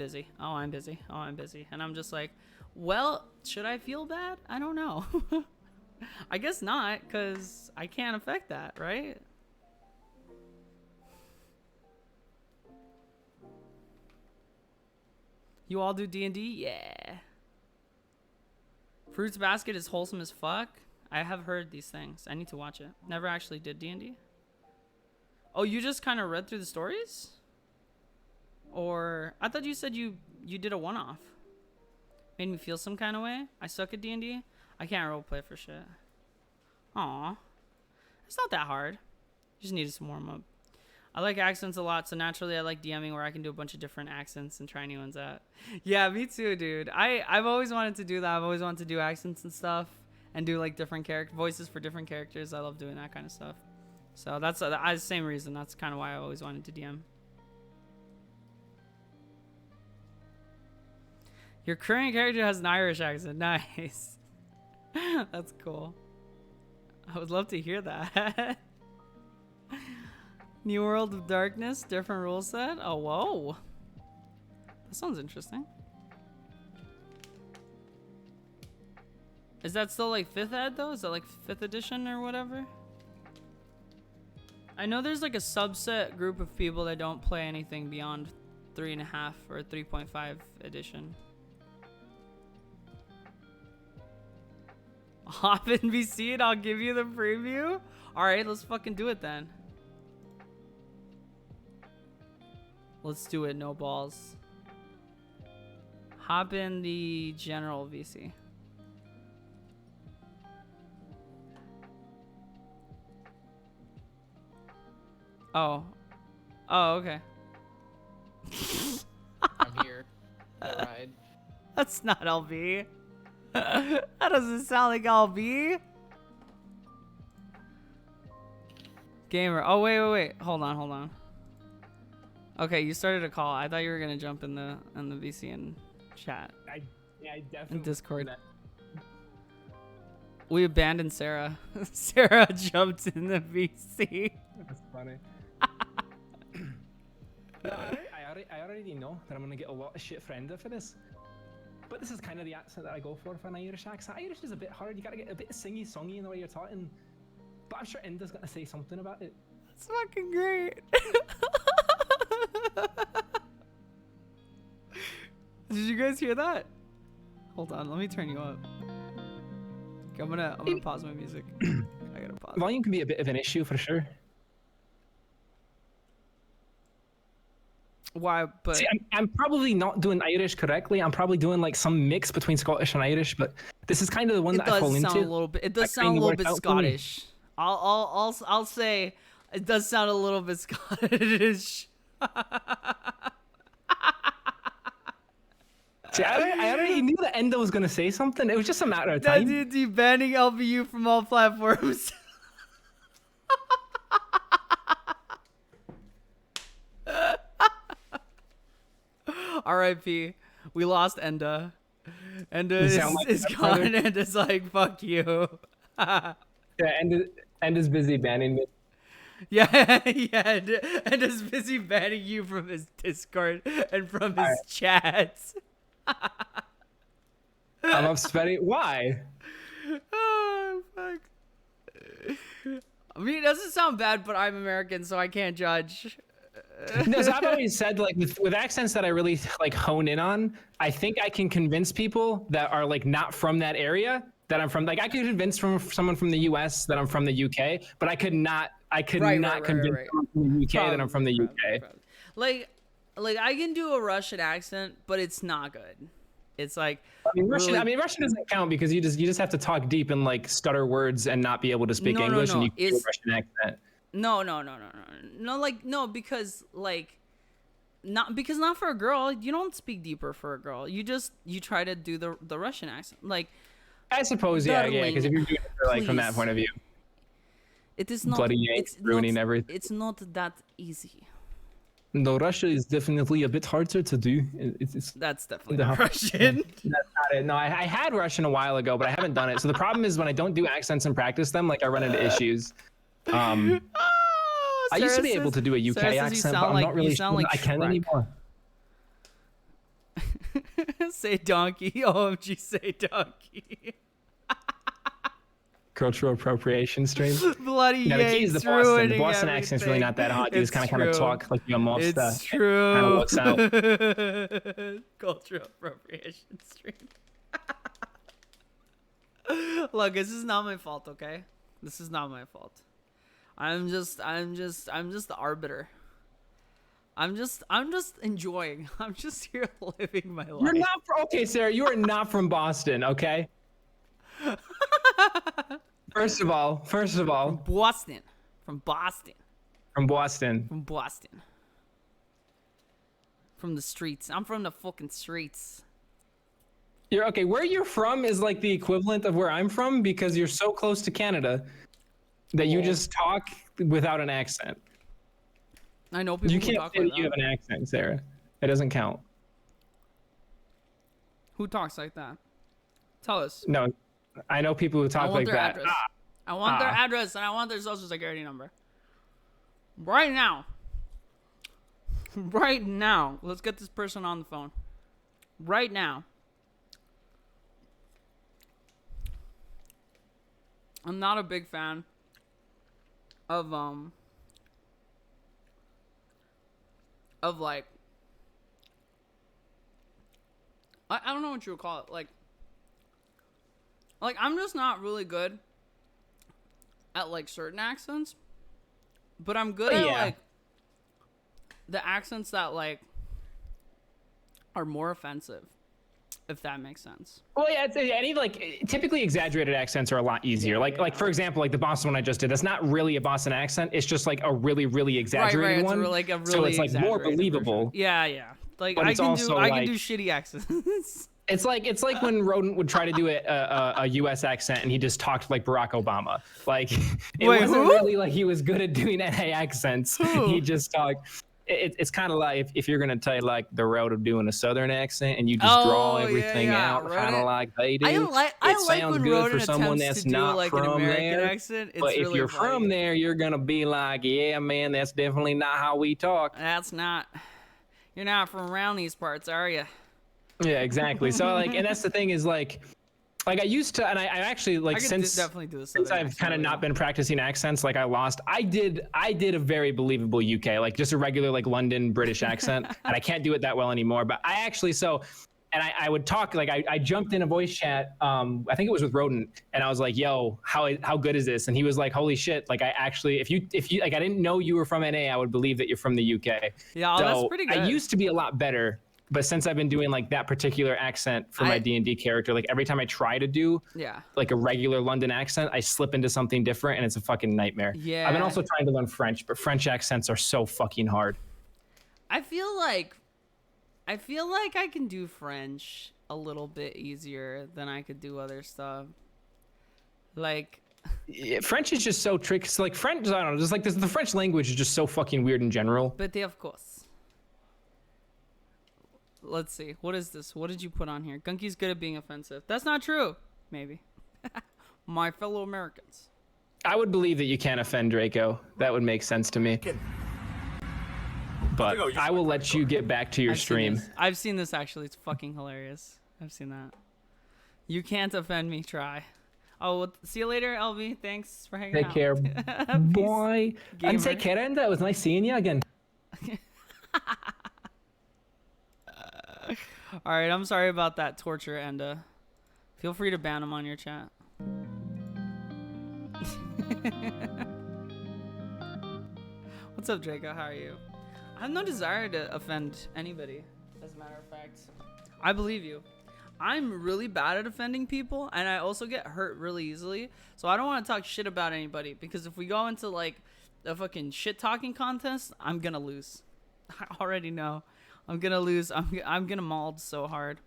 just like, well, should I feel bad? I don't know. I guess not, because I can't affect that, right? You all do D&D? Yeah. Fruits Basket is wholesome as fuck. I have heard these things. I need to watch it. Never actually did D&D. Oh, you just kind of read through the stories? Or I thought you said you did a one-off. Made me feel some kind of way. I suck at D&D. I can't roleplay for shit. Aw. It's not that hard. Just needed some warm-up. I like accents a lot, so naturally I like DMing where I can do a bunch of different accents and try new ones out. Yeah, me too, dude. I've always wanted to do that. I've always wanted to do accents and stuff and do like different character voices for different characters. I love doing that kind of stuff. So that's the same reason. That's kind of why I always wanted to DM. Your current character has an Irish accent. Nice. That's cool. I would love to hear that. New World of Darkness, different rule set. Oh, whoa. That sounds interesting. Is that still like 5th ed though? Is that like 5th edition or whatever? I know there's like a subset group of people that don't play anything beyond 3.5 or 3.5 edition. Hop in BC and I'll give you the preview? Alright, let's fucking do it then. Let's do it, no balls. Hop in the general VC. Oh. Oh, okay. I'm here. All right. That's not LB. That doesn't sound like LB. Gamer. Oh, wait. Hold on. Okay, you started a call. I thought you were gonna jump in the VC and chat. I definitely. In Discord. We abandoned Sarah. Sarah jumped in the VC. That's funny. No, I already know that I'm gonna get a lot of shit for Enda for this. But this is kind of the accent that I go for an Irish accent. Irish is a bit hard. You gotta get a bit singy-songy in the way you're talking. But I'm sure Enda's gonna say something about it. That's fucking great. Did you guys hear that? Hold on, let me turn you up. Okay, I'm gonna pause my music. I gotta pause. Volume can be a bit of an issue for sure. Why? But see, I'm probably not doing Irish correctly. I'm probably doing like some mix between Scottish and Irish, but this is kind of the one that I fall into. It does sound a little bit Scottish. I'll say it does sound a little bit Scottish. See, I already knew that Enda was gonna say something. It was just a matter of time. That dude banning LBU from all platforms. R.I.P. We lost Enda. Enda is gone. Enda's like, fuck you. Yeah, Enda's busy banning me. Yeah. Enda's busy banning you from his Discord and from his chats. I'm upsetting. Why? Oh, fuck. I mean, it doesn't sound bad, but I'm American, so I can't judge. No, so I've always said, like, with accents that I really like hone in on, I think I can convince people that are like not from that area that I'm from. Like, I could convince someone from the U.S. that I'm from the U.K., but I could not convince someone from the UK that I'm from the UK. Like I can do a Russian accent, but it's not good. It's like Russian doesn't count because you just have to talk deep and like stutter words and not be able to speak English, and you can do a Russian accent. No, because not for a girl. You don't speak deeper for a girl. You try to do the Russian accent. Like, I suppose, yeah, because if you're doing it for, like, from that point of view, it is not. Bloody Yanks ruining everything. It's not that easy. No, Russia is definitely a bit harder to do. That's definitely not Russian. That's not it. No, I had Russian a while ago, but I haven't done it. So the problem is when I don't do accents and practice them, like, I run into issues. I used to be able to do a UK accent, but I'm not really sure I can anymore. Say donkey. OMG, say donkey. Cultural appropriation stream. Bloody yeah, the key is the Boston. The Boston everything. Accent's really not that hard. You just kind of talk like you're a mobster. It's true. Kind of works out. Cultural appropriation stream. Look, this is not my fault, okay? This is not my fault. I'm just the arbiter. I'm just enjoying. I'm just here living my life. You're not okay, Sarah. You are not from Boston, okay? First of all. From Boston. From the streets. I'm from the fucking streets. You're okay. Where you're from is like the equivalent of where I'm from because you're so close to Canada that you just talk without an accent. I know people you who can't talk say like that you have an accent, Sarah. It doesn't count. Who talks like that? Tell us. No, I know people who talk like that. Address. I want their address and I want their social security number. Right now. Right now. Let's get this person on the phone. Right now. I'm not a big fan of like I don't know what you would call it. Like I'm just not really good at like certain accents, but I'm good at like the accents that like are more offensive. if that makes sense. Well, yeah, any like typically exaggerated accents are a lot easier. Like for example, like the Boston one I just did. That's not really a Boston accent. It's just like a really, really exaggerated Right, one. It's like a really so it's like more exaggerated believable. version. Yeah. Like But I it's can also, do like- shitty accents. It's like when Rodent would try to do a U.S. accent and he just talked like Barack Obama. Like it Wait, wasn't who? really like he was good at doing NA accents. Who? He just talked. It's kind of like if you're gonna tell like the road of doing a Southern accent and you just draw everything out kind of like they do. I like sounds when good Roden for someone attempts that's to do not like an from American there. accent. It's But if really you're funny. from there, you're gonna be like, yeah, man, that's definitely not how we talk. That's not. You're not from around these parts, are you? Yeah, exactly. So like, and that's the thing is like I used to, and I actually like I could since definitely do the since Southern I've accent kind of really not well. been practicing accents, like I did a very believable UK, like just a regular like London British accent, and I can't do it that well anymore. But I actually and I would talk like I jumped in a voice chat. I think it was with Rodent, and I was like, "Yo, how good is this?" And he was like, "Holy shit! Like I actually, if you like, I didn't know you were from NA, I would believe that you're from the UK." Yeah, so that's pretty good. I used to be a lot better. But since I've been doing like that particular accent for my D&D character, like every time I try to do like a regular London accent, I slip into something different and it's a fucking nightmare. Yeah. I've been also trying to learn French, but French accents are so fucking hard. I feel like I can do French a little bit easier than I could do other stuff. Like Yeah, French is just so tricky. So like French, I don't know, just like the French language is just so fucking weird in general. But of course. Let's see. What is this? What did you put on here? Gunky's good at being offensive. That's not true. Maybe. My fellow Americans. I would believe that you can't offend Draco. That would make sense to me. But I will let you get back to your stream. I've seen this actually. It's fucking hilarious. I've seen that. You can't offend me. Try. Oh, well, see you later, LB. Thanks for hanging Take out. care, boy. gamer. And take care, Enda. It was nice seeing you again. All right, I'm sorry about that torture, Enda. Feel free to ban him on your chat. What's up, Draco? How are you? I have no desire to offend anybody, as a matter of fact. I believe you. I'm really bad at offending people, and I also get hurt really easily. So I don't want to talk shit about anybody, because if we go into like a fucking shit talking contest, I'm gonna lose. I already know. I'm gonna lose. I'm gonna mauled so hard.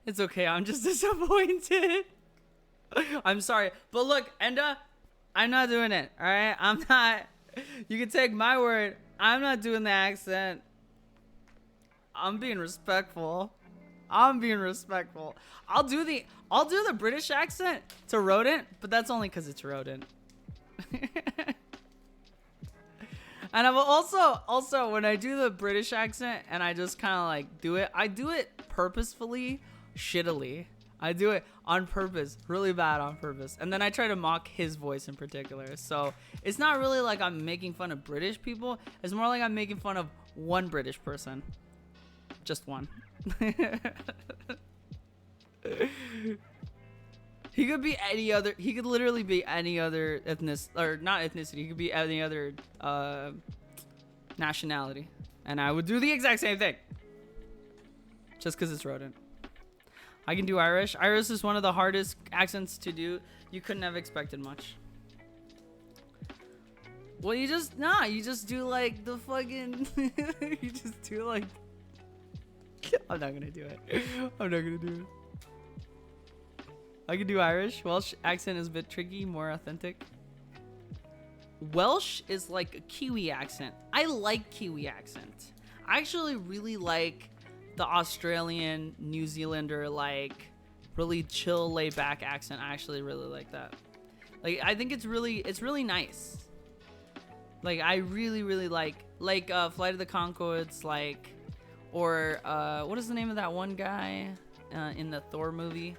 It's okay. I'm just disappointed. I'm sorry, but look, Enda, I'm not doing it. All right, I'm not. You can take my word. I'm not doing the accent. I'm being respectful. I'll do the British accent to Rodent, but that's only because it's Rodent. And I'm also when I do the British accent and I just kind of like do it, I do it purposefully, shittily. I do it on purpose, really bad on purpose. And then I try to mock his voice in particular. So it's not really like I'm making fun of British people. It's more like I'm making fun of one British person. Just one. He could be any other. He could literally be any other not ethnicity. He could be any other nationality, and I would do the exact same thing. Just because it's Rodent. I can do Irish. Irish is one of the hardest accents to do. You couldn't have expected much. Well, you just do like the fucking. You just do like. I'm not gonna do it. I can do Irish. Welsh accent is a bit tricky, more authentic. Welsh is like a Kiwi accent. I like Kiwi accent. I actually really like the Australian, New Zealander, like really chill, laid back accent. I actually really like that. Like, I think it's really nice. Like, I really like Flight of the Conchords, like, or what is the name of that one guy in the Thor movie?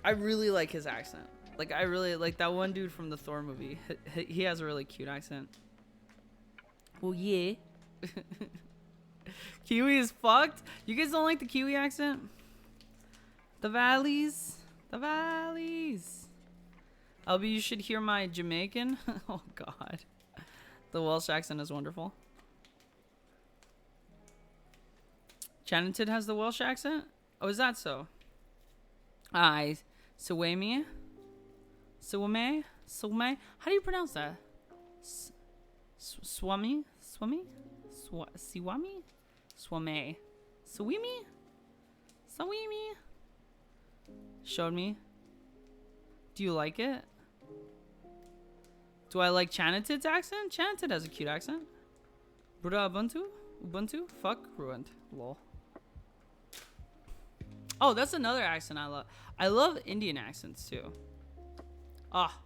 I really like his accent. Like, I really like that one dude from the Thor movie. He has a really cute accent. Well, yeah. Kiwi is fucked. You guys don't like the Kiwi accent? The valleys. LB, you should hear my Jamaican. Oh, God. The Welsh accent is wonderful. Chanted has the Welsh accent? Oh, is that so? I Suwame? Suwame? Suwame? How do you pronounce that? Swami? Swami? Siwami? Swame? Sawimi? Sawimi? Showed me. Do you like it? Do I like Chanatid's accent? Chanatid has a cute accent. Buddha Ubuntu? Ubuntu? Fuck, ruined. Lol. Oh, that's another accent I love. I love Indian accents too. Ah,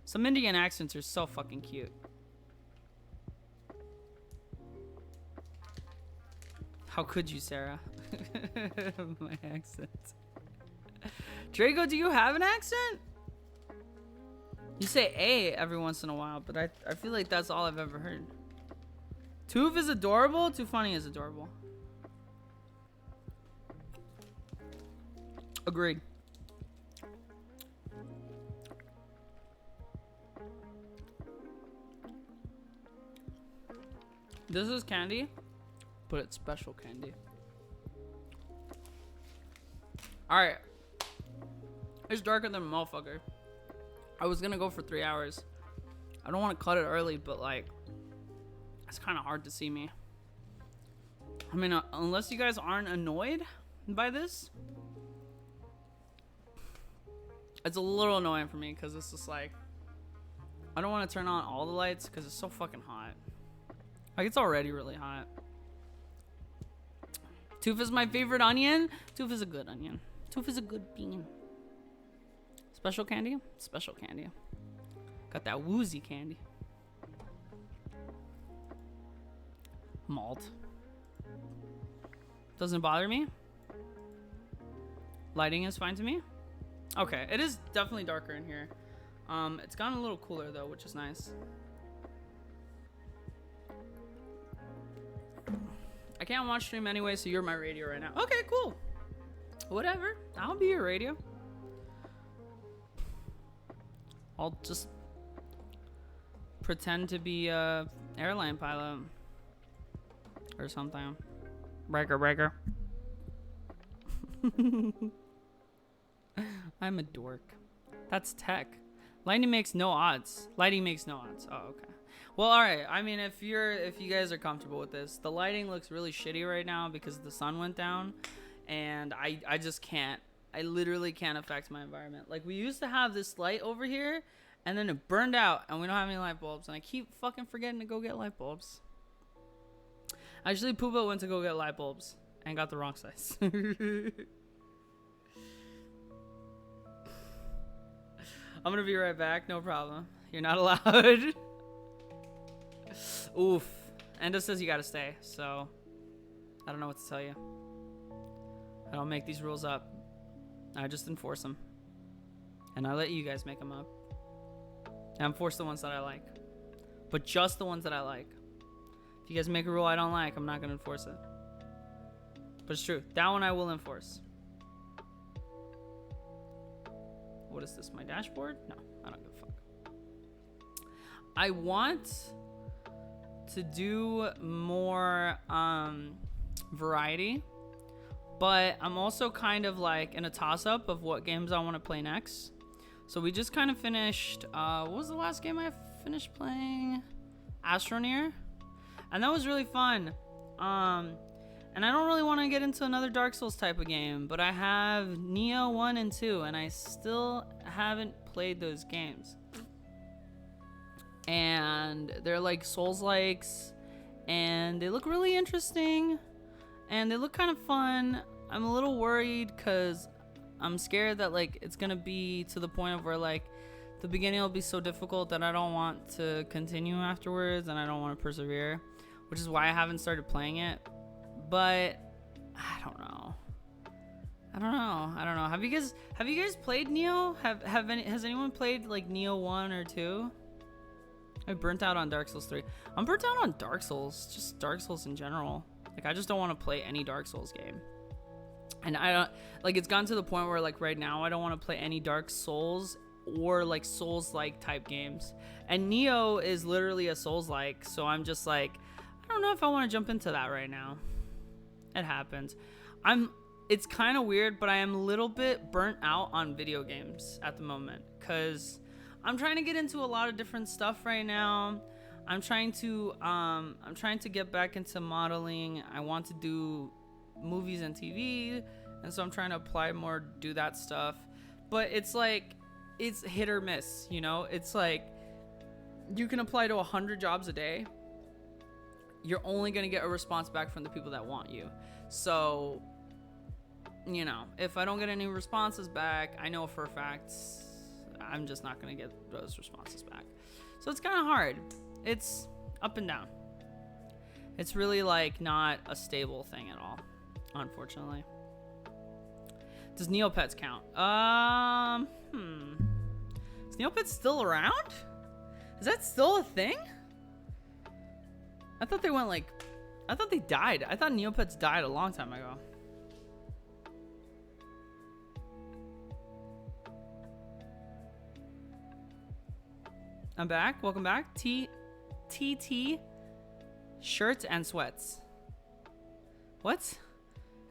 some Indian accents are so fucking cute. How could you, Sarah? My accent. Draco, do you have an accent? You say A every once in a while, but I feel like that's all I've ever heard. Toof is adorable. Too funny is adorable. Agreed. This is candy, but it's special candy. Alright. It's darker than a motherfucker. I was gonna go for 3 hours. I don't want to cut it early, but like, it's kind of hard to see me. I mean, unless you guys aren't annoyed by this. It's a little annoying for me because it's just like, I don't want to turn on all the lights because it's so fucking hot. Like, it's already really hot. Toof is my favorite onion. Toof is a good onion. Toof is a good bean. Special candy? Special candy. Got that woozy candy. Malt. Doesn't bother me. Lighting is fine to me. Okay, it is definitely darker in here. It's gotten a little cooler though, which is nice. I can't watch stream anyway, so you're my radio right now. Okay, cool. Whatever. I'll be your radio. I'll just pretend to be a airline pilot or something. Breaker. I'm a dork. That's tech. Lighting makes no odds. Lighting makes no odds. Oh, okay. Well, all right. I mean, if you guys are comfortable with this, the lighting looks really shitty right now because the sun went down, and I just can't. I literally can't affect my environment. Like, we used to have this light over here, and then it burned out, and we don't have any light bulbs, and I keep fucking forgetting to go get light bulbs. Actually, Pooba went to go get light bulbs and got the wrong size. I'm gonna be right back. No problem. You're not allowed. Oof. Endo says you gotta stay, so I don't know what to tell you. I don't make these rules up. I just enforce them. And I let you guys make them up. And I enforce the ones that I like. But just the ones that I like. If you guys make a rule I don't like, I'm not gonna enforce it. But it's true. That one I will enforce. What is this, my dashboard? No, I don't give a fuck. I want to do more variety, but I'm also kind of like in a toss-up of what games I want to play next. So we just kind of finished, what was the last game I finished playing? Astroneer. And that was really fun. And I don't really want to get into another Dark Souls type of game, but I have Nioh 1 and 2, and I still haven't played those games. And they're like Souls-likes, and they look really interesting, and they look kind of fun. I'm a little worried because I'm scared that like it's gonna be to the point of where like the beginning will be so difficult that I don't want to continue afterwards, and I don't want to persevere, which is why I haven't started playing it. But I don't know. Have you guys played Nioh? Has anyone played like Nioh 1 or 2? I burnt out on Dark Souls 3. I'm burnt out on Dark Souls, just Dark Souls in general. Like, I just don't want to play any Dark Souls game. And I don't, like, it's gotten to the point where like right now I don't want to play any Dark Souls or like Souls-like type games. And Nioh is literally a Souls-like, so I'm just like, I don't know if I want to jump into that right now. It happens. It's kind of weird, but I am a little bit burnt out on video games at the moment because I'm trying to get into a lot of different stuff right now. I'm trying to get back into modeling. I want to do movies and TV, and so I'm trying to apply more, do that stuff. But it's like, it's hit or miss, you know? It's like you can apply to 100 jobs a day. You're only going to get a response back from the people that want you. So, you know, if I don't get any responses back, I know for a fact I'm just not going to get those responses back. So it's kind of hard. It's up and down. It's really like not a stable thing at all, unfortunately. Does Neopets count? Is Neopets still around? Is that still a thing? I thought they died. I thought Neopets died a long time ago. I'm back. Welcome back. TT shirts and sweats. What?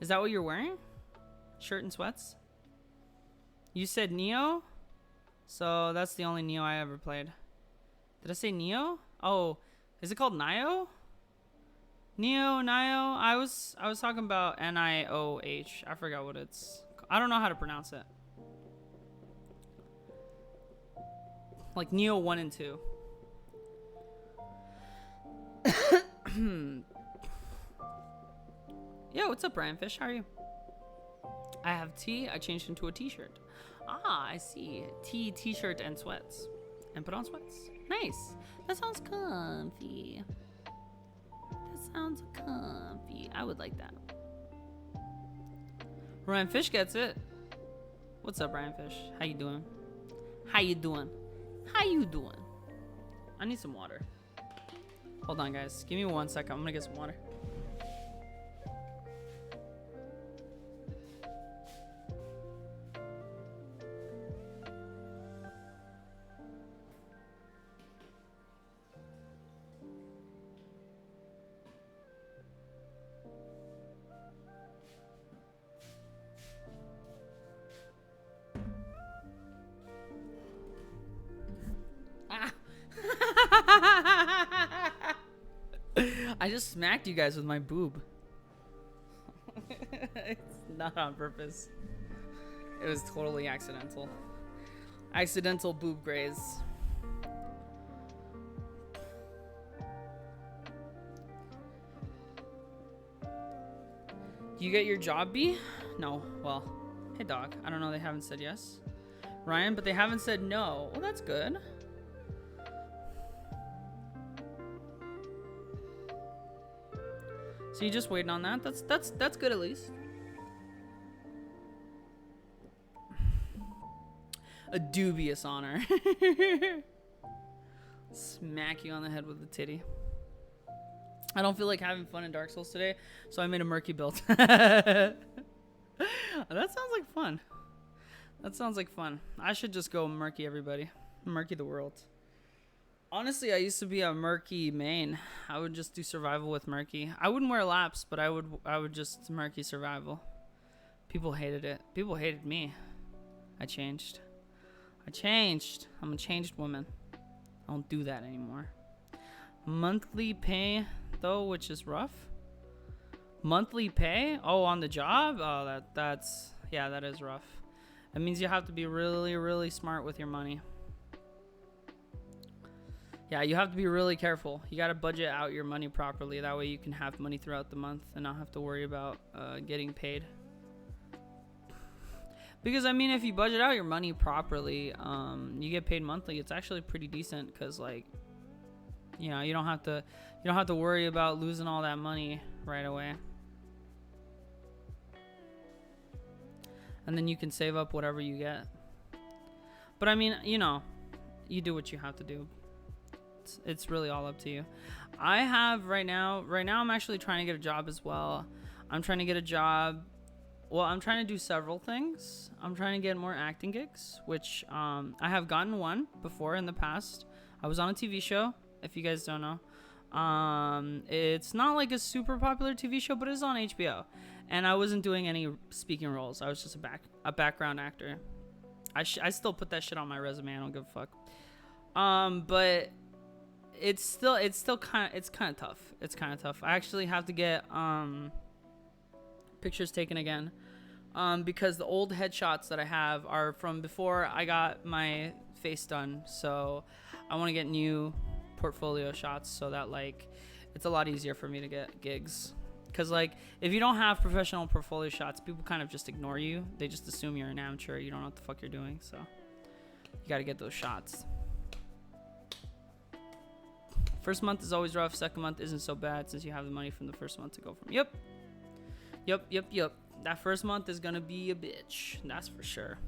Is that what you're wearing? Shirt and sweats? You said Neo? So that's the only Neo I ever played. Did I say Neo? Oh, is it called Nio? Neo, Nio. I was talking about NIOH. I forgot what it's. I don't know how to pronounce it. Like Neo 1 and 2. Yo, what's up, Brian Fish? How are you? I have tea. I changed into a t-shirt. Ah, I see. T-shirt and sweats. And put on sweats. Nice. That sounds comfy. I would like that. Ryan Fish gets it. What's up, Ryan Fish? How you doing? I need some water. Hold on, guys. Give me 1 second. I'm gonna get some water. I just smacked you guys with my boob. It's not on purpose. It was totally accidental. Accidental boob graze. You get your job, B? No. Well, hey, dog. I don't know. They haven't said yes. Ryan, but they haven't said no. Well, that's good. So you just waiting on that? That's good at least. A dubious honor. Smack you on the head with the titty. I don't feel like having fun in Dark Souls today, so I made a murky build. That sounds like fun. That sounds like fun. I should just go murky everybody. Murky the world. Honestly, I used to be a murky main. I would just do survival with murky. I wouldn't wear laps, but I would just murky survival. People hated it. People hated me. I changed. I'm a changed woman. I don't do that anymore. Monthly pay though, which is rough. Monthly pay? Oh, on the job? Oh, that's that is rough. That means you have to be really, really smart with your money. Yeah, you have to be really careful. You got to budget out your money properly. That way you can have money throughout the month and not have to worry about getting paid. Because, I mean, if you budget out your money properly, you get paid monthly. It's actually pretty decent because, like, you know, you don't have to worry about losing all that money right away. And then you can save up whatever you get. But, I mean, you know, you do what you have to do. It's really all up to you. I have right now I'm actually trying to get a job as well. I'm trying to get a job. Well, I'm trying to do several things. I'm trying to get more acting gigs, which I have gotten one before in the past. I was on a TV show, if you guys don't know. It's not like a super popular TV show, but it's on HBO. And I wasn't doing any speaking roles. I was just a background actor. I still put that shit on my resume. I don't give a fuck. But it's still kind of tough. It's kind of tough. I actually have to get pictures taken again. Because the old headshots that I have are from before I got my face done. So I want to get new portfolio shots so that like it's a lot easier for me to get gigs. Because like if you don't have professional portfolio shots, people kind of just ignore you. They just assume you're an amateur. You don't know what the fuck you're doing. So you got to get those shots. First month is always rough. Second month isn't so bad since you have the money from the first month to go from. Yep. That first month is gonna be a bitch. That's for sure.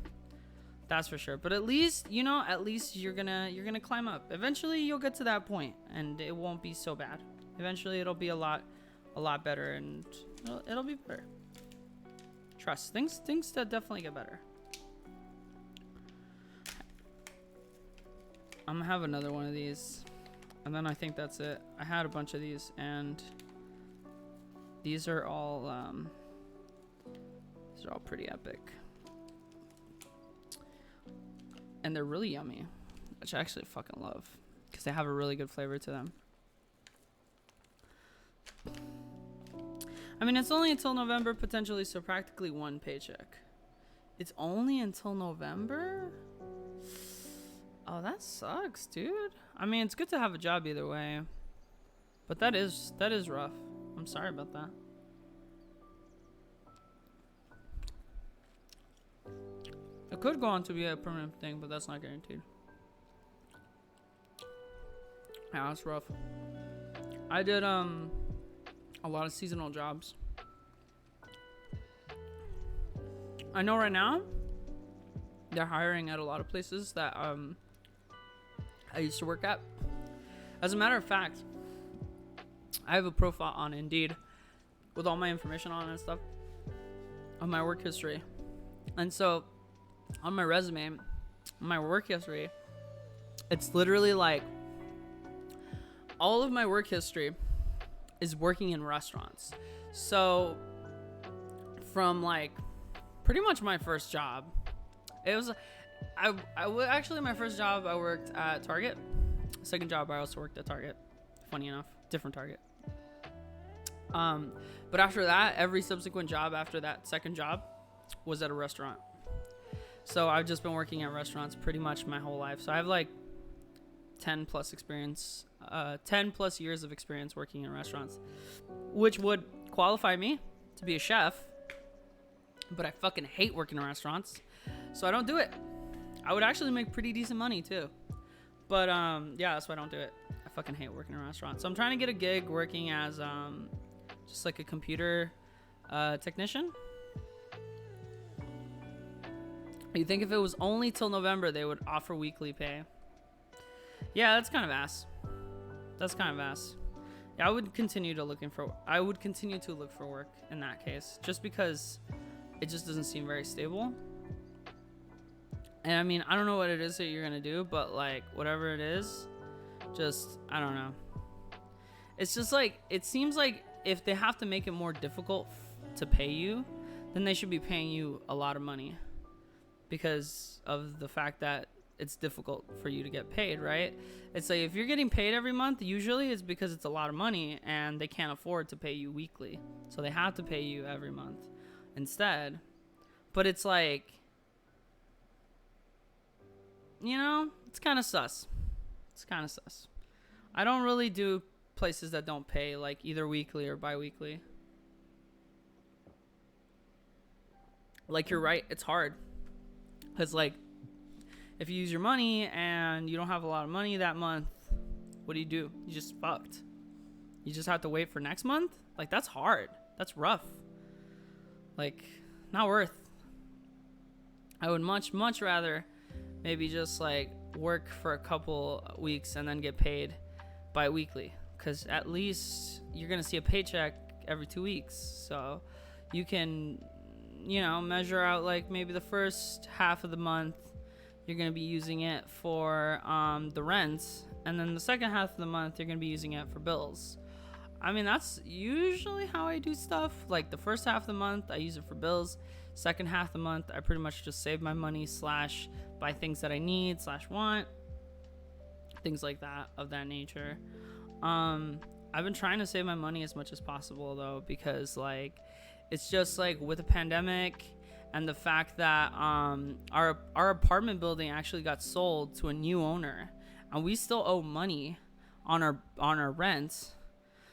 But at least you're gonna climb up. Eventually you'll get to that point and it won't be so bad. Eventually it'll be a lot better, and it'll be better. Trust. Things that definitely get better. I'm gonna have another one of these, and then I think that's it. I had a bunch of these, and these are all pretty epic, and they're really yummy, which I actually fucking love because they have a really good flavor to them. I mean, it's only until November potentially, so practically one paycheck. It's only until November? Oh, that sucks, dude. I mean, it's good to have a job either way, but that is rough. I'm sorry about that. It could go on to be a permanent thing, but that's not guaranteed. Yeah, that's rough. I did a lot of seasonal jobs. I know right now they're hiring at a lot of places that I used to work at. As a matter of fact, I have a profile on Indeed with all my information on and stuff of my work history. And so on my resume, my work history, it's literally like all of my work history is working in restaurants. So from like pretty much my first job, it was actually my first job I worked at Target. Second job I also worked at Target. Funny enough, different Target. But after that, every subsequent job after that second job was at a restaurant. So I've just been working at restaurants pretty much my whole life. So I have like 10 plus years of experience working in restaurants, which would qualify me to be a chef, but I fucking hate working in restaurants, so I don't do it. I would actually make pretty decent money too, but yeah, that's why I don't do it. I fucking hate working in restaurants. So I'm trying to get a gig working as just like a computer technician. You think if it was only till November they would offer weekly pay? Yeah, that's kind of ass. Yeah, I would continue to look for work in that case, just because it just doesn't seem very stable. And I mean, I don't know what it is that you're gonna do, but like whatever it is, just I don't know. It's just like it seems like if they have to make it more difficult to pay you, then they should be paying you a lot of money because of the fact that it's difficult for you to get paid, right? It's like if you're getting paid every month, usually it's because it's a lot of money and they can't afford to pay you weekly. So they have to pay you every month instead. But it's like, you know, it's kind of sus. I don't really do places that don't pay like either weekly or bi-weekly. Like you're right, it's hard. Because like if you use your money and you don't have a lot of money that month, what do? You just fucked. You just have to wait for next month? Like that's hard. That's rough. Like not worth. I would much rather maybe just like work for a couple weeks and then get paid bi-weekly, because at least you're gonna see a paycheck every 2 weeks, so you can, you know, measure out like maybe the first half of the month you're gonna be using it for the rent, and then the second half of the month you're gonna be using it for bills. I mean, that's usually how I do stuff. Like the first half of the month I use it for bills. Second half of the month I pretty much just save my money / buy things that I need / want, things like that, of that nature. I've been trying to save my money as much as possible though, because like it's just like with the pandemic and the fact that our apartment building actually got sold to a new owner, and we still owe money on our rent.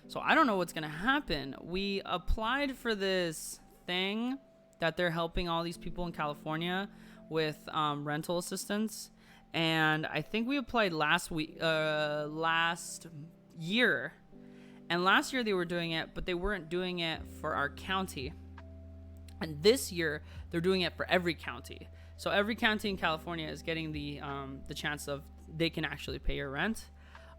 So I don't know what's gonna happen. We applied for this thing that they're helping all these people in California with rental assistance, and I think we applied last year. And last year they were doing it, but they weren't doing it for our county. And this year they're doing it for every county. So every county in California is getting the chance of they can actually pay your rent.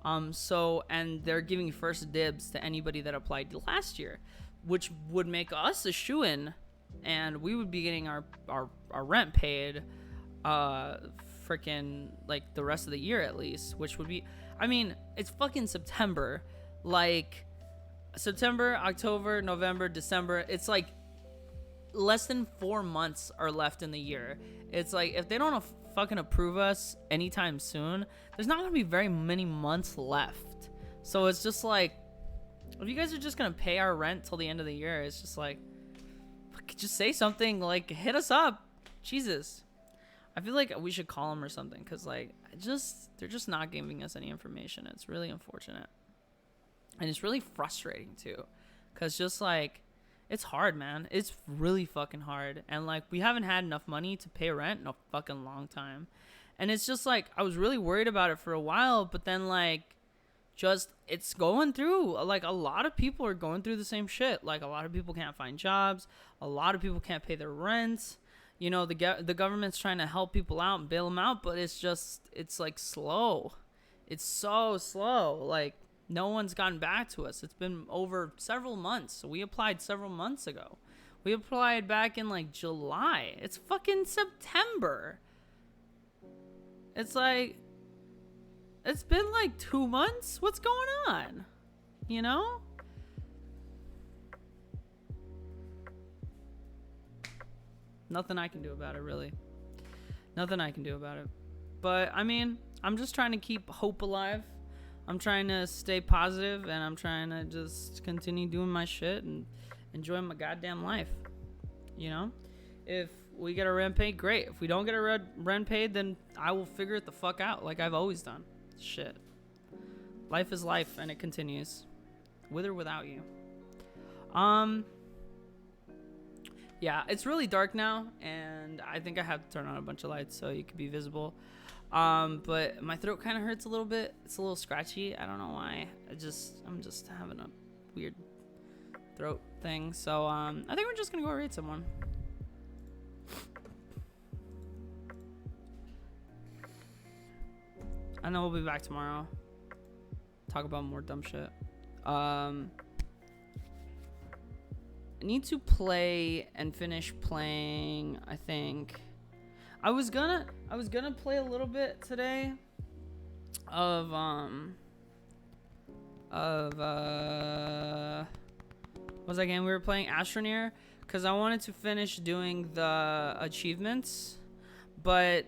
And they're giving first dibs to anybody that applied last year, which would make us a shoo-in, and we would be getting our rent paid freaking like the rest of the year at least, which would be, I mean, it's fucking September. Like September, October, November, December, it's like less than 4 months are left in the year. It's like if they don't fucking approve us anytime soon, there's not gonna be very many months left. So it's just like, if you guys are just gonna pay our rent till the end of the year, it's just like, just say something, like hit us up. Jesus, I feel like we should call them or something, because like they're just not giving us any information. It's really unfortunate. And it's really frustrating too, because just like, it's hard, man. It's really fucking hard. And like, we haven't had enough money to pay rent in a fucking long time. And it's just like, I was really worried about it for a while, but then like, just, it's going through, like a lot of people are going through the same shit. Like a lot of people can't find jobs. A lot of people can't pay their rent. You know, the government's trying to help people out and bail them out, but it's like slow. It's so slow. Like, no one's gotten back to us. It's been over several months. So we applied several months ago. We applied back in like July. It's fucking September. It's like, it's been like 2 months. What's going on? You know? Nothing I can do about it, really. Nothing I can do about it. But I mean, I'm just trying to keep hope alive. I'm trying to stay positive, and I'm trying to just continue doing my shit and enjoy my goddamn life. You know? If we get a rent paid, great. If we don't get a rent paid, then I will figure it the fuck out like I've always done. Shit. Life is life, and it continues. With or without you. Yeah, it's really dark now, and I think I have to turn on a bunch of lights so you can be visible. But my throat kind of hurts a little bit. It's a little scratchy. I don't know why. I'm just having a weird throat thing. So I think we're just gonna go raid someone. And then we'll be back tomorrow. Talk about more dumb shit. I need to play and finish playing, I think. I was gonna play a little bit today of what was that game we were playing? Astroneer, because I wanted to finish doing the achievements, but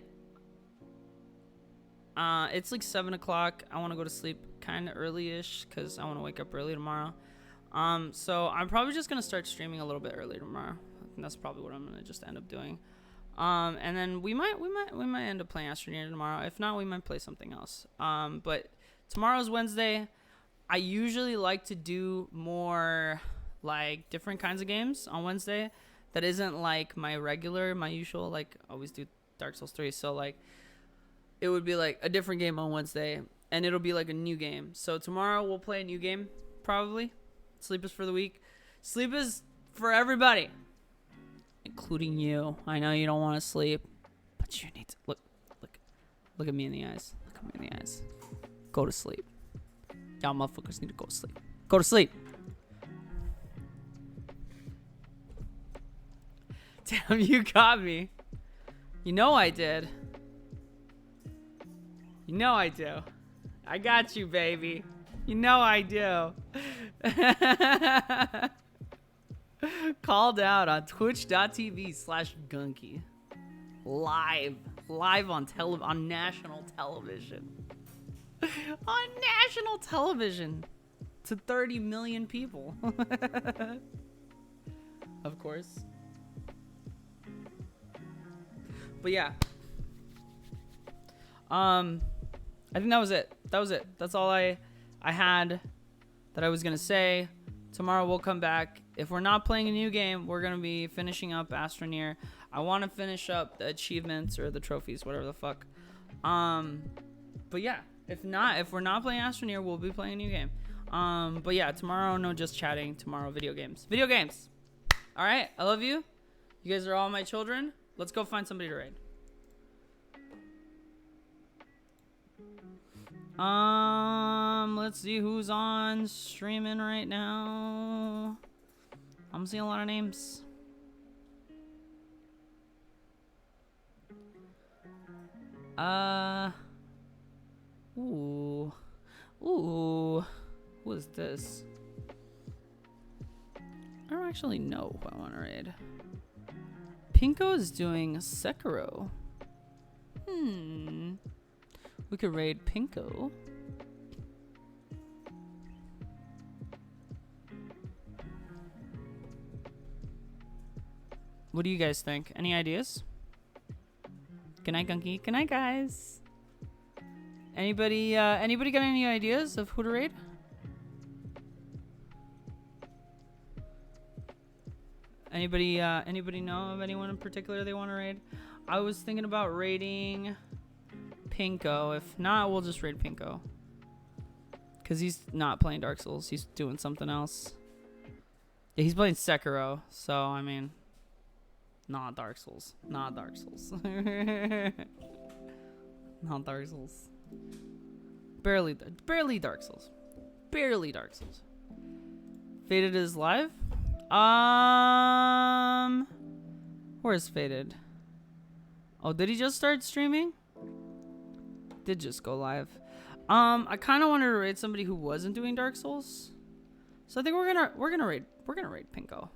it's like 7 o'clock. I want to go to sleep kind of early-ish because I want to wake up early tomorrow. So I'm probably just gonna start streaming a little bit early tomorrow. And that's probably what I'm gonna just end up doing. And then we might end up playing Astroneer tomorrow. If not, we might play something else. But tomorrow's Wednesday. I usually like to do more like different kinds of games on Wednesday. That isn't like my usual, like always do Dark Souls 3. So like it would be like a different game on Wednesday, and it'll be like a new game. So tomorrow we'll play a new game, probably. Sleep is for the weak. Sleep is for everybody, including you. I know you don't want to sleep, but you need to look at me in the eyes. Look at me in the eyes. Go to sleep. Y'all motherfuckers need to go to sleep. Go to sleep. Damn, you got me. You know I did. You know I do. I got you, baby. You know I do. Called out on twitch.tv/gunky. Live on national television. On national television to 30 million people. Of course. But yeah. I think that was it. That's all I had that I was gonna say. Tomorrow we'll come back. If we're not playing a new game, we're gonna be finishing up Astroneer. I want to finish up the achievements or the trophies, whatever the fuck. But yeah, if we're not playing Astroneer, we'll be playing a new game. But yeah, tomorrow no just chatting. Tomorrow video games. Video games. All right, I love you. You guys are all my children. Let's go find somebody to raid. Let's see who's on streaming right now. I'm seeing a lot of names. Ooh. Who is this? I don't actually know who I want to raid. Pinko is doing Sekiro. We could raid Pinko. What do you guys think? Any ideas? Good night, Gunky. Good night, guys. Anybody got any ideas of who to raid? Anybody know of anyone in particular they want to raid? I was thinking about raiding Pinko. If not, we'll just raid Pinko. Because he's not playing Dark Souls. He's doing something else. Yeah, he's playing Sekiro. So, I mean, not Dark Souls. Not Dark Souls. Not Dark Souls. Barely Dark Souls. Barely Dark Souls. Faded is live? Where's Faded? Oh, did he just start streaming? Did just go live. I kind of wanted to raid somebody who wasn't doing Dark Souls. So I think we're gonna raid Pinko.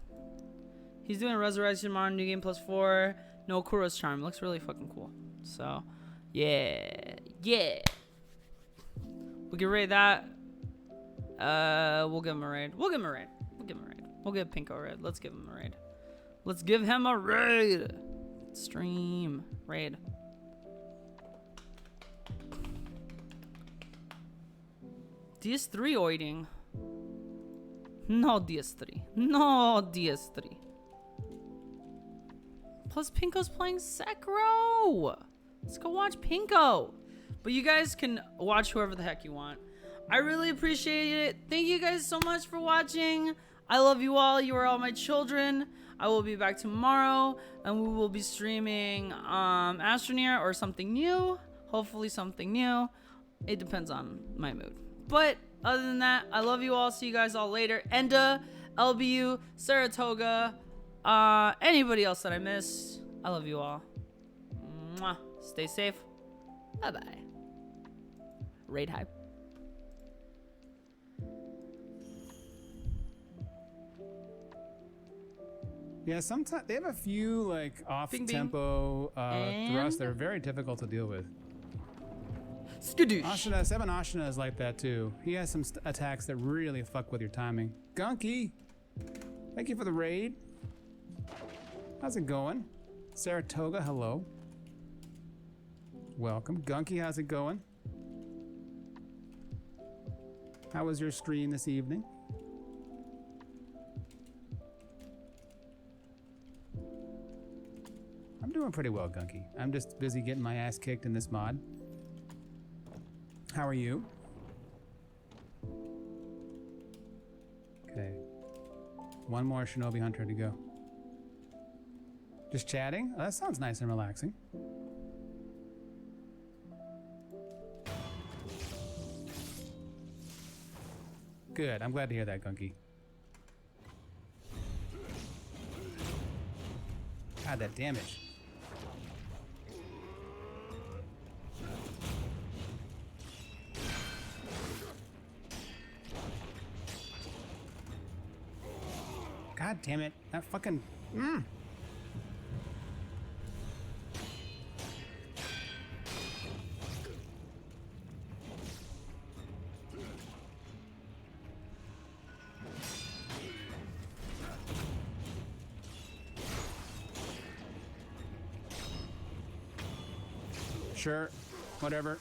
He's doing Resurrection Tomorrow, new game +4. No Kuro's Charm. Looks really fucking cool. So, yeah. We can raid that. We'll give him a raid. We'll give Pinko a raid. Let's give him a raid. Stream. Raid. DS3 oiding. No DS3. Plus Pinko's playing Sekiro. Let's go watch Pinko. But you guys can watch whoever the heck you want. I really appreciate it. Thank you guys so much for watching. I love you all. You are all my children. I will be back tomorrow and we will be streaming Astroneer or something new. Hopefully something new. It depends on my mood. But other than that, I love you all. See you guys all later. Enda, LBU, Saratoga, anybody else that I missed. I love you all. Mwah. Stay safe. Bye-bye. Raid hype. Yeah, sometimes they have a few like off-tempo thrusts that are very difficult to deal with. Skadoosh. Ashina, Seven Ashina is like that too. He has some attacks that really fuck with your timing. Gunky, thank you for the raid. How's it going? Saratoga, hello. Welcome. Gunky, how's it going? How was your stream this evening? I'm doing pretty well, Gunky. I'm just busy getting my ass kicked in this mod. How are you? Okay. One more Shinobi Hunter to go. Just chatting? Oh, that sounds nice and relaxing. Good. I'm glad to hear that, Gunky. God, that damage. God damn it. That fucking... Sure. Whatever.